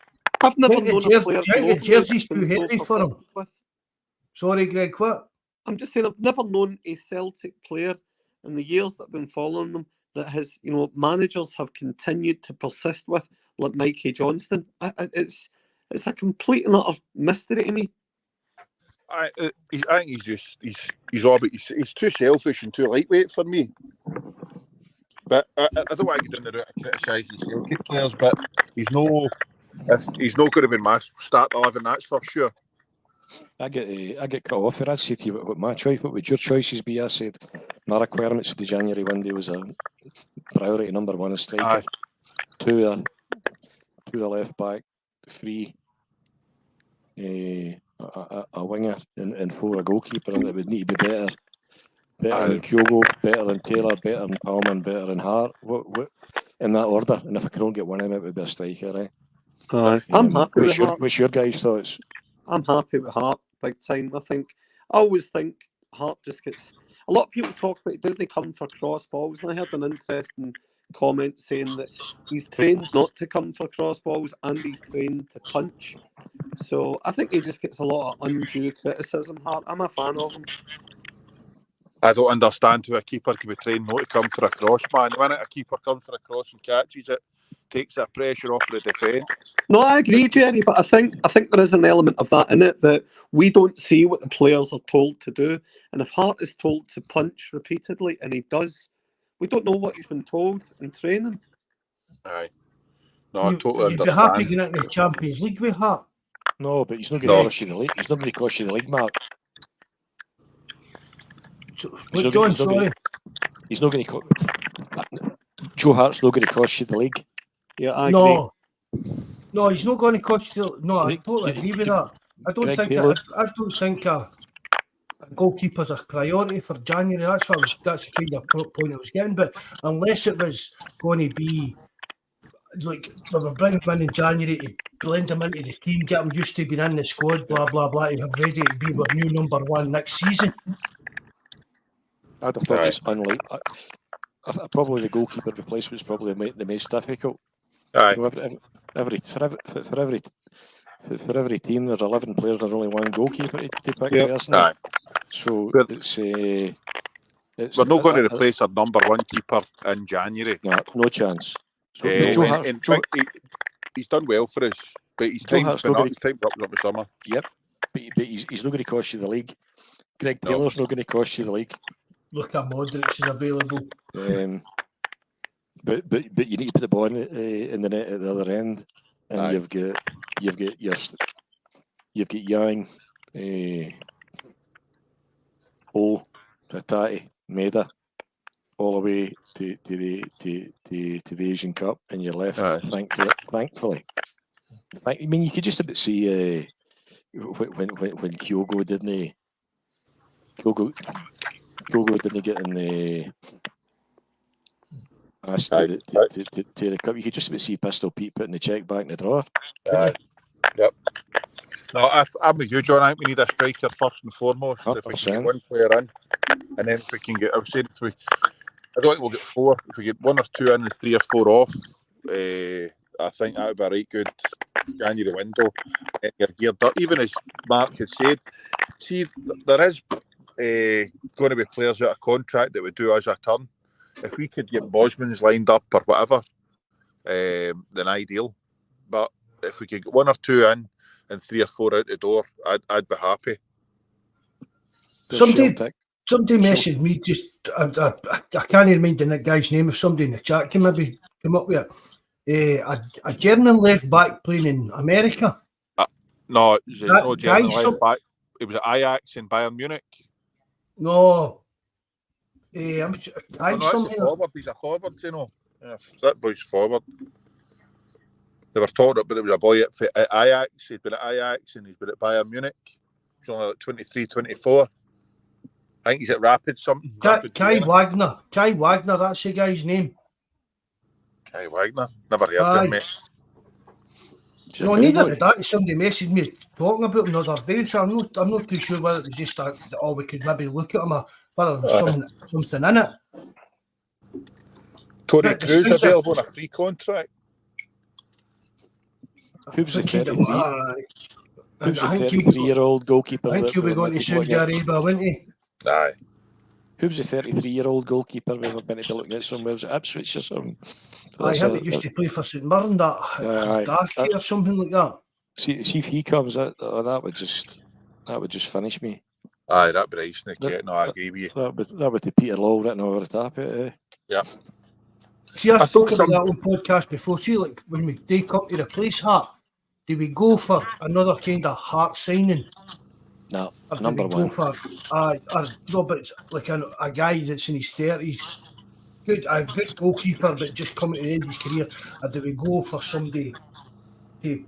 I've never known a player. The jersey's too heavy for him. Sorry, Greg, what? I'm just saying, I've never known a Celtic player in the years that I've been following them that has, managers have continued to persist with, like Mikey Johnston. It's a complete and utter mystery to me. I think he's too selfish and too lightweight for me. But I don't want to get down the route of criticising Celtic players, but he's not going to be my start 11, that's for sure. I get cut off there. I'd say to you what my choice, what would your choices be? I said my requirements to the January window was a priority number 1 a striker, 2 a left back, 3 a winger, and 4 a goalkeeper, and it would need to be better than Kyogo, better than Taylor, better than Palmer, better than Hart. What in that order? And if I could only get one of them, it would be a striker, right? I'm happy with Hart. What's your guys' thoughts? I'm happy with Hart, big time. I always think Hart just gets. A lot of people talk about, doesn't he come for cross balls? And I heard an interesting comment saying that he's trained not to come for cross balls and he's trained to punch. So I think he just gets a lot of undue criticism, Hart. I'm a fan of him. I don't understand how a keeper can be trained not to come for a cross, man. When a keeper comes for a cross and catches it, takes that pressure off the defence. No, I agree, Jerry, but I think there is an element of that in it, that we don't see what the players are told to do. And if Hart is told to punch repeatedly, and he does, we don't know what he's been told in training. Aye. No, I totally You'd be happy understand. getting into the Champions League with Hart. No, but he's not going to cost you the league. He's not going to cost you the league, Mark. John, sorry. He's not going to. Joe Hart's not going to cost you the league. Yeah, I agree. No, he's not going to cost you. No, I totally agree with that. I don't think a goalkeeper's a priority for January. That's the kind of point I was getting. But unless it was going to be like we were bringing him in January to blend him into the team, get him used to being in the squad, blah blah blah, to have ready to be our new number one next season. I'd have thought it's unlikely. Probably the goalkeeper replacement is probably the most difficult. Aye. For every team, there's 11 players. There's only one goalkeeper to pick. Aye. So it's we're not going to replace our number one keeper in January. No chance. So he's done well for us, but his time's up in the summer. Yep, but he's not going to cost you the league. Greg Taylor's not going to cost you the league. Look at Modric is available. But you need to put the ball in the net at the other end, and you've got Yang, Tatati, Maeda, all the way to the Asian Cup, and you're left. Thankfully. I mean, you could just about see when Kyogo didn't. Kyogo didn't get in the asked to the cup. You could just about see Pistol Pete putting the cheque back in the drawer. Yep. No, I'm with you, John. I think we need a striker first and foremost. 100%. If we can get one player in, and then if we can get, I don't think we'll get four. If we get one or two in and 3 or 4 off, I think that would be a right good January window. And you're geared up. Even as Mark had said, see, there is going to be players out of contract that would do us a turn. If we could get Bosman's lined up or whatever, then ideal. But if we could get 1 or 2 in and 3 or 4 out the door, I'd be happy. Somebody messaged me just. I can't remember the guy's name. If somebody in the chat can maybe come up with it. A German left back playing in America. No, it was no German left back. It was at Ajax in Bayern Munich. No. He's a forward, you know. Yeah, that boy's forward. They were talking about there was a boy at Ajax. He'd been at Ajax and he's been at Bayern Munich. He's only like 23, 24. I think he's at Rapid something. Kai Wagner. Kai Wagner, that's the guy's name. Kai Wagner? Never heard of him, mate. No, neither did that. Somebody messaged me talking about him the other day, so I'm not too sure whether it was just that we could maybe look at him or whether there was something in it. Tony Cruz available on a free contract. Who's the 33-year-old goalkeeper? I think he'll be going to Saudi Arabia, wouldn't he? Aye. Who's the 33-year-old goalkeeper we were going to be looking at somewhere? Was it Ipswich or something? I think he used to play for St Mirren, Darcy or something like that. See if he comes, that would just finish me. Aye, that'd be nice. No, I agree with you. That would be Peter Law written over the top of it. Yeah. See, I've spoken about that on podcast before. See, like when we come to replace Hart, do we go for another kind of Hart signing? No, or number do we one. Go for no, but like a guy that's in his 30s, a good goalkeeper, but just coming to the end of his career, or do we go for somebody to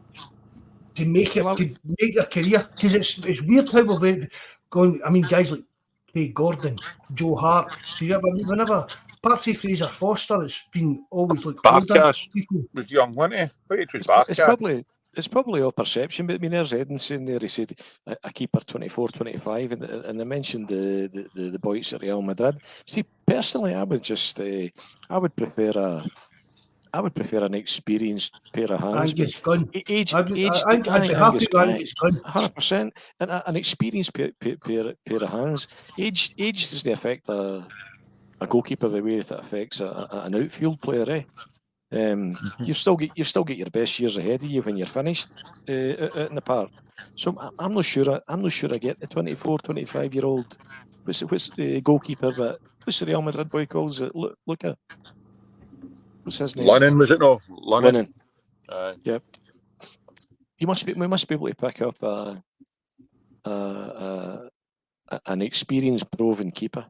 make it to make their career? Because it's weird how we've gone. I mean, guys like Craig Gordon, Joe Hart. So whenever. Apart from Fraser Foster, it's been always like Barkas was young, wasn't he? It's probably all perception, but I mean, there's Eden saying there, he said a keeper 24, 25, and they mentioned the boys at Real Madrid. See, personally, I would prefer an experienced pair of hands. Angus Gunn. I'd be happy with Angus Gunn. 100%, and an experienced pair of hands. Age doesn't affect a goalkeeper the way that affects an outfield player, eh? You've still got your best years ahead of you when you're finished out in the park. So I'm not sure. I'm not sure I get the 24, 25-year-old. What's the goalkeeper? But what's the Real Madrid boy calls it? Look at what's his name? Lennon, was it no? Lennon. Aye. Yep. We must be able to pick up an experienced, proven keeper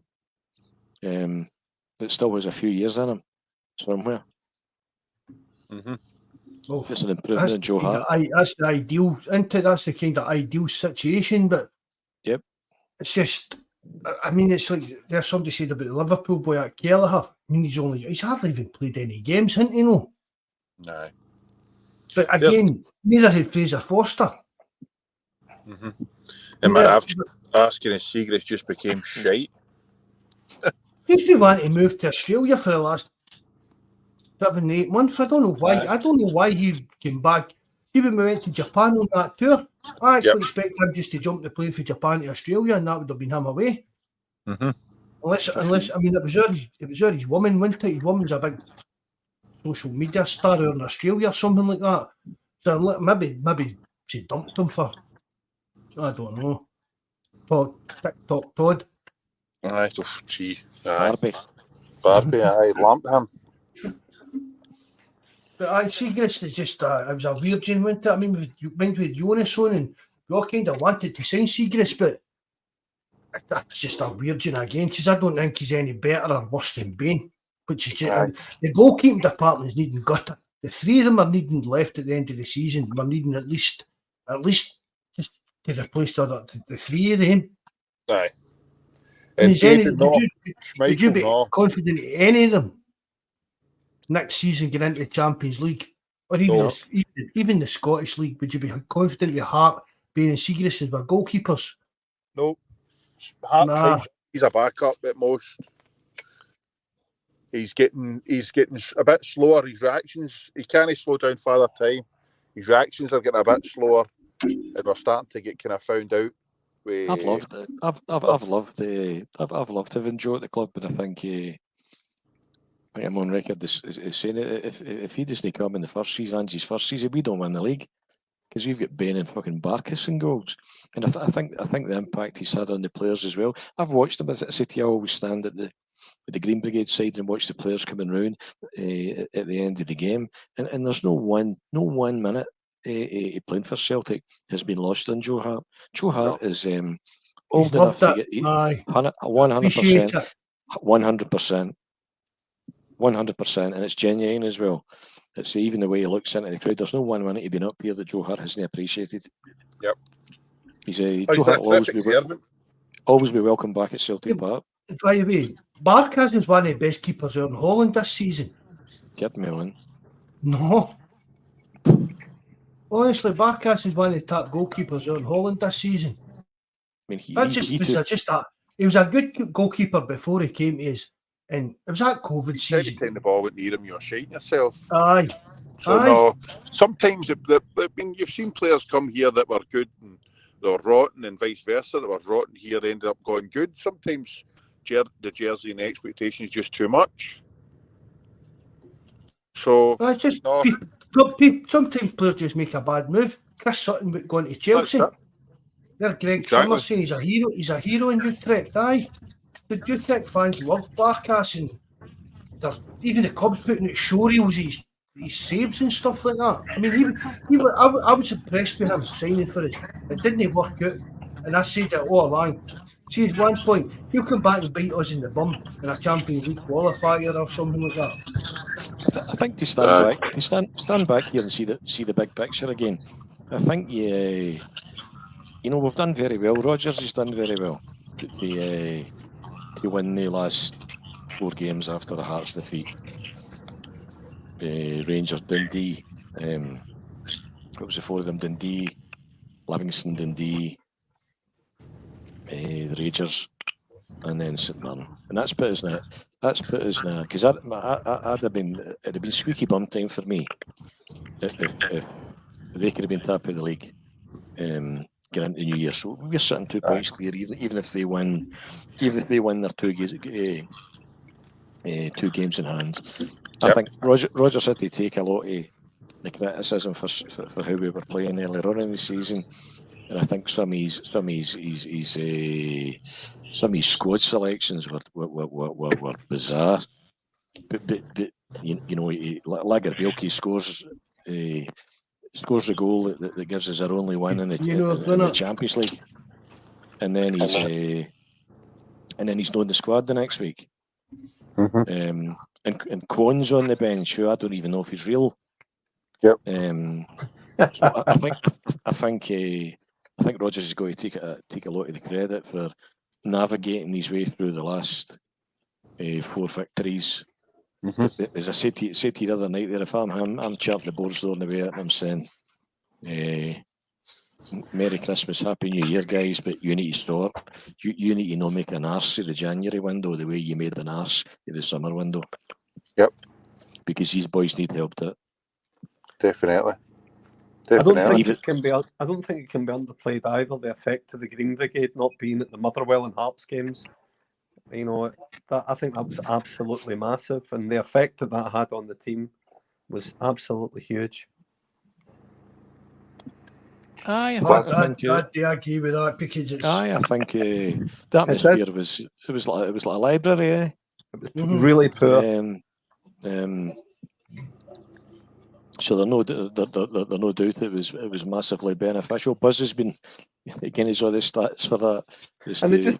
that still has a few years in him somewhere. Oh, It's an improvement in Joe Hart. That's the ideal. That's the kind of ideal situation. But yep, it's just. I mean, it's like there's somebody said about the Liverpool boy at Kelleher. I mean, he's hardly even played any games, hasn't he? No. No. But again, neither had Fraser Forster. And man, asking if Seagrass just became shite. He's been wanting to move to Australia for the last 7-8 months. I don't know why. I don't know why he came back. See, when we went to Japan on that tour, I actually expect him just to jump the plane for Japan to Australia, and that would have been him away. Unless I mean, it was his woman, wasn't it? His woman's a big social media star out in Australia or something like that. So maybe she dumped him for, I don't know, for TikTok Todd. Aye, gee. Barbie, aye, lamp him. But Seagrass is just, it was a weird gene, wasn't it? I mean, we went with Jonas on and we all kind of wanted to sign Seagrass, but that's just a weird gene again, because I don't think he's any better or worse than Bain. Which is just, the goalkeeping department is needing gutter. The three of them are needing left at the end of the season. We're needing at least just to replace the three of them. Aye. And would you be confident in any of them next season get into the Champions League or even the Scottish League? Would you be confident with Hart, Bain and Seagrass as our goalkeepers? No. Hart, he's a backup at most. He's getting a bit slower. His reactions, he can't slow down Father Time. His reactions are getting a bit slower, and we're starting to get kind of found out. I've loved it. I've loved having Joe at the club, but I think I'm on record as saying if he doesn't come in the first season, his first season, we don't win the league because we've got Bain and fucking Barkas in goals, and I think the impact he's had on the players as well. I've watched him as a City. I always stand at the Green Brigade side and watch the players coming round at the end of the game, and there's no one minute playing for Celtic has been lost on Joe Hart. Joe Hart is old enough to get 100%, 100%, and it's genuine as well. It's even the way he looks into the crowd. There's no 1 minute he's been up here that Joe Hart hasn't appreciated. Yep. Joe Hart will always be welcome back at Celtic Park. By the way, Barkas is one of the best keepers out in Holland this season. Get me on. No. Honestly, Barkas is one of the top goalkeepers out in Holland this season. I mean, he was a good goalkeeper before he came to us. And it was that COVID season. Every time the ball went near him, you were shitting yourself. Aye. No, sometimes you've seen players come here that were good and they were rotten, and vice versa. That were rotten here ended up going good. Sometimes the jersey and expectation is just too much. So it's just sometimes players just make a bad move. Chris Sutton going to Chelsea. There, Greg Summers saying he's a hero. He's a hero in Utrecht. Aye, the Utrecht fans love Barkas, and even the club's putting out showreels. He saves and stuff like that. I mean, I was impressed with him signing for us. It didn't work out, and I said it all along. See, at one point, he'll come back and bite us in the bum in a Champions League qualifier or something like that. I think to stand back here and see the big picture again. I think we've done very well. Rodgers has done very well to win the last 4 games after the Hearts defeat. Rangers, Dundee. What was the 4 of them? Dundee, Livingston, Dundee, the Rangers, and then St Mirren. And that's put us now. Because it'd have been squeaky bum time for me if they could have been top of the league get into the new year. So we're sitting 2 points clear, even if they win their 2 games. 2 games in hand. I think Roger had to take a lot of the criticism for how we were playing earlier on in the season, and I think some of his squad selections were bizarre. But you know, Lagerbielke scores the goal that gives us our only win in the Champions League, and then he's not in the squad the next week. Mm-hmm. And Cohen's on the bench, who I don't even know if he's real. Yep. So I think Rodgers is going to take a lot of the credit for navigating his way through the last 4 victories. Mm-hmm. But as I said to you the other night there, if I'm him, I'm champing the boards door on the way out and I'm saying, Merry Christmas, Happy New Year, guys, but you need to start. You need to not make an arse of the January window the way you made an arse of the summer window. Yep. Because these boys need help to it. Definitely. I don't think it can be underplayed either, the effect of the Green Brigade not being at the Motherwell and Hearts games. You know, I think that was absolutely massive, and the effect that had on the team was absolutely huge. I agree with that because it's. I think the atmosphere was like a library. Eh? It was really poor. So there's no doubt it was massively beneficial. Buzz has been again. He's all the stats for that.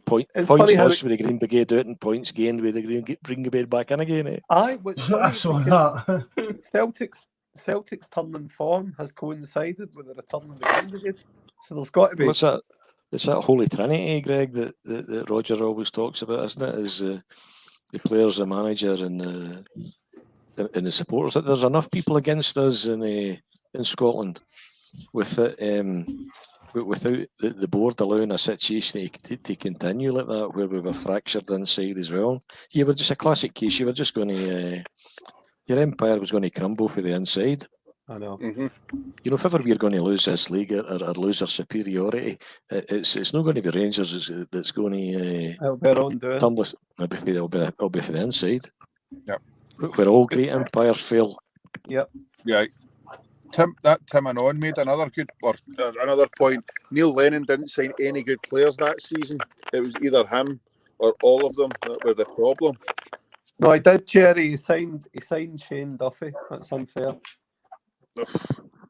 Points lost with the Green Brigade out and points gained with the Green Brigade back in again. Eh? I saw that. Celtic's turn in form has coincided with the return of the Green Brigade, so there's got to be. It's that holy trinity, Greg, that Roger always talks about, isn't it? Is the players, the manager, and the supporters. There's enough people against us in Scotland without the board allowing a situation to continue like that, where we were fractured inside as well. You were just a classic case. You were just going to. Your empire was going to crumble for the inside. I know. Mm-hmm. You know, if ever we're going to lose this league or lose our superiority, it's not going to be Rangers that's going to tumble. It'll be for the inside. Yep. Where all great empires fail. Yep. Yeah. Tim and On made another point. Neil Lennon didn't sign any good players that season. It was either him or all of them that were the problem. No, he did, Jerry. He signed Shane Duffy. That's unfair.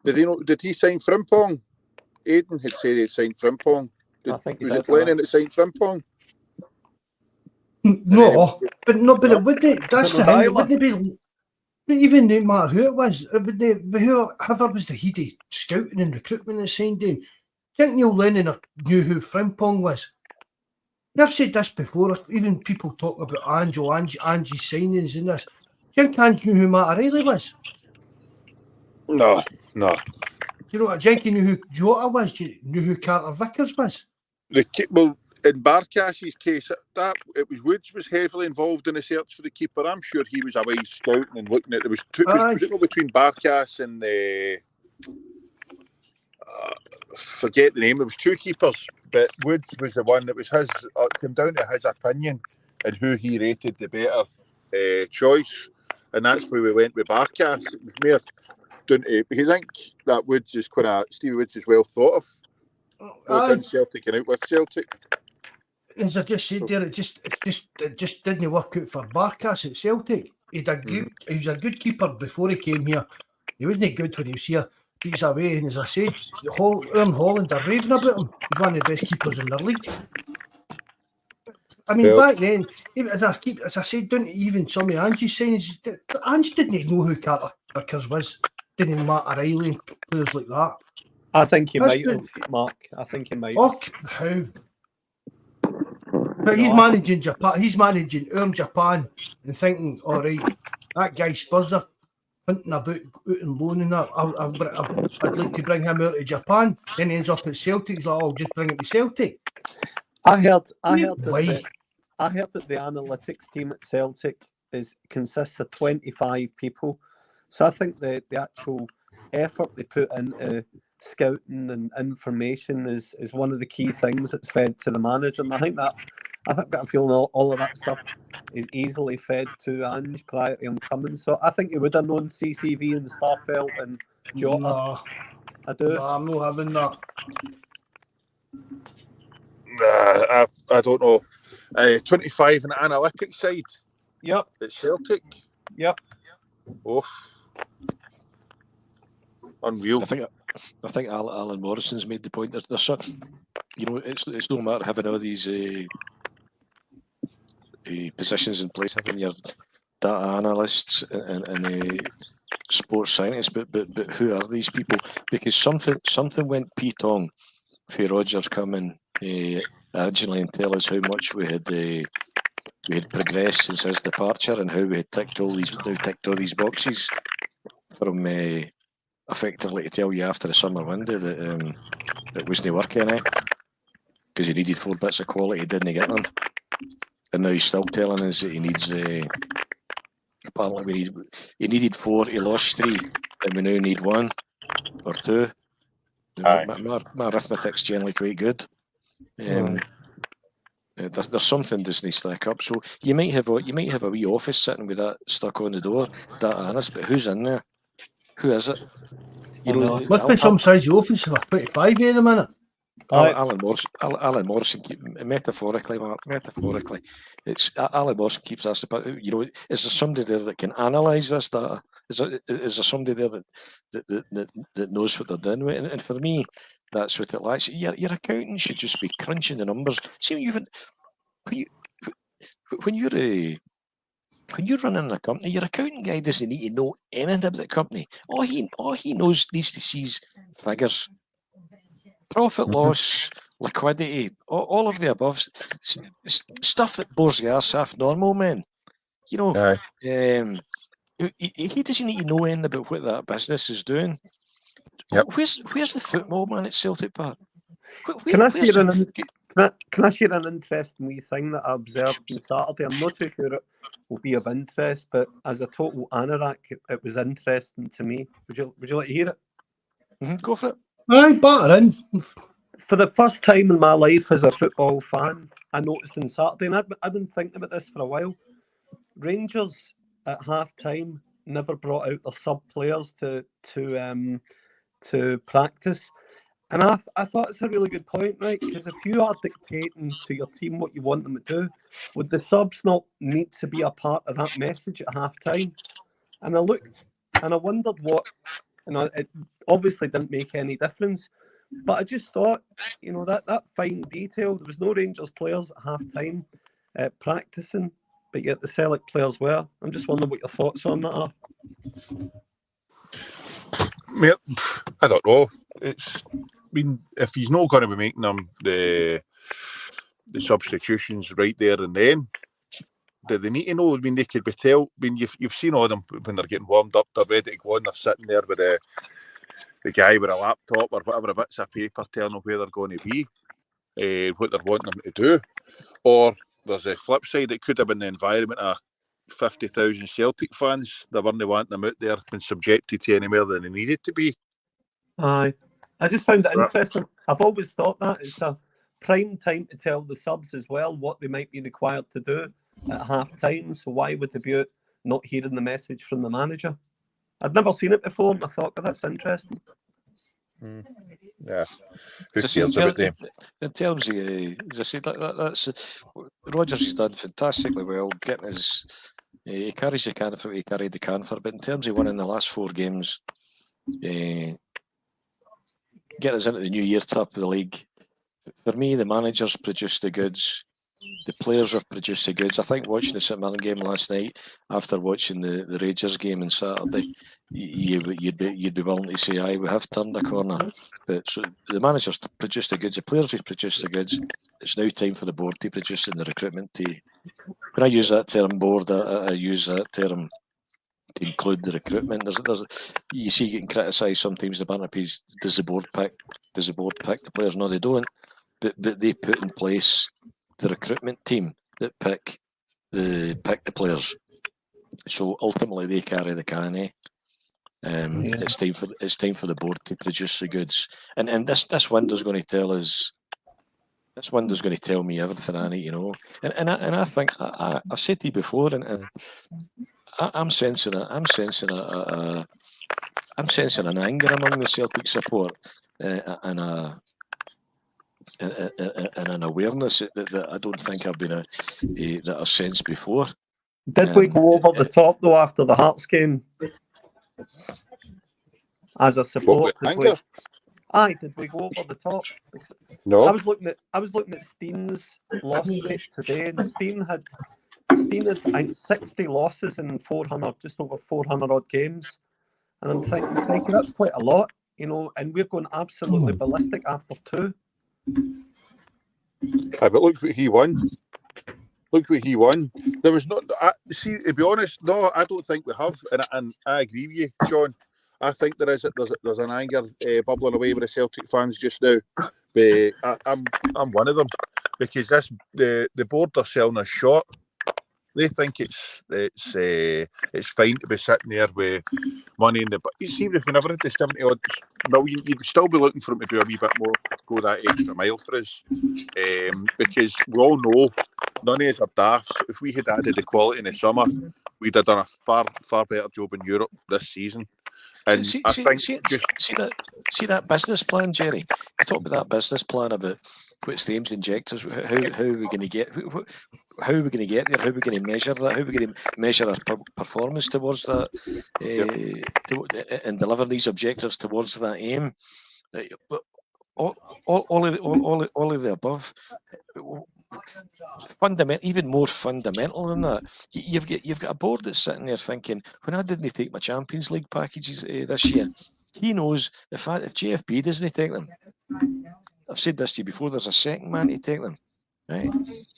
Did he sign Frimpong? Aiden had said he signed Frimpong. Was it Lennon that signed Frimpong? No, but it wouldn't. That's the thing. It wouldn't be. Even no matter who it was, whoever was the head of scouting and recruitment that signed him. I think Neil Lennon knew who Frimpong was. And I've said this before. Even people talking about Angie's signings and this. Do you think Ange knew who Matt O'Reilly was? No. You know what? Do you think he knew who Jota was? Do you knew who Carter Vickers was? Well, in Barkas's case, it was Woods was heavily involved in the search for the keeper. I'm sure he was away scouting and looking at. There was two. Was it between Barkas and forget the name. There was 2 keepers, but Woods was the one that was his. Came down to his opinion and who he rated the better choice, and that's where we went with Barkas. It was mere down to because I think that Woods is Stevie Woods is well thought of. Both in Celtic and out with Celtic. As I just said there, it just didn't work out for Barkas at Celtic. He was a good keeper before he came here. He wasn't good when he was here. But he's away, and as I said, Holland are raving about him. He's one of the best keepers in the league. I mean, back then, as I said, don't even some of Angie's signings, Ange didn't know who Carter Vickers was. Didn't Matt O'Reilly and players like that. I think he might have, Mark. I think he might. Oh, how? But he's managing Japan. He's managing Japan and thinking, all right, that guy Spurs are hunting about out and loan and that. I'd like to bring him out of Japan. Then he ends up at Celtic. He's like, I'll just bring him to Celtic. I heard that the analytics team at Celtic consists of 25 people. So I think the actual effort they put into scouting and information is one of the key things that's fed to the manager. And I think I think I've got a feeling all of that stuff is easily fed to Ange prior to him coming. So I think he would have known CCV and Starfelt and Jota. Nah, I do. nah, I'm not having that. I don't know. 25 on the analytics side Yep. at Celtic. Yep. Oof. Unreal. I think Alan Morrison's made the point. There's something, you know, it's no matter having all these positions in place, having your data analysts and sports scientists, but who are these people? Because something went P-tong for Rodgers coming originally and tell us how much we had progressed since his departure and how we had ticked all these boxes from effectively to tell you after the summer window that it wasn't working, because he needed 4 bits of quality, he didn't get them, and now he's still telling us that he needs. Apparently, he needed 4, he lost 3, and we now need 1 or 2. My arithmetic's generally quite good. There's something doesn't stack up. So you might have a wee office sitting with that stuck on the door, data analyst, but who's in there? Who is it? You know, Must be some size of office for 25 at the minute. Alan Morrison, metaphorically, it's Alan Morrison keeps asking about, you know, is there somebody there that can analyse this data? Is there somebody there that knows what they're doing with it? And for me, that's what it lacks. Your accountant should just be crunching the numbers. See, when you're running a company, your accountant guy doesn't need to know anything about the company. All he needs to see is figures. Profit, loss, liquidity, all of the above stuff that bores the arse off normal men. You know, he doesn't need to know anything about what that business is doing. Yep. Where's the football man at Celtic Park? Can I share an interesting wee thing that I observed on Saturday? I'm not too sure it will be of interest, but as a total anorak, it was interesting to me. Would you like to hear it? Mm-hmm. Go for it. Aye, batter in. For the first time in my life as a football fan, I noticed on Saturday, and I've been thinking about this for a while, Rangers at half-time never brought out their sub-players to practice. And I thought it's a really good point, right? Because if you are dictating to your team what you want them to do, would the subs not need to be a part of that message at half-time? And I looked and I wondered what, it obviously didn't make any difference, but I just thought, you know, that fine detail, there was no Rangers players at half-time practicing, but yet the Celtic players were. I'm just wondering what your thoughts on that are. I don't know. If he's not going to be making them the substitutions right there and then, do they need to know? I mean, they could be you've seen all of them when they're getting warmed up, they're ready to go, and they're sitting there with the guy with a laptop or whatever, bits of paper telling them where they're going to be, what they're wanting them to do. Or there's a flip side, it could have been the environment of 50,000 Celtic fans. They weren't wanting them out there being subjected to any more than they needed to be. Aye. I just found it interesting. I've always thought that it's a prime time to tell the subs as well what they might be required to do at half-time. So why would they be out not hearing the message from the manager? I'd never seen it before, and I thought, oh, that's interesting. Yeah. Who cares about them? In terms of, as I said, that's Rodgers has done fantastically well, getting his. He carries the can for. He carried the can for, but in terms of winning the last 4 games, get us into the new year top of the league. For me, the managers produced the goods. The players have produced the goods. I think watching the St Mirren game last night, after watching the Rangers game on Saturday, you'd be willing to say, "Aye, we have turned a corner." But so the managers produced the goods. The players have produced the goods. It's now time for the board to produce in the recruitment team. When I use that term board, I use that term to include the recruitment. You see, getting criticised sometimes. The banter piece, does the board pick the players? No, they don't. But they put in place the recruitment team that pick the players. So ultimately, they carry the can. It's time for the board to produce the goods. And this window's going to tell us. this window's going to tell me everything I need to know. And I think I said to you before, and I'm sensing I'm sensing an anger among the Celtic support, and an awareness that I don't think I've been that I've sensed before. Did we go over the top though after the Hearts game? As a support, aye, did we go over the top? Because no. I was looking at Steen's loss rate today, and Steen had I think 60 losses in 400, just over 400 odd games, and I'm thinking that's quite a lot, you know. And we're going absolutely ballistic after 2. Aye, but look what he won. Look what he won. There was not. See, to be honest, no, I don't think we have, and I agree with you, John. I think there's an anger bubbling away with the Celtic fans just now. But I'm one of them, because the board are selling us short. They think it's fine to be sitting there with money in the. But you see, if we never had the 70 odd million, you'd still be looking for them to do a wee bit more, go that extra mile for us, because we all know none of us are daft. If we had added the quality in the summer, we'd have done a far better job in Europe this season. And see that business plan, Jerry. You talk about that business plan about quit streams, injectors. How are we going to get? How are we going to get there? How are we going to measure that? How are we going to measure our performance towards that, and deliver these objectives towards that aim? All of the above. Even more fundamental than that, you've got a board that's sitting there thinking, when I didn't take my Champions League packages this year, he knows if JFB doesn't take them, I've said this to you before, there's a second man to take them, right?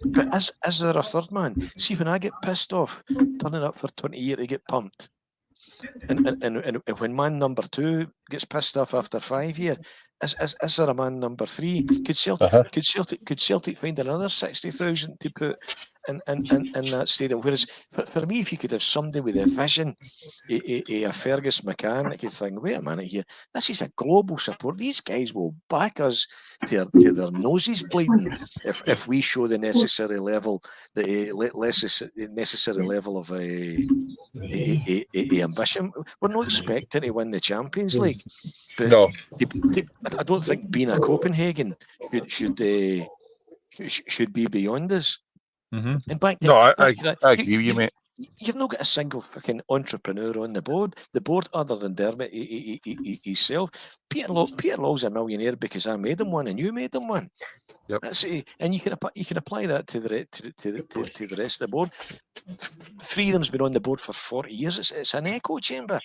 But is there a third man? See, when I get pissed off turning up for 20 years to get pumped, and when man number 2 gets pissed off after 5 years, is there a man number 3? Could Celtic find another 60,000 to put in that stadium? Whereas for me, if you could have somebody with a vision, a Fergus McCann, that could think, wait a minute here, this is a global support. These guys will back us to their noses bleeding if we show the necessary level, necessary level of ambition. We're not expecting to win the Champions League, but no. I don't think being a Copenhagen should be beyond us. Mm-hmm. And back to, no, I that, agree with you, mate. You've not got a single fucking entrepreneur on the board. The board, other than Dermot himself. Peter Law's a millionaire because I made him one and you made him one. Yep. That's it. And you can apply that to the rest of the board. 3 of them's been on the board for 40 years. It's an echo chamber.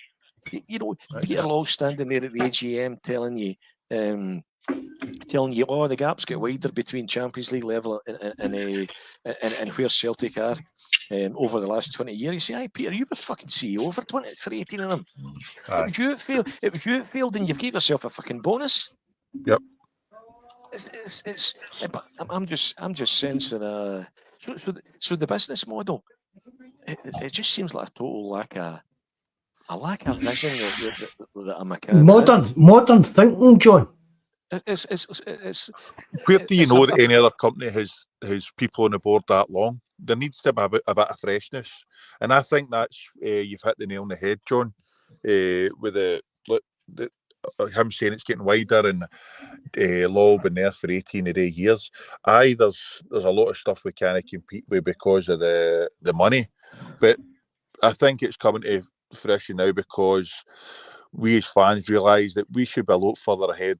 You know, right. Peter Law standing there at the AGM telling you, oh, the gap's get wider between Champions League level and where Celtic are over the last 20 years. You say, "Aye, Peter, you were fucking CEO for 18 of them. It was you that failed, and you've gave yourself a fucking bonus." Yep. But I'm just sensing so the business model. It just seems like a total lack of vision that I'm a modern thinking, John. It's where do you know that any other company has people on the board that long? There needs to be a bit of freshness, and I think that's you've hit the nail on the head, John. With him saying it's getting wider, and Law been there for 18 years. There's a lot of stuff we can't compete with because of the money, but I think it's coming to fruition now because we as fans realise that we should be a lot further ahead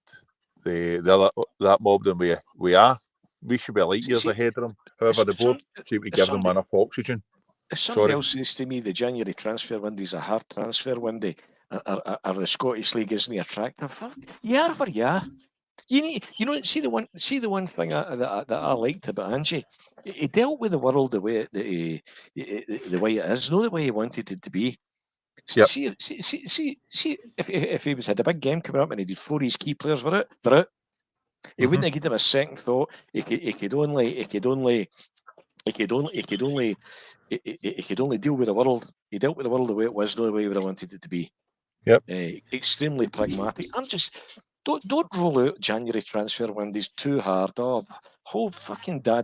that mob than we are. We should be light years ahead of them. However, the board seem to give them enough oxygen. If somebody else says to me the January transfer window is a hard transfer window, or the Scottish League isn't attractive, you are where you are. See the one thing that I liked about Angie. He dealt with the world the way it is, not the way he wanted it to be. Yep. See, if he had a big game coming up and he did 4 of his key players were out, he wouldn't have given him a second thought. He could only deal with the world. He dealt with the world the way it was, not the way he would have wanted it to be. Yep. Extremely pragmatic. Don't roll out January transfer windows too hard. Oh, whole fucking da.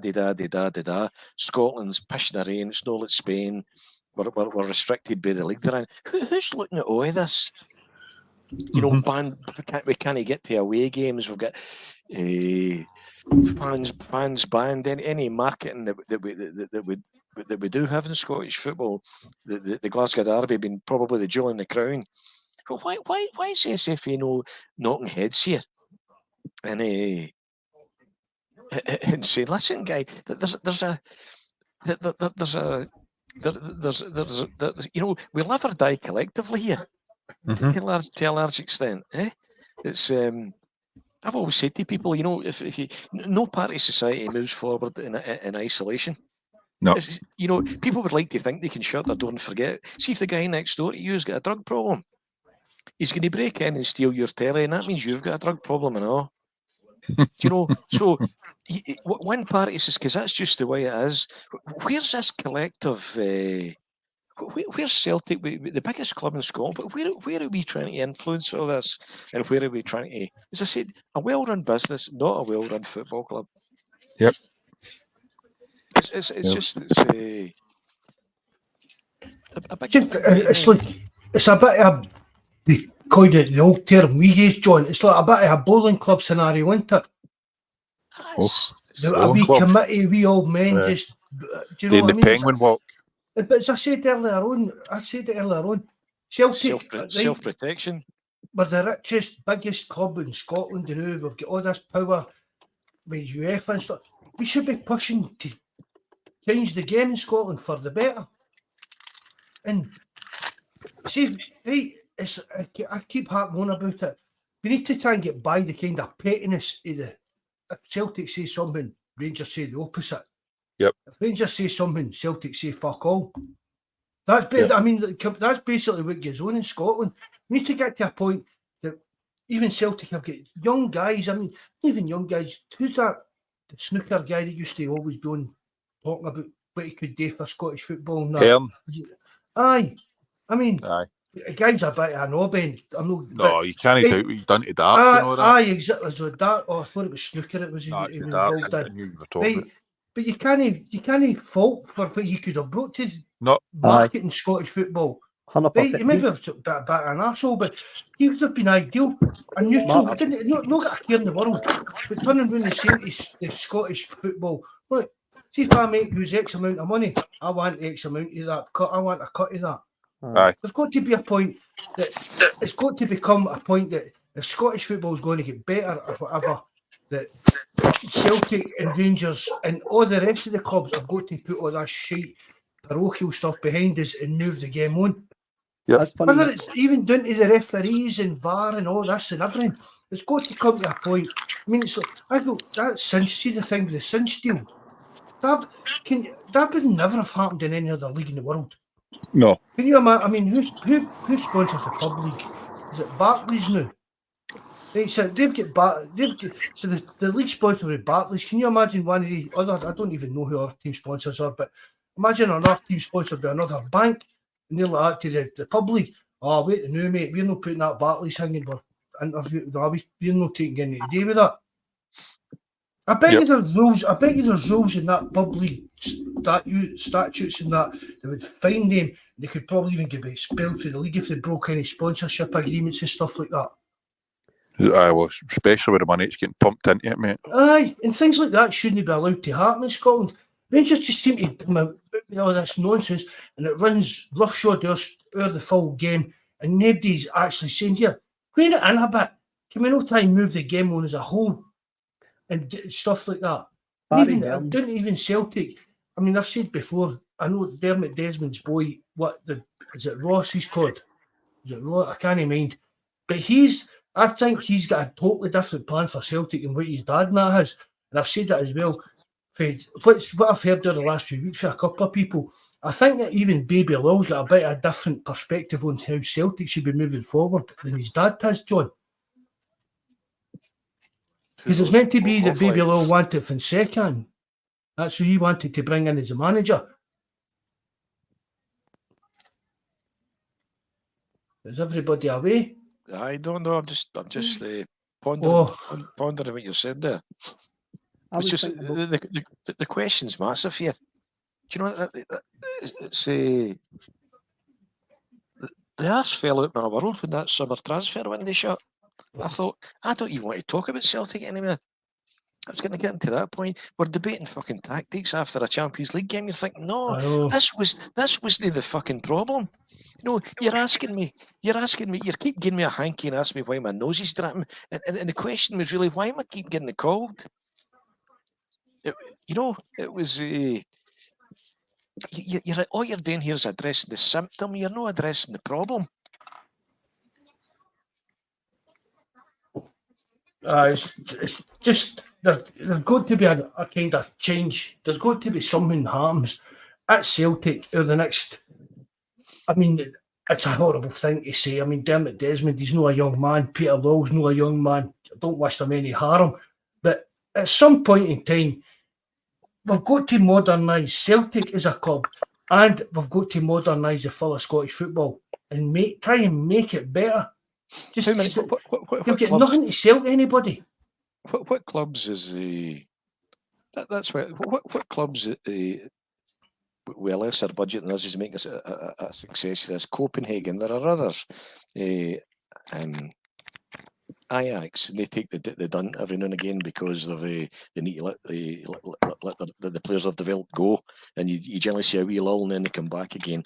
Scotland's pissing their rain. It's not like Spain. We're restricted by the league they're in. Who's looking at all of this? You know, we can't get to away games. We've got fans banned. Any marketing that we do have in Scottish football. The Glasgow Derby being probably the jewel in the crown. But why is SFA knocking heads here? And say, listen, guy, there's we live or die collectively here to a large extent. It's I've always said to people, if you, no part of society moves forward in isolation. No. People would like to think they can shut their door and forget. See if the guy next door to you's got a drug problem. He's going to break in and steal your telly, and that means you've got a drug problem and all. So one party says, because that's just the way it is. Where's this collective? Where's Celtic, the biggest club in Scotland? But where are we trying to influence all this? And where are we trying to? As I said, a well-run business, not a well-run football club. Yep. It's a bit of we coined it the old term we used, John. It's like a bit of a bowling club scenario, isn't it? A wee committee, we old men just do you know what I mean? Penguin walk. But as I said earlier on, Celtic self-protection. We're the richest, biggest club in Scotland, we've got all this power with UEFA and stuff. We should be pushing to change the game in Scotland for the better. And see, I keep harping on about it. We need to try and get by the kind of pettiness of the. If Celtic say something, Rangers say the opposite. Yep. If Rangers say something, Celtic say fuck all. I mean, that's basically what goes on in Scotland. We need to get to a point that even Celtic have got young guys. I mean, even young guys. Who's that? The snooker guy that used to always be on talking about what he could do for Scottish football. Aye. I mean, a guy's a bit of an obby. No, you can't do what you've done to darts. Aye, exactly. So dart. Oh, I thought it was snooker. It was involved in. But you can't fault for what you could have brought to marketing Scottish football. 100%. You maybe have a bit of an arsehole, but he would have been ideal. A neutral, not got a care in the world, but turning around and saying to the Scottish football, look, see if I make use X amount of money, I want X amount of that cut. I want a cut of that. Aye. There's got to be a point that it's got to become a point that if Scottish football is going to get better or whatever, that Celtic and Rangers and all the rest of the clubs have got to put all that shite parochial stuff behind us and move the game on. Yep. Whether it's even down to the referees and VAR and all this and everything, it's got to come to a point. I mean, it's like, I go, that cinch, see the thing with the cinch deal, that would never have happened in any other league in the world. No. Can you imagine? I mean, who sponsors the club league? Is it Barclays now? Right, so so the league sponsor with Barclays. Can you imagine one of the other? I don't even know who our team sponsors are, but imagine another team sponsored by another bank, and they're like that to the pub league. Oh wait, no mate, we're not putting that Barclays hanging. We're not taking any to do with that. I bet you there's rules. I bet you there's rules in that pub league statutes and that would fine them. They could probably even get expelled from the league if they broke any sponsorship agreements and stuff like that. Aye, well, especially with the money it's getting pumped into it, mate. Aye, and things like that shouldn't be allowed to happen in Scotland. Rangers just seem to come out with all this nonsense, and it runs roughshod over the full game, and nobody's actually saying, here, rein it in a bit. Can we not try and move the game on as a whole? And stuff like that. Don't even Celtic. I mean, I've said before, I know Dermot Desmond's boy, is it Ross he's called? Is it Ross? I can't mind. But I think he's got a totally different plan for Celtic than what his dad and that has. And I've said that as well. What I've heard over the last few weeks from a couple of people, I think that even Baby Law's got a bit of a different perspective on how Celtic should be moving forward than his dad has, John. Because it's meant to be that Baby Law wanted Fonseca. That's who he wanted to bring in as a manager. Is everybody away? I don't know. I'm just pondering what you said there. I It's was just thinking about the question's massive here. Do you know it's the arse fell out my world when that summer transfer window shut. I thought, I don't even want to talk about Celtic anymore. I was going to get into that point. We're debating fucking tactics after a Champions League game. You're thinking, no, I know. this wasn't the fucking problem. No, you're asking me, you keep giving me a hanky and asking me why my nose is dripping. And the question was really, why am I keep getting the cold? It was... all you're doing here is addressing the symptom. You're not addressing the problem. It's just there's got to be a kind of change. There's got to be something happens at Celtic over the next. I mean, it's a horrible thing to say. I mean, Dermot Desmond, he's not a young man. Peter Lawwell's not a young man. I don't wish them any harm. But at some point in time, we've got to modernise Celtic as a club, and we've got to modernise the full of Scottish football and try and make it better. You'll get clubs, nothing to sell to anybody. What clubs is that's where what clubs with a lesser budget than us is making us a success? There's Copenhagen. There are others. Ajax, they take the dun every now and again because of they need to let the players they've developed go, and you generally see a wee lull and then they come back again.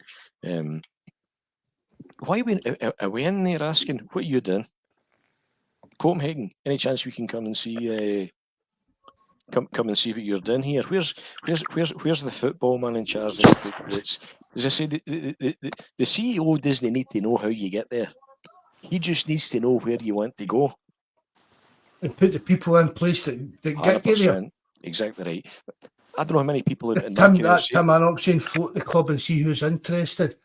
Why are we in there asking what are you doing? Copenhagen, any chance we can come and see? Come and see what you're doing here. Where's the football man in charge? As I say, the CEO doesn't need to know how you get there. He just needs to know where you want to go and put the people in place to get you there. Exactly right. I don't know how many people in Tim, that that's Tim Annock saying float the club and see who's interested.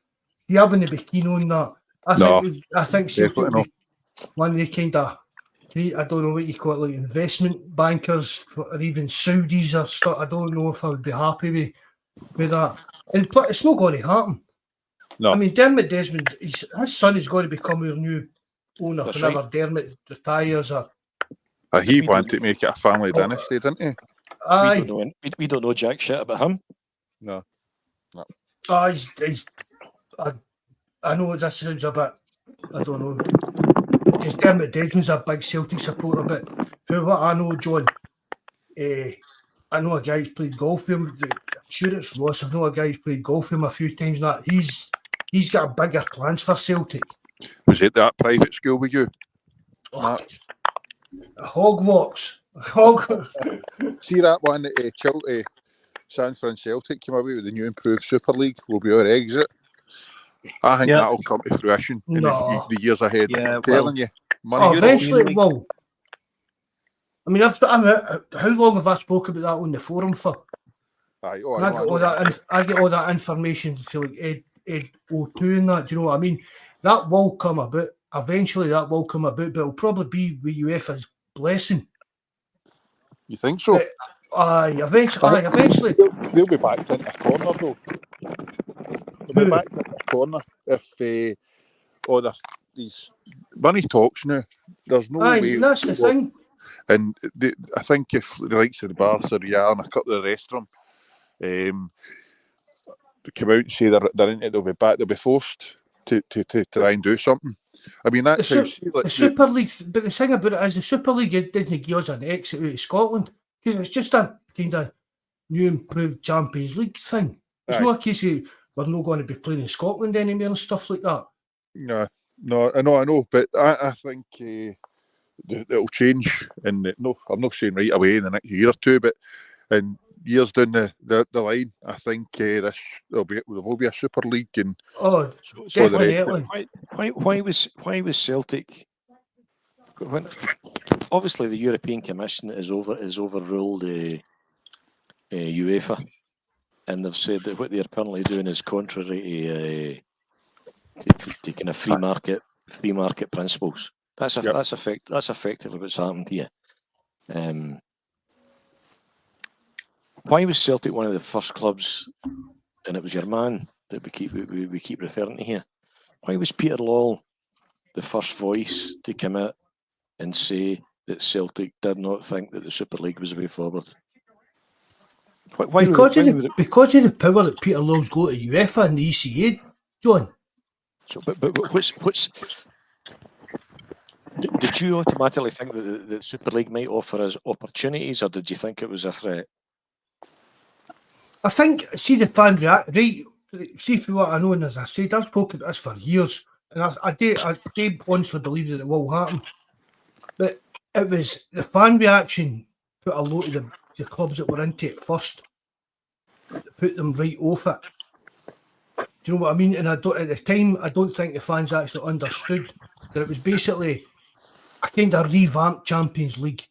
You wouldn't be keen on that. I think Celtic would be one of the kind of, I don't know what you call it, like investment bankers or even Saudis or stuff. I don't know if I would be happy with that. And it's not going to happen. No. I mean, Dermot Desmond, his son is going to become our new owner whenever Dermot retires. He wanted to make it a family dynasty, didn't he? We don't know jack shit about him. No. I know that sounds a bit, I don't know, because Dermot Desmond's a big Celtic supporter, but for what I know, John, I know a guy who's played golf with him. I'm sure it's Ross. I know a guy who's played golf with him a few times. That he's got bigger plans for Celtic. Was it that private school with you? Hogwarts. See that one at San Fran Celtic came away with the new improved Super League will be our exit. I think that'll come to fruition in the years ahead. Yeah, I'm telling you. Money eventually it will. I mean, how long have I spoken about that on the forum for? I get all that information to like Ed O2 and that. Do you know what I mean? That will come about. Eventually, that will come about, but it'll probably be with UEFA's blessing. You think so? Eventually. They'll be backed into a corner, though. They'll be backed into a corner if these money talks now. There's no way. That's the thing. And I think if the likes of the Barca, Real, and a couple of the rest of them come out and say they're in it, they'll be back. They'll be forced to try and do something. I mean, that's the Super League. But the thing about it is, the Super League didn't give us an exit out of Scotland because it's just a kind of new improved Champions League thing. It's not a case of we're not going to be playing in Scotland anymore and stuff like that. No, I know, but I think it'll change. And no, I'm not saying right away in the next year or two, but in years down the line, I think there will be a Super League. And definitely. Why was Celtic? When obviously the European Commission is overruled UEFA, and they've said that what they're currently doing is contrary to kind of free market principles. That's effectively what's happened here. Why was Celtic one of the first clubs, and it was your man that we keep referring to here? Why was Peter Lawwell the first voice to come out and say that Celtic did not think that the Super League was the way forward? Why because would of the power that Peter Law's got to UEFA and the ECA, John. So, but what's did you automatically think that the Super League might offer us opportunities, or did you think it was a threat? I think, see the fan react, right, see for what I know, and as I said, I've spoken about this for years, and I do honestly believe that it will happen, but it was the fan reaction put a lot of the clubs that were into it first, that put them right off it. Do you know what I mean? And at the time, I don't think the fans actually understood that it was basically a kind of revamped Champions League,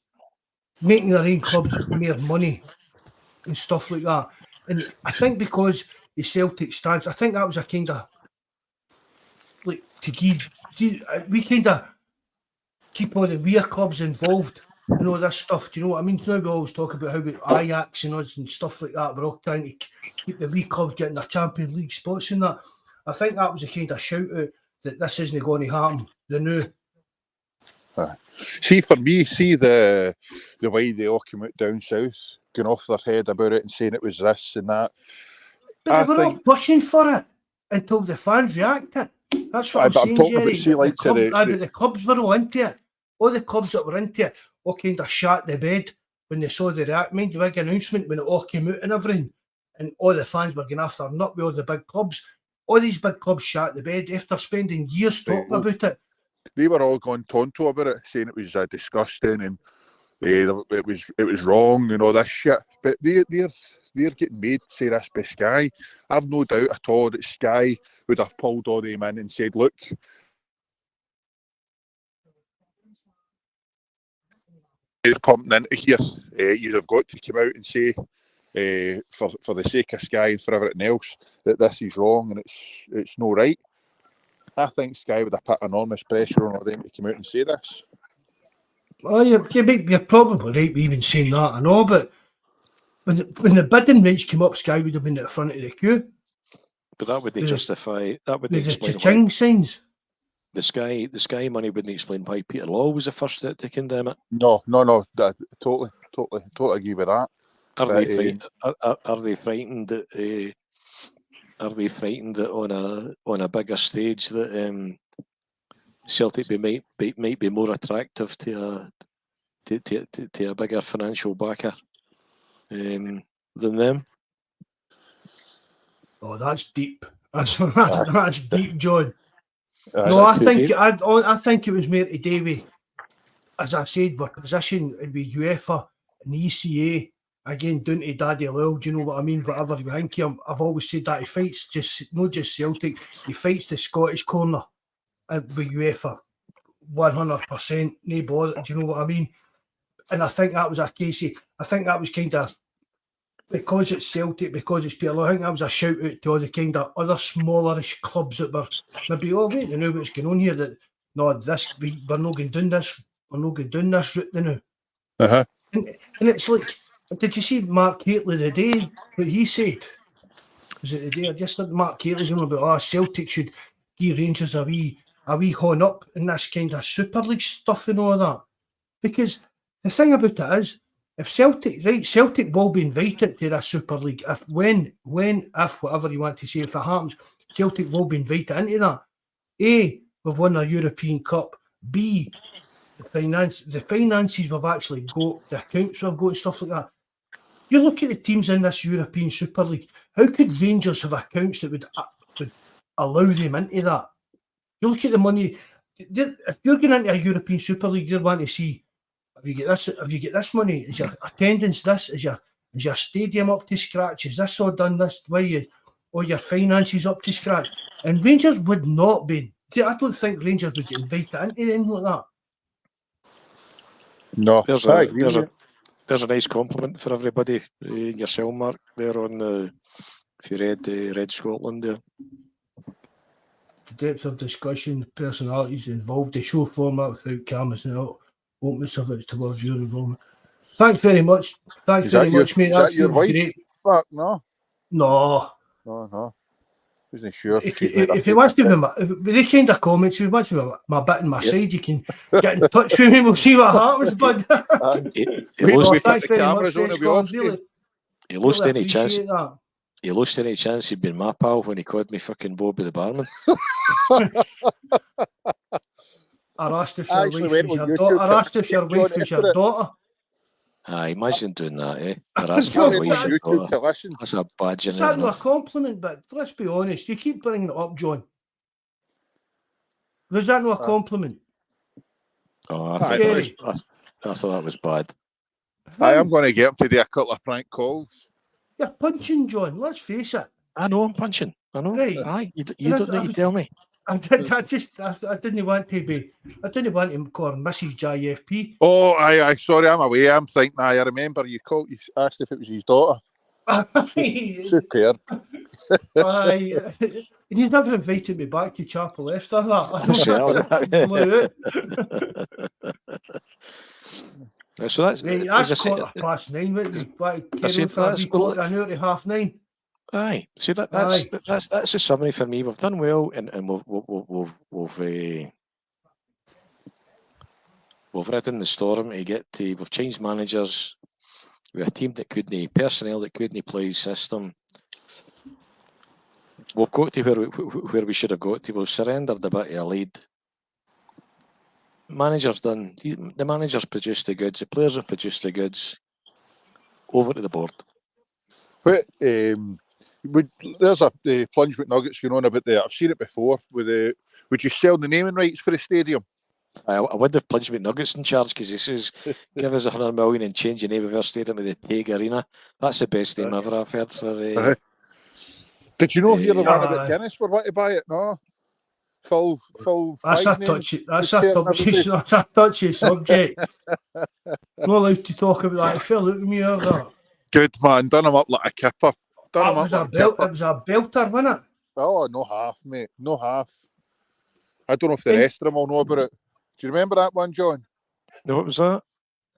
making their own clubs more money and stuff like that. And I think because the Celtic stance, I think that was a kind of like to give, we kind of keep all the weird clubs involved and all this stuff. Do you know what I mean? Now we always talk about how we Ajax and us and stuff like that. We're all trying to keep the wee clubs getting their Champions League spots and that. I think that was a kind of shout out that this isn't going to happen. The new. See, for me, see the way they all came out down south, going off their head about it and saying it was this and that. But they were all pushing for it until the fans reacted. That's what I'm saying, Jerry. The clubs were all into it. All the clubs that were into it all kind of shat the bed when they saw the react. Mind the big announcement when it all came out and everything, and all the fans were going after not with all the big clubs. All these big clubs shat the bed after spending years talking about it. They were all going tonto about it, saying it was disgusting and it was wrong and all this shit. But they're getting made to say this by Sky. I've no doubt at all that Sky would have pulled all them in and said, look, it's pumping into here. You have got to come out and say, for the sake of Sky and for everything else, that this is wrong and it's no right. I think Sky would have put enormous pressure on all them to come out and say this. Well, you're probably right with even saying that and all, but when the bidding rates came up, Sky would have been at the front of the queue. But that would justify. That would explain cha-ching signs. The Sky money wouldn't explain why Peter Law was the first to condemn it. No. Totally agree with that. Are they frightened that? Are they frightened that on a bigger stage that Celtic might be more attractive to a bigger financial backer than them? Oh, that's deep. That's deep, John. No, I think it was more to do with, as I said, we're positioned with UEFA and the ECA. Again, down to Daddy Lyle, do you know what I mean? Whatever you think of him, I've always said that he fights not just Celtic, he fights the Scottish corner with UEFA 100%, no bother, do you know what I mean? And I think that was a case I think that was kind of, because it's Celtic, because it's Peter Lawwell, I think that was a shout out to all the kind of other smallerish clubs that were maybe, oh wait, you know what's going on here, that no, we're not going down this route now. Uh-huh. And it's like, did you see Mark Hateley the day what he said? Was it the day I just heard Mark Hateley going about Celtic should give Rangers a wee horn up in this kind of Super League stuff and all that? Because the thing about it is, if Celtic will be invited to that Super League, if whatever you want to say, if it happens, Celtic will be invited into that. A, we've won a European Cup. B, the finances we've actually got, the accounts we've got and stuff like that. You look at the teams in this European Super League, how could Rangers have accounts that would allow them into that? You look at the money, if you're going into a European Super League, you're wanting to see, have you get this money? Is your attendance this? Is your stadium up to scratch? Is this all done this way? Or your finances up to scratch? And Rangers would not be. I don't think Rangers would get invited into anything like that. No, there's a nice compliment for everybody. Yourself, Mark, there on the, if you read Scotland there. The depth of discussion, personalities involved, the show format without cameras and all, openness of it towards your involvement. Thanks very much. Mate. Is that your wife? Great. Fuck, no. No. Isn't sure. If he wants to be with the kind of comments, if he wants to be my bit on my side, you can get in touch with me. We'll see what happens, bud. He lost any chance. Appreciate that. He lost any chance he'd been my pal when he called me fucking Bobby the barman. I asked if I your actually wife went was on your YouTube daughter. I asked if your John wife was your after it. daughter. Imagine doing that, eh? Or asking Well, for went wife on your YouTube daughter. to listen. That's a badge in Is there that not a enough. compliment? But let's be honest. You keep bringing it up, John. Was that not a compliment? Oh, I Aye, thought that was bad. I am going to get him to do a couple of prank calls. You're punching, John. Let's face it. I know I'm punching. I know. Right. Aye, you don't need to tell me. I didn't want to be. I didn't want to call her Mrs. JFP. Oh, aye, sorry, I'm away. I'm thinking, I remember you asked if it was his daughter. Superb. Aye. He's never invited me back to Chapel after that. So that's Right, that's 9:15. What, carry on for a wee quarter, an hour to 9:30. Aye. See that's a summary for me. We've done well, and we've ridden the storm to get to. We've changed managers. We have a team that couldn't, personnel that couldn't play his system. We've got to where we should have got to. We've surrendered a bit of a lead. Manager's done. The manager's produced the goods. The players have produced the goods. Over to the board. But there's a plunge with Nuggets going on about there. I've seen it before. Would you sell the naming rights for the stadium? I would have plunged with Nuggets in charge because he says, give us 100 million and change the name of our stadium to the Tague Arena. That's the best name ever I've heard for. Did you know hear the one about Guinness? We're about to buy it? No. Full. That's a touchy subject. Not allowed to talk about that. It fell out of me or that. Good man, done him up like a kipper. It was a belter, wasn't it? Oh, no half, mate. No half. I don't know if the rest of them all know about it. Do you remember that one, John? No, what was that?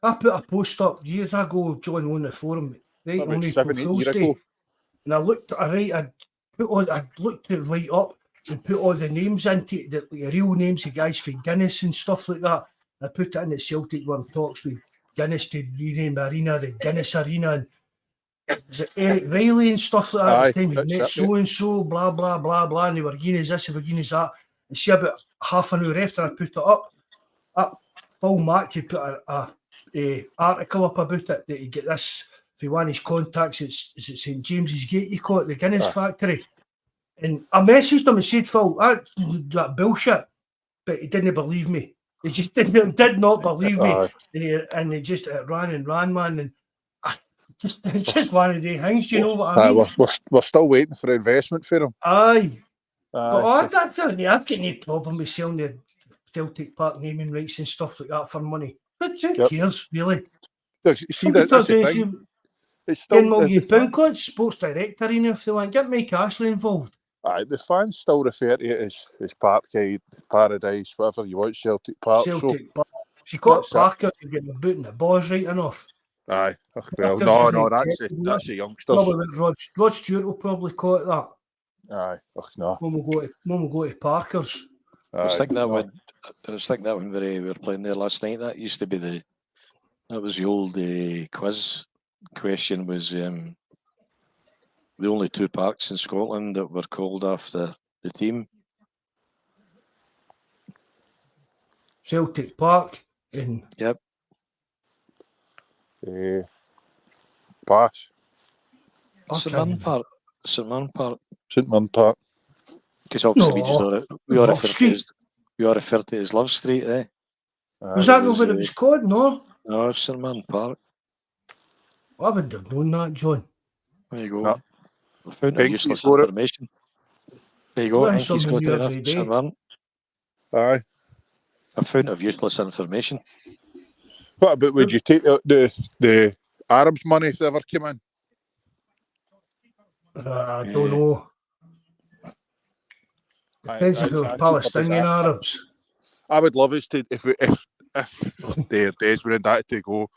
I put a post up years ago, John, on the forum, right? About On 7-8 years ago. And I looked I looked it right up and put all the names into it, the real names of guys for Guinness and stuff like that. I put it in the Celtic one talks with Guinness to rename the arena, the Guinness Arena, and was it Eric Riley and stuff like that at the time. We met so and so, blah blah blah blah, and they were giving us this, they were giving us that. And see, about half an hour after I put it up Phil Mack had put a article up about it that he get this for one of his contacts. It's at St James's Gate. You call it the Guinness factory. And I messaged him and said, Phil, that bullshit. But he didn't believe me. He just did not believe me. And he just ran and ran, man. And it's just one of the things, you know what I mean? We're still waiting for investment for him. But I've got no problem with selling the Celtic Park naming rights and stuff like that for money. But who cares, really? See, that's the thing. It's still £10 million called Sports Direct Arena if they want. Get Mike Ashley involved. The fans still refer to it as Parkhead, Paradise, whatever you want, Celtic Park. Celtic Park. If you call it Parker, you get the boot and the Bawz right enough. Aye. Well, no, that's the youngsters. Rod Stewart will probably call it that. Aye. No. When we go to Parker's. I was thinking that when we were playing there last night. That used to be that was the old quiz question. Was the only two parks in Scotland that were called after the team. Celtic Park in. Yep. Pass. St Mirren Park. St Mirren Park. Because obviously we all refer to it as Love Street, eh? Was that not what it was called? No, it's St Mirren Park. I wouldn't have known that, John. There you go. No. I found out useless information. There you go. He's got it enough. St Mirren. Aye. I found out useless information. What about, would you take the Arabs' money if they ever came in? I don't know. Depends if they're Palestinian Arabs. I would love us to, if the days were in that to go,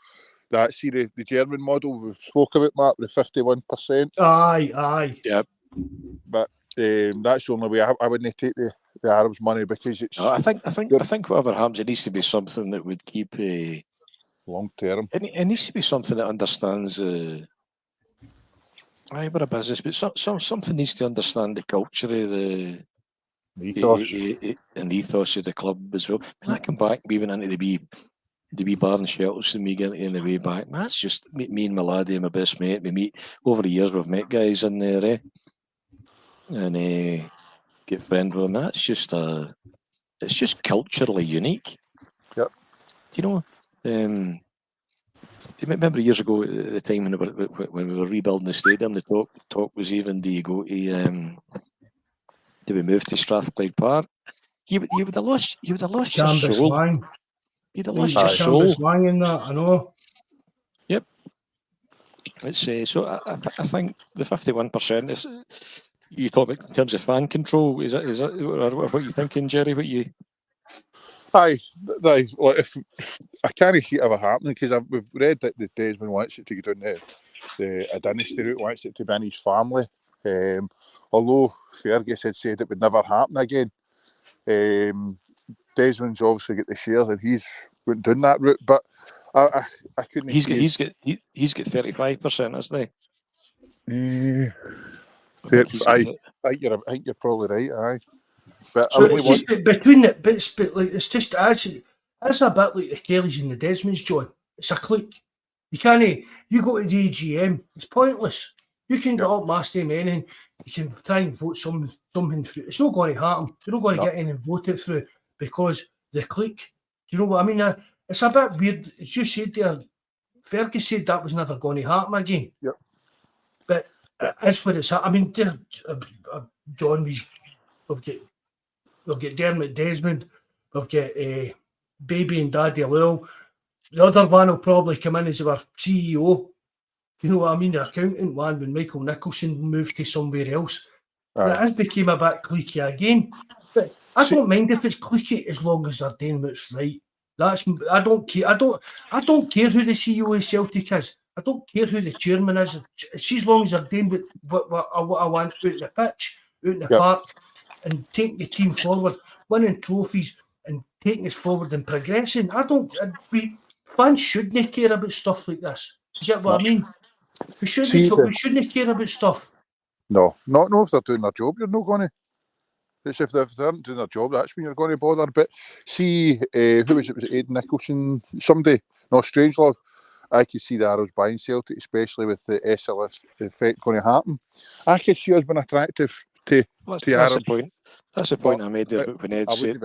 that see the German model we spoke about, Mark, the 51%. Aye. Yep. But that's the only way. I wouldn't take the Arabs' money because it's. No, I think whatever happens, it needs to be something that would keep long term. It needs to be something that understands Aye, we're a business, but something needs to understand the culture of the Ethos. and ethos of the club as well. When I come back, we went into the wee bar and shelters and we get in the way back. Man, that's just me and my laddie and my best mate. We meet over the years. We've met guys in there, and get friends with them. That's just it's just culturally unique. Yep. Do you know? You remember years ago at the time when we were rebuilding the stadium, the talk was even, do you go to do we move to Strathclyde Park? You would have lost your Canvas soul. Lang. You'd have lost your Canvas soul. Lang in that, I know. Yep. It's so I think the 51% is, you talk about in terms of fan control. Is that what you thinking, Jerry? What you? Aye, well, if I can't see it ever happening, because we've read that the Desmond wants it to go down the dynasty route, wants it to be in his family. Although Fergus had said it would never happen again. Desmond's obviously got the shares and he's went down that route, but I couldn't. He's got 35%, hasn't he? I think you're probably right. Aye. But So it's just between it, but like it's just as a bit like the Kellys and the Desmonds, John. It's a clique. You can't. You go to the AGM. It's pointless. You can get up master men, you can try and vote something through. It's not going to happen. You're not going to get in and vote it through because the clique. Do you know what I mean? It's a bit weird. As you said there, Fergus said that was never going to happen again. Yep. But as for it's, I mean, John, we've got Dermot Desmond, we've got Baby and Daddy Lowell. The other one will probably come in as our CEO. You know what I mean? The accountant one when Michael Nicholson moved to somewhere else. It became a bit cliquey again. But I don't mind if it's cliquey as long as they're doing what's right. I don't care. I don't care who the CEO of Celtic is. I don't care who the chairman is. It's as long as they're doing what I want out in the pitch, out in the park, and taking the team forward, winning trophies and taking us forward and progressing. Fans shouldn't care about stuff like this. You get what I mean? We shouldn't care about stuff. No, not if they're doing their job. You're not going to. It's if they aren't doing their job, that's when you're going to bother. But see, who was it? Was it Ed Nicholson? Somebody? No, Strangelove. I could see the Arrows buying Celtic, especially with the SLS effect going to happen. I could see us being attractive to Arrows. The point. That's the point I made there when Ed said.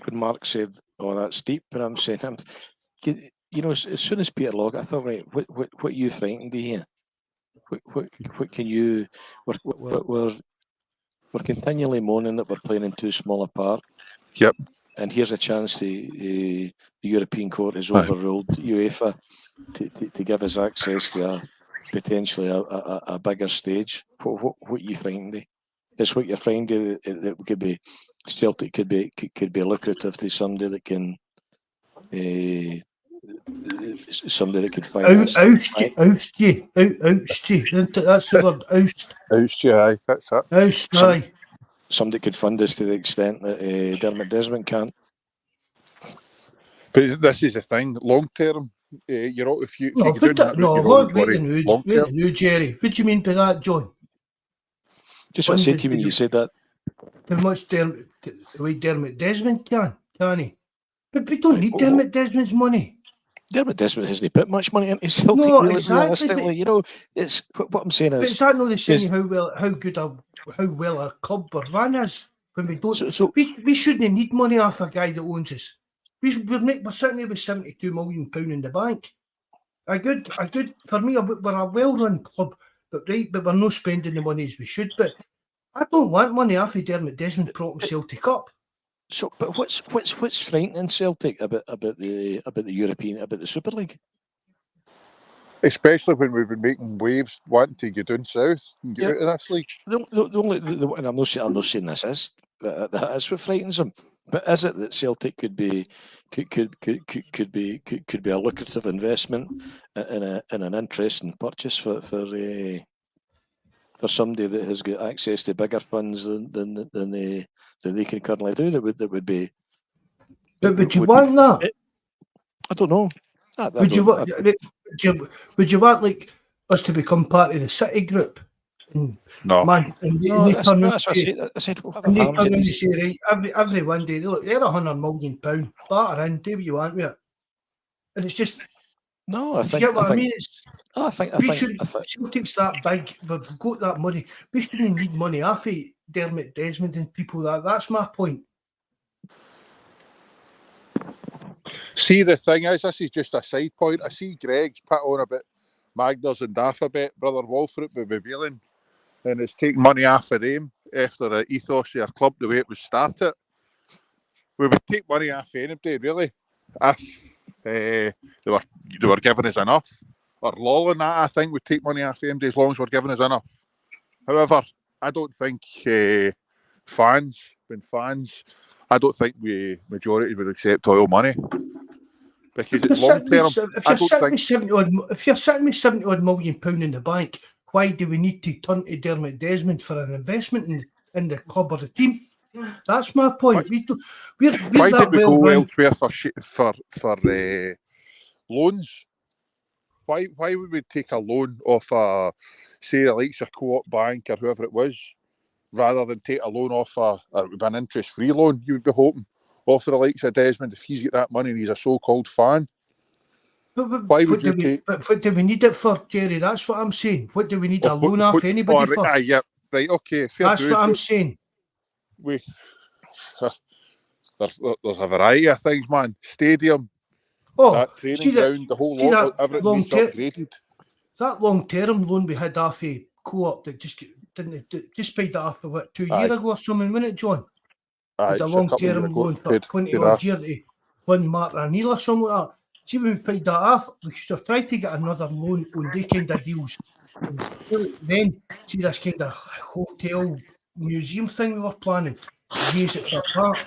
When Mark said, "Oh, that's steep," but I'm saying, you know, as soon as Peter Log, I thought, right, what are you frightened to hear? What can you? We're continually moaning that we're playing in too small a park. Yep. And here's a chance the European Court has overruled UEFA to give us access to potentially a bigger stage. What you find? It's what you're finding that could be Celtic could be lucrative to somebody that can somebody that could find oust you. That's the word, oust. Oust you, aye. That's it. Oust, aye. Somebody could fund us to the extent that Dermot Desmond can't. But this is the thing, long term. You're all, if you wait a minute, Jerry. What do you mean by that, John? Just what I said to you when you said that. How much Dermot Desmond can he? But we don't need Dermot Desmond's money. Dermot Desmond hasn't put much money into Celtic. No, exactly. Realistically, you know, it's what I'm saying is. But is that not the same how well our club or run is when we don't? We shouldn't need money off a guy that owns us. We're sitting there with £72 million in the bank. A good for me. We're a well-run club, but we're not spending the money as we should. But I don't want money off of Dermot Desmond propping Celtic up. So, but what's frightening Celtic about the European, about the Super League? Especially when we've been making waves, wanting to get down south and get out of this league. And I'm not saying this is that's what frightens them. But is it that Celtic could be a lucrative investment in an interesting purchase for somebody that has got access to bigger funds than they can currently do? That would be. But would you want that? I don't know. Would you want like us to become part of the City group. And No. man, and No, they that's turn what I around said. I said, we'll have and they arms turn in around and these- say, right, every one day, look, they're £100 million, batter in, do what you want with it. And it's just, No, I do you think. get what I think. mean? It's, I think. Celtic's that big, we've got that money. We shouldn't need money off of Dermot Desmond and people that's my point. See, the thing is, this is just a side point. I see Greg's put on a bit Magners and Daff a bit, Brother Walford with revealing, and it's taking money off of them after the ethos of our club, the way it was started. We would take money off of anybody, really, if they were giving us enough. Or lolling that, I think, would take money off of anybody as long as we're giving us enough. However, I don't think fans, I don't think we majority would accept oil money. Because it's long term. If you're sitting with £70 million in the bank, why do we need to turn to Dermot Desmond for an investment in the club or the team? That's my point. Why did we go elsewhere for loans? Why would we take a loan off say the likes of Co-op Bank or whoever it was, rather than take a loan off it would be an interest-free loan, you would be hoping, off the likes of Desmond if he's got that money and he's a so-called fan? Why would you take? But what do we need it for, Jerry? That's what I'm saying. What do we need a loan off anybody for? Right, okay. That's what I'm saying. There's a variety of things, man. Stadium, that training ground, the whole lot, everything needs upgraded. That long-term loan we had off a Co-op that just paid that off about 2 years ago or something, wasn't it, John? It's a long-term loan for 20-odd years to fund Martin O'Neill or something like that. See, when we paid that off, we should have tried to get another loan on they kind of deals. And then, see this kind of hotel museum thing we were planning, use it for that.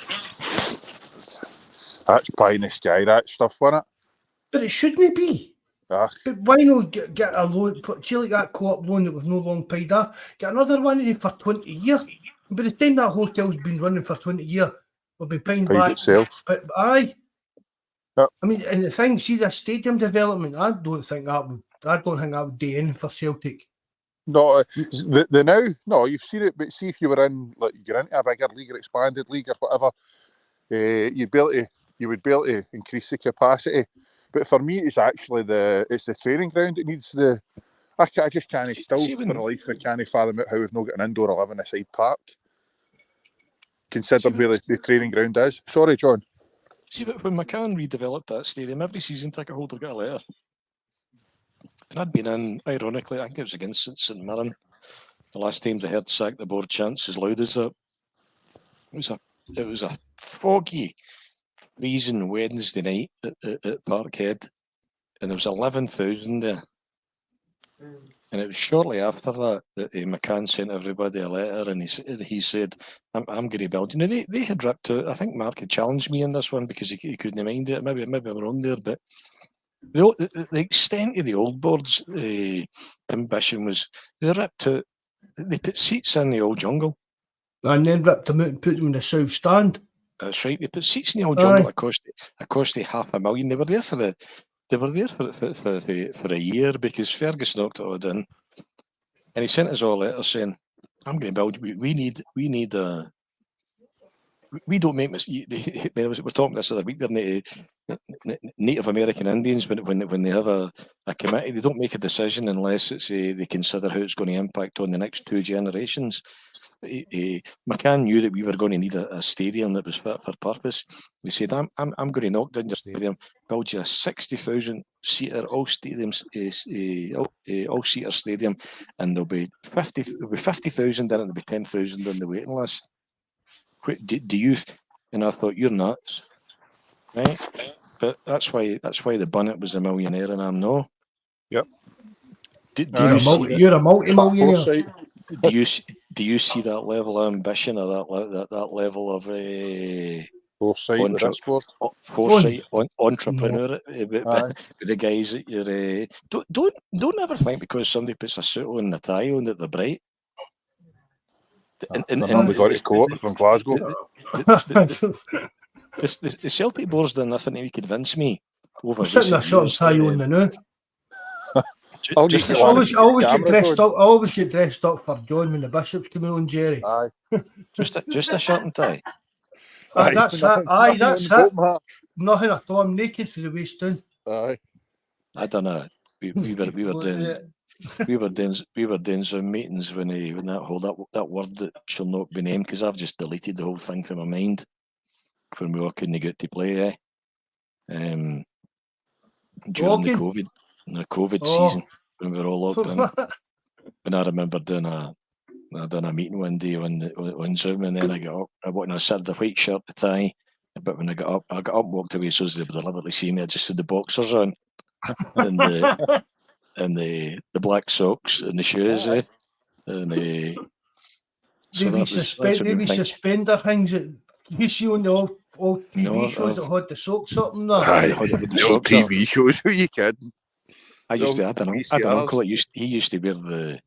That's pie in the sky, that stuff, wasn't it? But it shouldn't be. But why not get a loan, see like that Co-op loan that we've no long paid off, get another one of them for 20 years. And by the time that hotel's been running for 20 years, we'll be paying back. Itself. But aye. Yep. I mean, and the thing, see the stadium development, I don't think that would do anything for Celtic. No, you've seen it, but see if you were in, like, you're into a bigger league or expanded league or whatever, you would be able to increase the capacity. But for me, it's actually the training ground that needs the. I just can't for the life I can't fathom out how we've not got an indoor 11-a-side park. Considering where the training ground is. Sorry, John. See, but when McCann redeveloped that stadium, every season ticket holder got a letter. And I'd been in, ironically, I think it was against St Mirren. The last time they heard sack the board chants as loud as that. It was a foggy, freezing Wednesday night at Parkhead, and there was 11,000 there. And it was shortly after that McCann sent everybody a letter, and he said, "I'm going to build." You know, they had ripped out. I think Mark had challenged me in this one because he couldn't mind it. Maybe I'm wrong there, but the extent of the old board's ambition was they ripped out. They put seats in the old jungle, and then ripped them out and put them in the south stand. That's right. They put seats in the old jungle. It cost $500,000. They were there for a year because Fergus knocked it all down, and he sent us all letters saying, "I'm going to build. We don't make mistakes." We're talking this other week. They're Native American Indians when they have a committee, they don't make a decision unless it's they consider how it's going to impact on the next 2 generations. McCann knew that we were going to need a stadium that was fit for purpose. He said, I'm going to knock down your stadium, build you a 60,000 seater all-seater stadium, and there'll be 50,000 in it, there'll be 10,000 on the waiting list. Do you? And I thought, you're nuts, right? But that's why the Bunnet was a millionaire and I'm no. Yep. You're a multi-millionaire. Do you see that level of ambition or that level of foresight, entrepreneur with the guys that you're? Don't ever think because somebody puts a suit on and a tie on that they're bright. And we got his coat from Glasgow. The Celtic board's done nothing to convince me. Sitting there short and tie on the now. I'll just need I to always get cameras dressed on. up. I always get dressed up for John when the Bishop's coming on, Jerry. Aye. just a shirt and tie. That's it. nothing- Aye, nothing that's on the it. bottom half. Nothing at all. I'm naked to the waist down. Aye. I don't know. We were doing Zoom meetings when that word that shall not be named, because I've just deleted the whole thing from my mind when we all couldn't get to play. During Vlogging? the COVID Oh. season when we were all locked in. And I remember doing a meeting one day on Zoom, and then I got up. I said the white shirt, the tie, but when I got up and walked away so they would deliberately see me. I just had the boxers on and the black socks and the shoes, and so maybe suspender things that you see on the old TV shows that had the socks up and that. Aye. with the The old socks on. TV shows. Who are you kidding? I had an VCRs. uncle that he used to wear the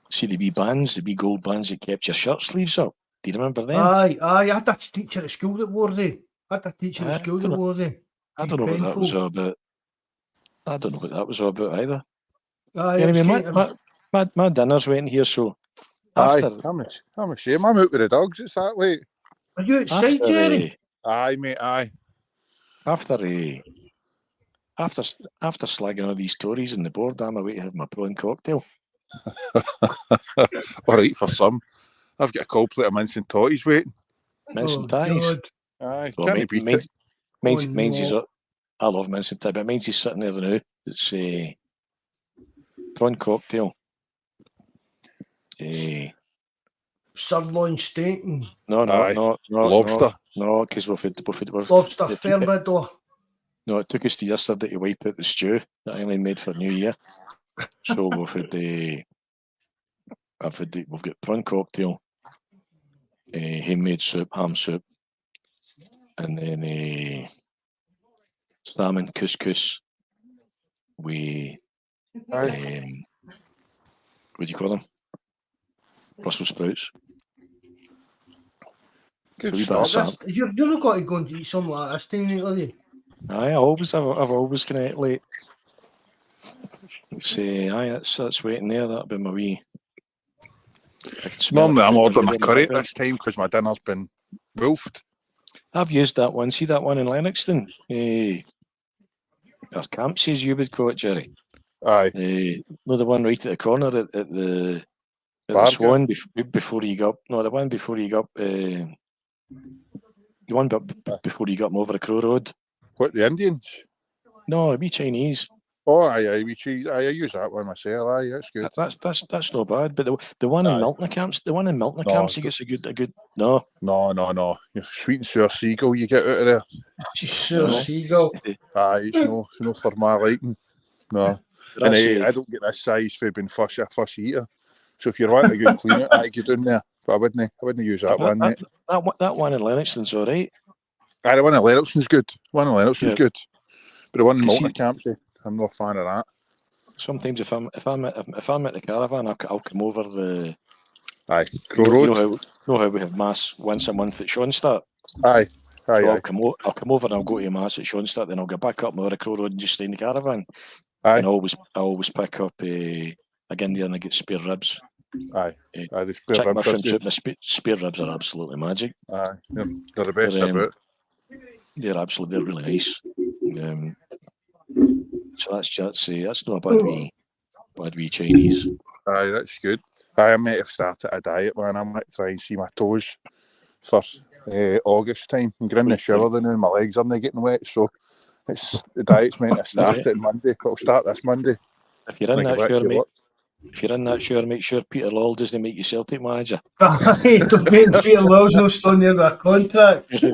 see the wee bands, the wee gold bands that kept your shirt sleeves up. Do you remember them? Aye. I had a teacher at school that wore them. I don't know what that was all about. I don't know what that was all about either. Aye, Anyway, my dinner's waiting here, so after. Aye, I'm ashamed. I'm out with the dogs. It's that late. Are you outside, Jerry? Aye, mate. Aye. After slagging all these Tories in the board, I'm away to have my prawn cocktail. All right, for some. I've got a cold plate of mince and totties waiting. Mince and ties. God. Aye, Well, can't beat it. Mine's is up. I love mince and tie, but mine's is sitting there now. It's a prawn cocktail. Sirloin steak and No, Lobster. No, because we've lobster fermento. No, it took us to yesterday to wipe out the stew that Eileen made for New Year. So we've got prawn cocktail, handmade soup, ham soup, and then salmon couscous with what do you call them? Brussels sprouts. Good So stuff. You're not got to go and eat something like this thing, are you? Aye, I've always kind of late. Say, aye, that's waiting there. That'll be my wee. Normally I'm ordering a curry at this time because my dinner's been wolfed. I've used that one. See that one in Lennoxton? Our camp says you would call it, Jerry. Aye. No, the one right at the corner at the Swan before you go up. No, the one before you go up. The one before you got over the Crow Road. What, the Indians? No, it'd be Chinese. Oh, aye. I use that one myself. Aye, that's good. That's not bad. But the one in Milton Camps, he gets a good. No. Your sweet and sour seagull you get out of there. Seagull. Aye, it's no for my liking. No. And I don't get this size for being fussy eater. So if you're wanting a good clean it, I get in there. But I wouldn't use that one, mate. That one in Lennoxton's all right. Aye, the one in Lennoxton's good. Good. But the one in Milton Camps, I'm not a fan of that. Sometimes if I'm at the caravan, I'll come over the Crow Road. You know how we have mass once a month at Schoenstatt. Aye. I'll come over and I'll go to mass at Schoenstatt, then I'll go back up over Crow Road and just stay in the caravan. Aye. And I always pick up again there and I get spare ribs. Aye. The spare Chick ribs. mushroom soup and the spare ribs are absolutely magic. Aye. They're the best about. They're really nice. So that's not a bad wee Chinese. Aye, that's good. I might have started a diet, man. I might try and see my toes for August time and get in the shower then and my legs aren't getting wet. So the diet's meant to start on Monday. It'll start this Monday. If you're in that shower, make sure Peter Lawwell doesn't make you Celtic manager. Don't make Peter Lawwell's no stone near with a contract. I'm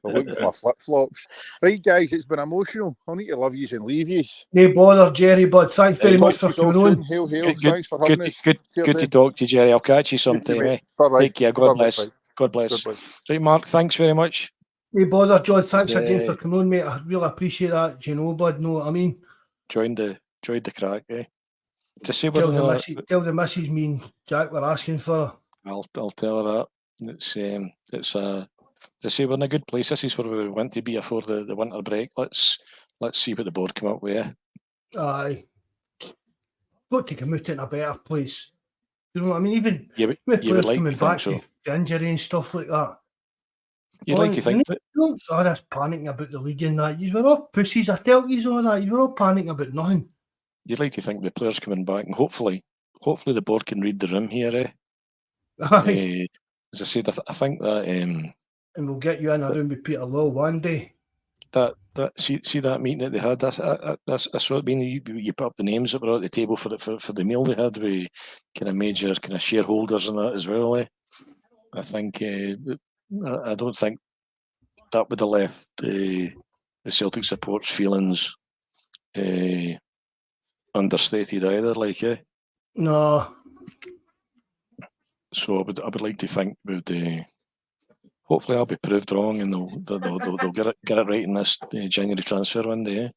looking for my flip-flops. Right, guys, it's been emotional. I'll need to love yous and leave yous. No bother, Jerry, bud. Thanks very much for coming on. Hail. Thanks for having us. Good to talk to you, Jerry. I'll catch you sometime. Bye-bye. Take care. God bless. Right, Mark, thanks very much. No bother, John. Thanks again for coming on, mate. I really appreciate that. You know, bud, know what I mean? Joined the crack, To say tell the missus me and Jack were asking for her. I'll tell her that. It's to say we're in a good place. This is where we want to be before the winter break. Let's let's see what the board come up with. Aye. Got to come out in a better place. You know what I mean? Even You with would players like coming to think back so. for injury and stuff like that. You'd like to think that. Don't us panicking about the league and that. You were all pussies, I tell you all that. You were all panicking about nothing. You'd like to think the players coming back, and hopefully the board can read the room here. Aye. As I said, I think that And we'll get you in a room with Peter Law one day. see that meeting that they had. I saw it being you put up the names that were at the table for the meal they had with kind of major kind of shareholders and that as well. I think I don't think that would have left the Celtic support's feelings understated either. No. So I would like to think hopefully I'll be proved wrong and they'll get it right in this January transfer window.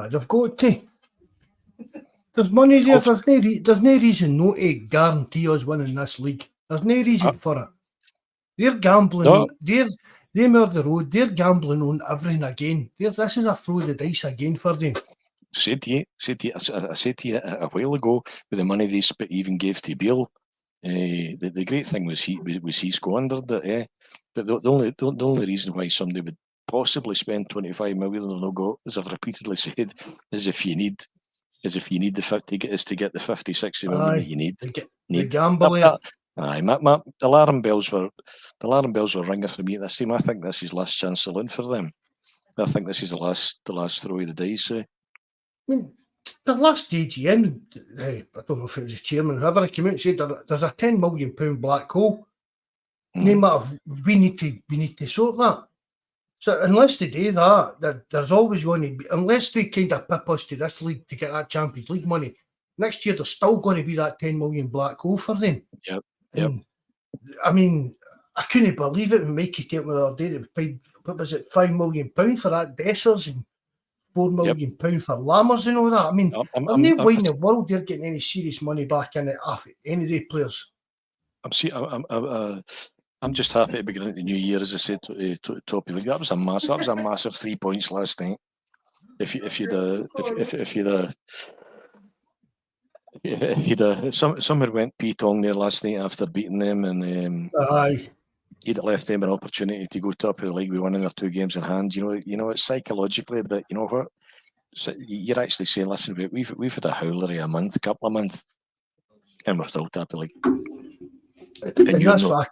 They've got to. There's money there. There's no reason not to guarantee us winning this league. There's no reason for it. They're gambling. No. They're more the road. They're gambling on everything again. This is a throw the dice again for them. I said to you a while ago with the money they even gave to Beale. The great thing was he squandered it. But the only reason why somebody would possibly spend 25 million and no go, as I've repeatedly said, is if you need to get the 50, 60 million that you need. The gamble. Aye, the alarm bells were ringing for me at this time. I think this is last chance saloon for them. I think this is the last throw of the dice. I mean, the last AGM, I don't know if it was the chairman or whoever, came out and said there's a £10 million black hole. No matter, we need to sort that. So unless they do that, there's always going to be, unless they kind of pip us to this league to get that Champions League money, next year there's still going to be that 10 million black hole for them. Yep. I mean, I couldn't believe it when Mikey told me the other day they paid, what was it, £5 million for that Dessers and £4 million for Lammers and all that. I mean, there's no way in the world they're getting any serious money back in it off any of the players. I'm just happy to be getting the new year, as I said, to top of the league. That was a massive 3 points last night. Somebody went P-tong there last night after beating them, and he'd left them an opportunity to go top of the league with winning their 2 games in hand. You know, it's psychologically, but you know what? So you're actually saying, listen, we've had a howler of a couple of months, and we're still top of the league. And that's what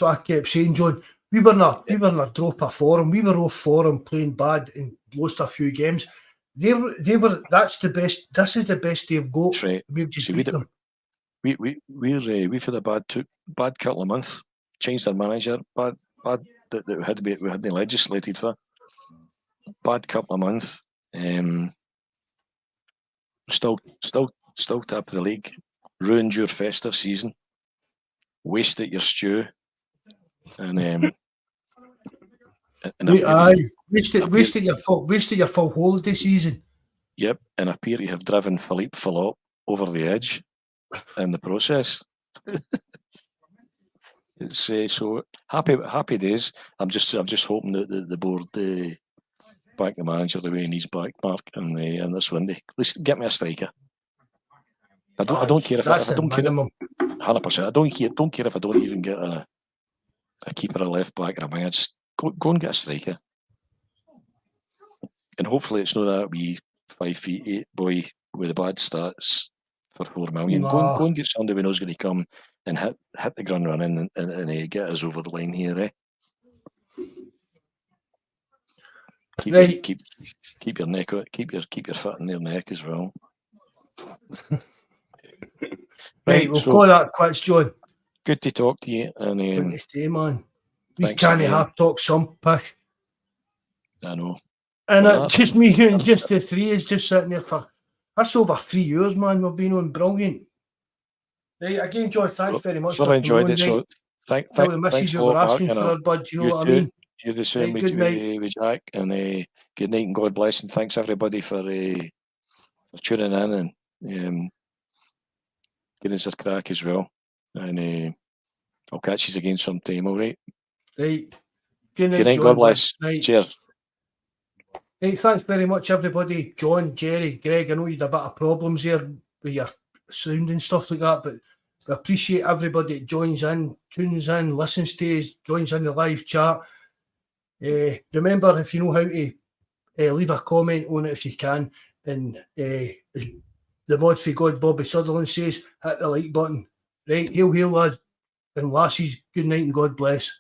I kept saying, John. We were in a drop of form. We were off form, playing bad, and lost a few games. They were. That's the best. This is the best they've got. That's right. We've just beat them. We've had a bad couple of months. Changed our manager. Bad that we hadn't legislated for. Bad couple of months. Still top of the league. Ruined your festive season. Wasted your stew. And wasted your full holiday season. Yep, and appear to have driven Philippe Philop over the edge in the process. It's so happy days. I'm just hoping that the board back the manager the way he needs back, Mark, and this window. At least get me a striker. I don't care if I don't care. 100%. I don't care if I don't even get a keeper, a left back, or a winger. Just go and get a striker. And hopefully it's not that wee 5'8" boy with the bad stats for 4 million. No. Go and get somebody we know is going to come and hit the ground running and get us over the line here. Keep your neck, keep your foot in their neck as well. Right, we'll call that quits, John. Good to talk to you. And good to stay, man. We can't have talk some piss. I know. And just me and just the three is just sitting there for that's over 3 years, man. We've been on brilliant. Right, again, John, thanks very much. I enjoyed it. So thanks the message you were asking for our bud, you know what I mean? You're the same with Jack, and good night and God bless, and thanks everybody for tuning in and giving us a crack as well. And I'll catch you again sometime, all right? Right. Good night, God bless. Cheers. Hey, thanks very much, everybody. John, Jerry, Greg, I know you had a bit of problems here with your sound and stuff like that, but we appreciate everybody that joins in, tunes in, listens to us, joins in the live chat. Remember, if you know how to leave a comment on it if you can, and the mod for God, Bobby Sutherland says, hit the like button. Right, hail, lads and lassies, good night and God bless.